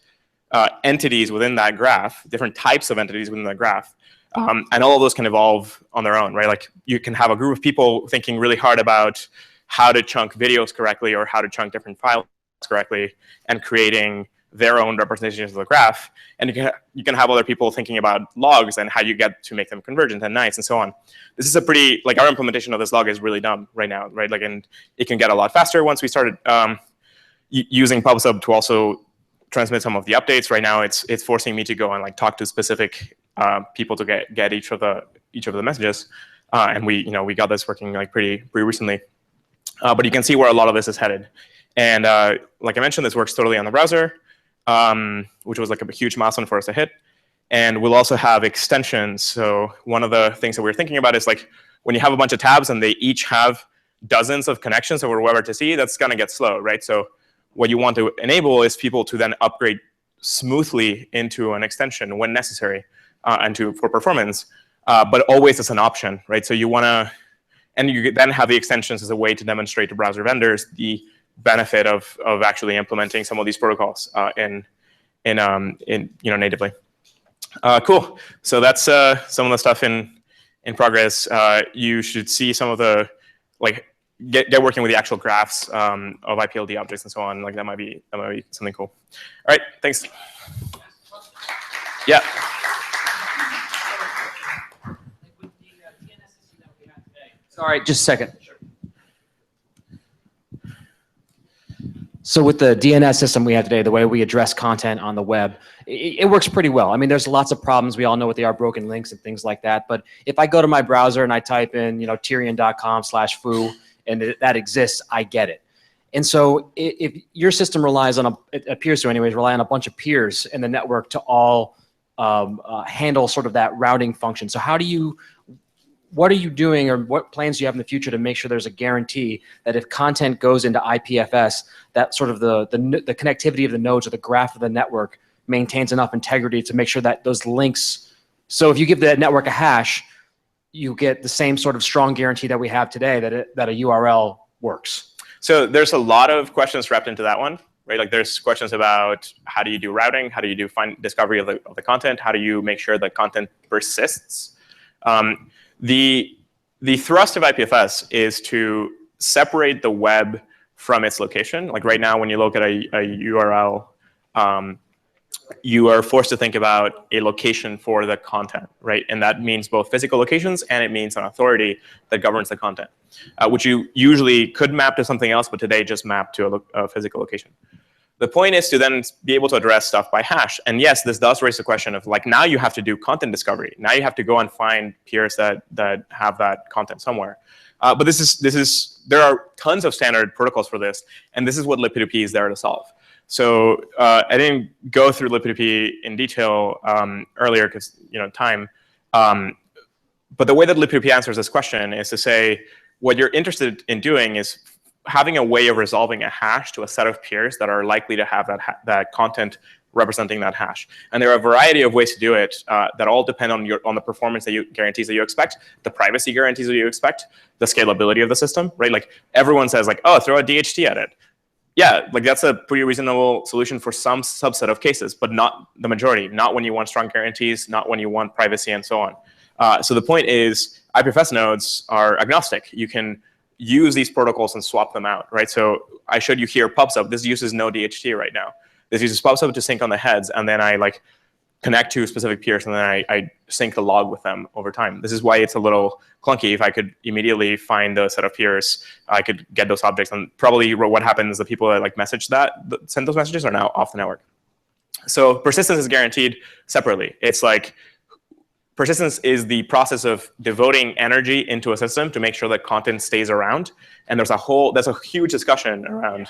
entities within that graph, different types of entities within that graph. And all of those can evolve on their own, right? Like you can have a group of people thinking really hard about how to chunk videos correctly or how to chunk different files correctly and creating their own representations of the graph. And you can have other people thinking about logs and how you get to make them convergent and nice and so on. This is a pretty, like our implementation of this log is really dumb right now, right? Like, and it can get a lot faster once we started using PubSub to also transmit some of the updates. Right now, it's forcing me to go and like talk to specific people to get each of the messages. And we got this working like pretty recently. But you can see where a lot of this is headed. And like I mentioned, this works totally on the browser, which was like a huge milestone for us to hit. And we'll also have extensions. So one of the things that we're thinking about is like when you have a bunch of tabs and they each have dozens of connections over WebRTC, that's going to get slow, right? So what you want to enable is people to then upgrade smoothly into an extension when necessary and for performance, but always as an option, right? So you want to, and you then have the extensions as a way to demonstrate to browser vendors the benefit of actually implementing some of these protocols natively. Cool. So that's some of the stuff in progress. You should see some of the get working with the actual graphs of IPLD objects and so on. Like that might be something cool. All right. Thanks. Yeah. Sorry, just a second. So with the DNS system we have today, the way we address content on the web, it works pretty well. I mean, there's lots of problems. We all know what they are, broken links and things like that. But if I go to my browser and I type in, Tyrion.com/foo, and that exists, I get it. And so if your system relies on, it appears to anyways, rely on a bunch of peers in the network to all handle sort of that routing function. So what are you doing, or what plans do you have in the future to make sure there's a guarantee that if content goes into IPFS, that sort of the connectivity of the nodes or the graph of the network maintains enough integrity to make sure that those links, so if you give the network a hash, you get the same sort of strong guarantee that we have today that a URL works? So there's a lot of questions wrapped into that one, right? Like there's questions about how do you do routing? How do you do discovery of the content? How do you make sure that content persists? The thrust of IPFS is to separate the web from its location. Like right now, when you look at a URL, you are forced to think about a location for the content, right? And that means both physical locations and it means an authority that governs the content, which you usually could map to something else, but today just map to a physical location. The point is to then be able to address stuff by hash. And yes, this does raise the question of like, now you have to do content discovery. Now you have to go and find peers that have that content somewhere. But there are tons of standard protocols for this. And this is what libp2p is there to solve. So I didn't go through libp2p in detail earlier because time. But the way that libp2p answers this question is to say, what you're interested in doing is having a way of resolving a hash to a set of peers that are likely to have that content representing that hash. And there are a variety of ways to do it that all depend on the performance guarantees that you expect, the privacy guarantees that you expect, the scalability of the system, right? Like everyone says like, oh, throw a DHT at it. Yeah, like that's a pretty reasonable solution for some subset of cases, but not the majority, not when you want strong guarantees, not when you want privacy and so on. So the point is IPFS nodes are agnostic. You can use these protocols and swap them out, right? So I showed you here PubSub. This uses no DHT right now. This uses PubSub to sync on the heads, and then I like connect to specific peers, and then I sync the log with them over time. This is why it's a little clunky. If I could immediately find a set of peers, I could get those objects. And probably what happens is the people that like send those messages are now off the network. So persistence is guaranteed separately. It's like persistence is the process of devoting energy into a system to make sure that content stays around. And there's a huge discussion around.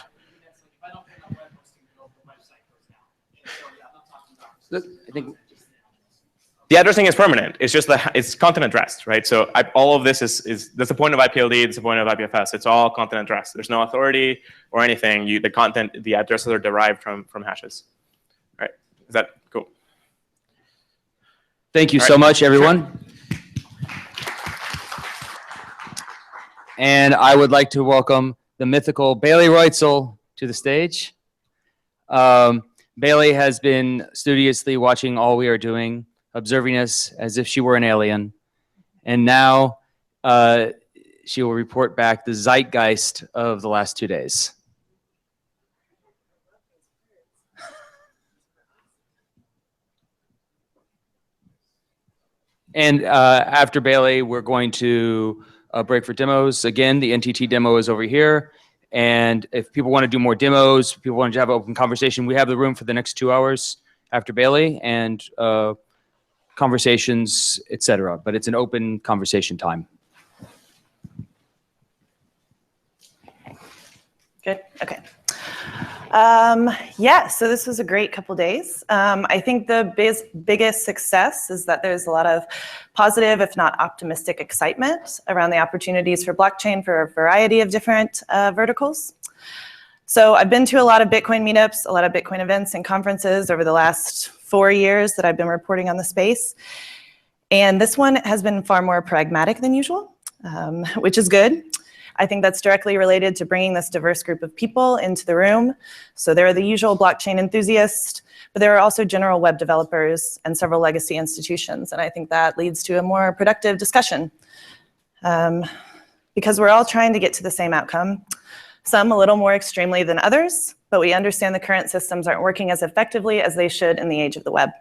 I think the addressing is permanent. It's just it's content addressed, right? So all of this is that's the point of IPLD. It's the point of IPFS. It's all content addressed. There's no authority or anything. The addresses are derived from hashes. All right, is that cool? Thank you so much, everyone. And I would like to welcome the mythical Bailey Reutzel to the stage. Bailey has been studiously watching all we are doing, observing us as if she were an alien. And now she will report back the zeitgeist of the last 2 days. And after Bailey, we're going to break for demos. Again, the NTT demo is over here. And if people want to do more demos, people want to have an open conversation, we have the room for the next 2 hours after Bailey and conversations, etc. But it's an open conversation time. Good. Okay. Yeah, so this was a great couple days. I think the biggest success is that there's a lot of positive, if not optimistic, excitement around the opportunities for blockchain for a variety of different verticals. So I've been to a lot of Bitcoin meetups, a lot of Bitcoin events and conferences over the last 4 years that I've been reporting on the space. And this one has been far more pragmatic than usual, which is good. I think that's directly related to bringing this diverse group of people into the room. So there are the usual blockchain enthusiasts, but there are also general web developers and several legacy institutions. And I think that leads to a more productive discussion because we're all trying to get to the same outcome, some a little more extremely than others, but we understand the current systems aren't working as effectively as they should in the age of the web.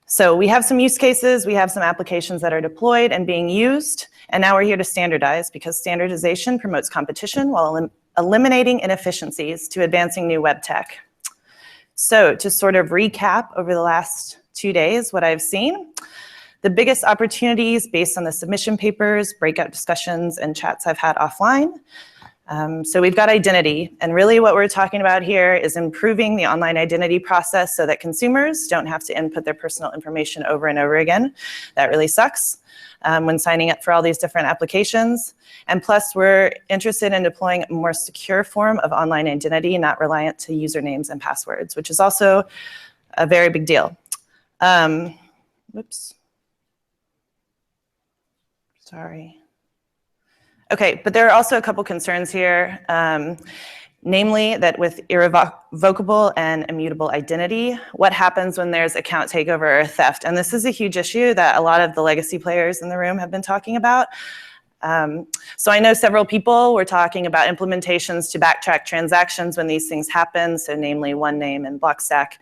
So we have some use cases, we have some applications that are deployed and being used, and now we're here to standardize because standardization promotes competition while eliminating inefficiencies to advancing new web tech. So to sort of recap over the last 2 days what I've seen, the biggest opportunities based on the submission papers, breakout discussions, and chats I've had offline. So we've got identity, and really what we're talking about here is improving the online identity process so that consumers don't have to input their personal information over and over again. That really sucks when signing up for all these different applications. And plus, we're interested in deploying a more secure form of online identity, not reliant to usernames and passwords, which is also a very big deal. Whoops. Sorry. Okay, but there are also a couple concerns here, namely that with irrevocable and immutable identity, what happens when there's account takeover or theft? And this is a huge issue that a lot of the legacy players in the room have been talking about. So I know several people were talking about implementations to backtrack transactions when these things happen, so namely OneName and Blockstack.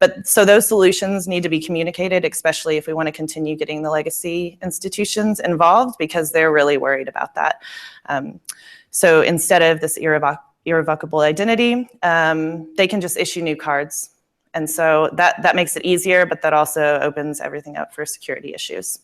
But so those solutions need to be communicated, especially if we want to continue getting the legacy institutions involved, because they're really worried about that. So instead of this irrevocable identity, they can just issue new cards. And so that makes it easier, but that also opens everything up for security issues.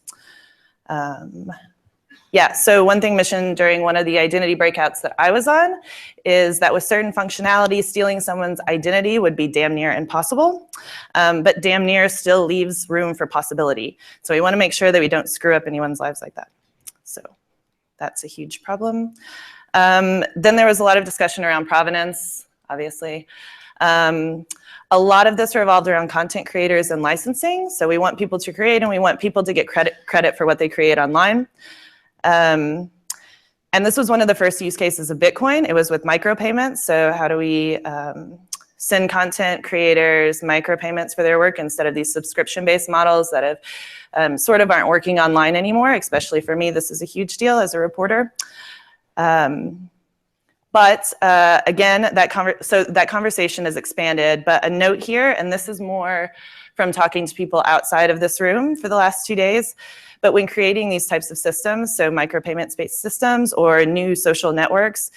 Yeah, so one thing mentioned during one of the identity breakouts that I was on is that with certain functionality, stealing someone's identity would be damn near impossible, but damn near still leaves room for possibility. So we want to make sure that we don't screw up anyone's lives like that. So that's a huge problem. Then there was a lot of discussion around provenance, obviously. A lot of this revolved around content creators and licensing. So we want people to create and we want people to get credit for what they create online. And this was one of the first use cases of Bitcoin. It was with micropayments. So how do we send content creators micropayments for their work instead of these subscription-based models that have sort of aren't working online anymore? Especially for me, this is a huge deal as a reporter. But again, that conversation is expanded. But a note here, and this is more from talking to people outside of this room for the last 2 days, but when creating these types of systems, so micropayments-based systems or new social networks,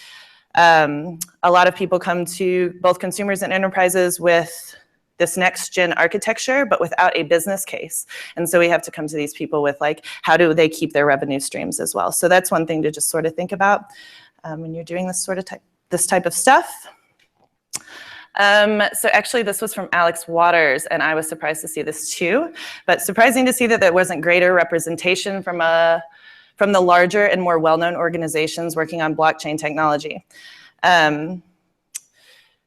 a lot of people come to both consumers and enterprises with this next-gen architecture, but without a business case. And so we have to come to these people with, like, how do they keep their revenue streams as well? So that's one thing to just sort of think about when you're doing this type of stuff. So actually this was from Alex Waters, and I was surprised to see this too, but surprising to see that there wasn't greater representation from the larger and more well-known organizations working on blockchain technology.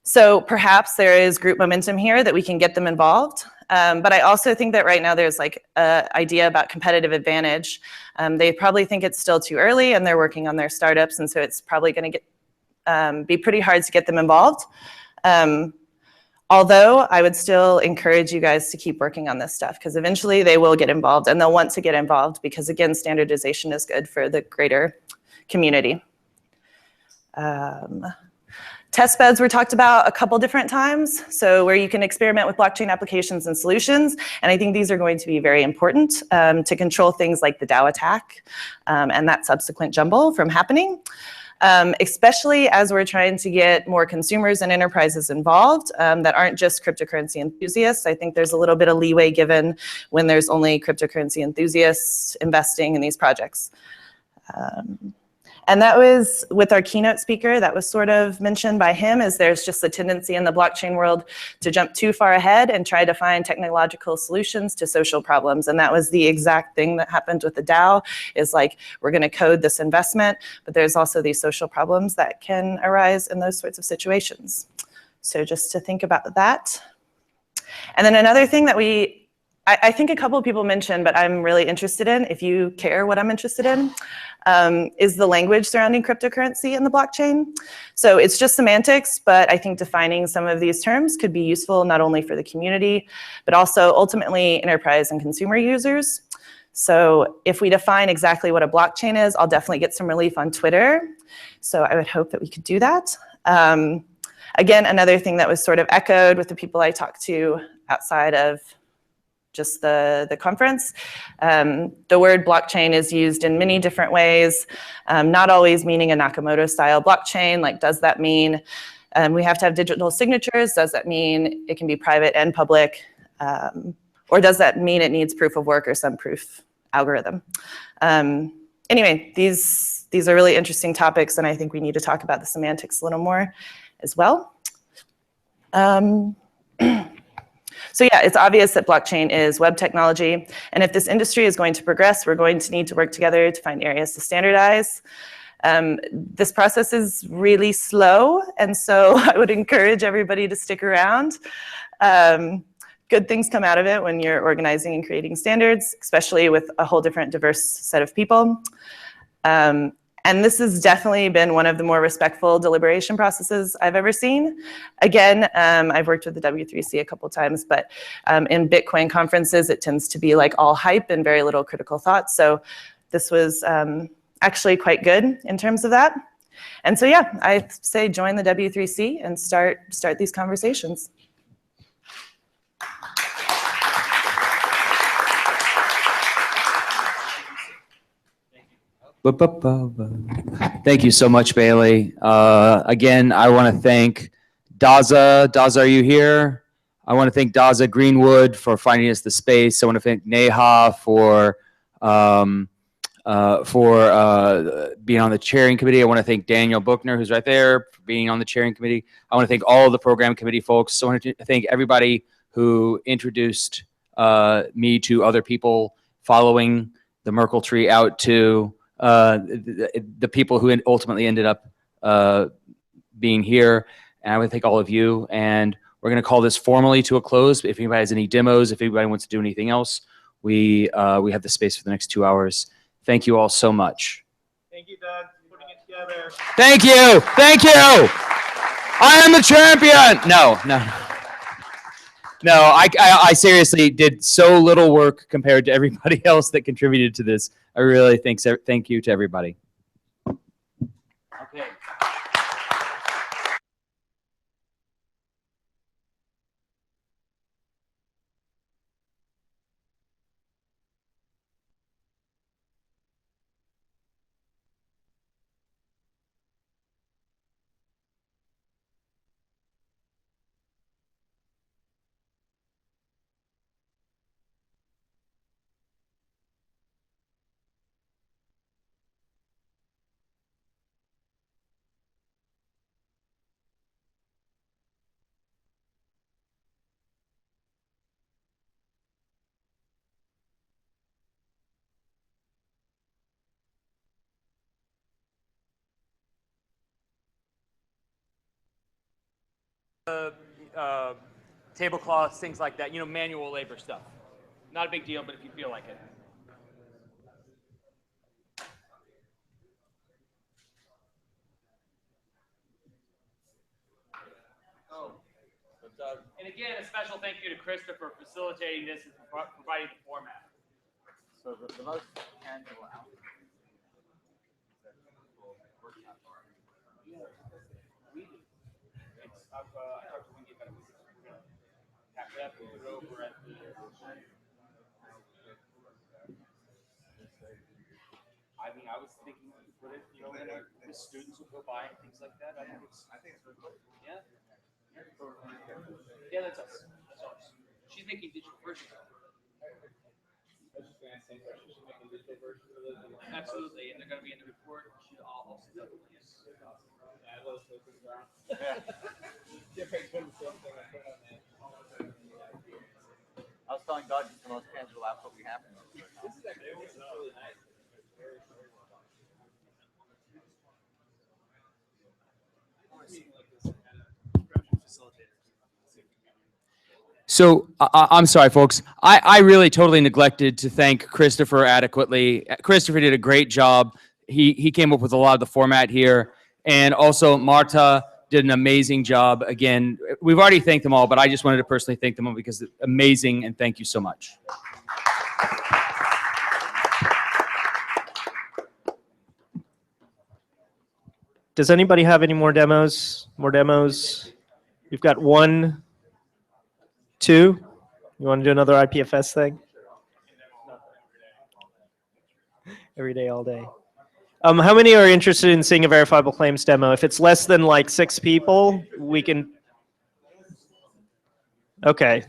So perhaps there is group momentum here that we can get them involved, but I also think that right now there's like an idea about competitive advantage. They probably think it's still too early and they're working on their startups, and so it's probably going to be pretty hard to get them involved. Although I would still encourage you guys to keep working on this stuff because eventually they will get involved and they'll want to get involved because again, standardization is good for the greater community. Test beds were talked about a couple different times. So where you can experiment with blockchain applications and solutions. And I think these are going to be very important to control things like the DAO attack and that subsequent jumble from happening. Especially as we're trying to get more consumers and enterprises involved that aren't just cryptocurrency enthusiasts. I think there's a little bit of leeway given when there's only cryptocurrency enthusiasts investing in these projects. And that was with our keynote speaker, that was sort of mentioned by him, is there's just a tendency in the blockchain world to jump too far ahead and try to find technological solutions to social problems. And that was the exact thing that happened with the DAO, is like, we're gonna code this investment, but there's also these social problems that can arise in those sorts of situations. So just to think about that. And then another thing that I think a couple of people mentioned, but I'm really interested in, if you care what I'm interested in, is the language surrounding cryptocurrency and the blockchain. So it's just semantics, but I think defining some of these terms could be useful not only for the community, but also ultimately enterprise and consumer users. So if we define exactly what a blockchain is, I'll definitely get some relief on Twitter. So I would hope that we could do that. Again, another thing that was sort of echoed with the people I talked to outside of just the conference. The word blockchain is used in many different ways, not always meaning a Nakamoto-style blockchain. Like, does that mean we have to have digital signatures? Does that mean it can be private and public? Or does that mean it needs proof of work or some proof algorithm? Anyway, these are really interesting topics, and I think we need to talk about the semantics a little more as well. So yeah, it's obvious that blockchain is web technology. And if this industry is going to progress, we're going to need to work together to find areas to standardize. This process is really slow. And so I would encourage everybody to stick around. Good things come out of it when you're organizing and creating standards, especially with a whole different diverse set of people. And this has definitely been one of the more respectful deliberation processes I've ever seen. Again, I've worked with the W3C a couple times, but in Bitcoin conferences, it tends to be like all hype and very little critical thought. So this was actually quite good in terms of that. And so yeah, I say join the W3C and start these conversations. Thank you so much, Bailey. Again, I want to thank Daza. Daza, are you here? I want to thank Daza Greenwood for finding us the space. I want to thank Neha for being on the chairing committee. I want to thank Daniel Buchner, who's right there, for being on the chairing committee. I want to thank all of the program committee folks. I want to thank everybody who introduced me to other people following the Merkle tree out to the people who ultimately ended up being here. And I want to thank all of you. And we're going to call this formally to a close. If anybody has any demos, if anybody wants to do anything else, we have the space for the next 2 hours. Thank you all so much. Thank you, Doug, for putting it together. Thank you. Thank you. I am the champion. No. No, I seriously did so little work compared to everybody else that contributed to this. I really thank you to everybody. Okay. Tablecloths, things like that, manual labor stuff. Not a big deal, but if you feel like it. Oh, And again, a special thank you to Krista for facilitating this and providing the format. So the most tangible outcome. I mean, I was thinking to put it, you know, the students will go by and things like that. I think it's really good. Yeah. Yeah, that's us. That's ours. She's making digital versions of it. Absolutely, and they're going to be in the report. She'll also do the links. I was telling Doug it's the most tangible output we have. This is actually really nice. So I'm sorry, folks. I really totally neglected to thank Christopher adequately. Christopher did a great job. He came up with a lot of the format here. And also Marta did an amazing job. Again, we've already thanked them all, but I just wanted to personally thank them all because it's amazing, and thank you so much. Does anybody have any more demos? More demos? We've got 1, 2. You want to do another IPFS thing? Every day, all day. How many are interested in seeing a verifiable claims demo? If it's less than like 6 people, we can. Okay,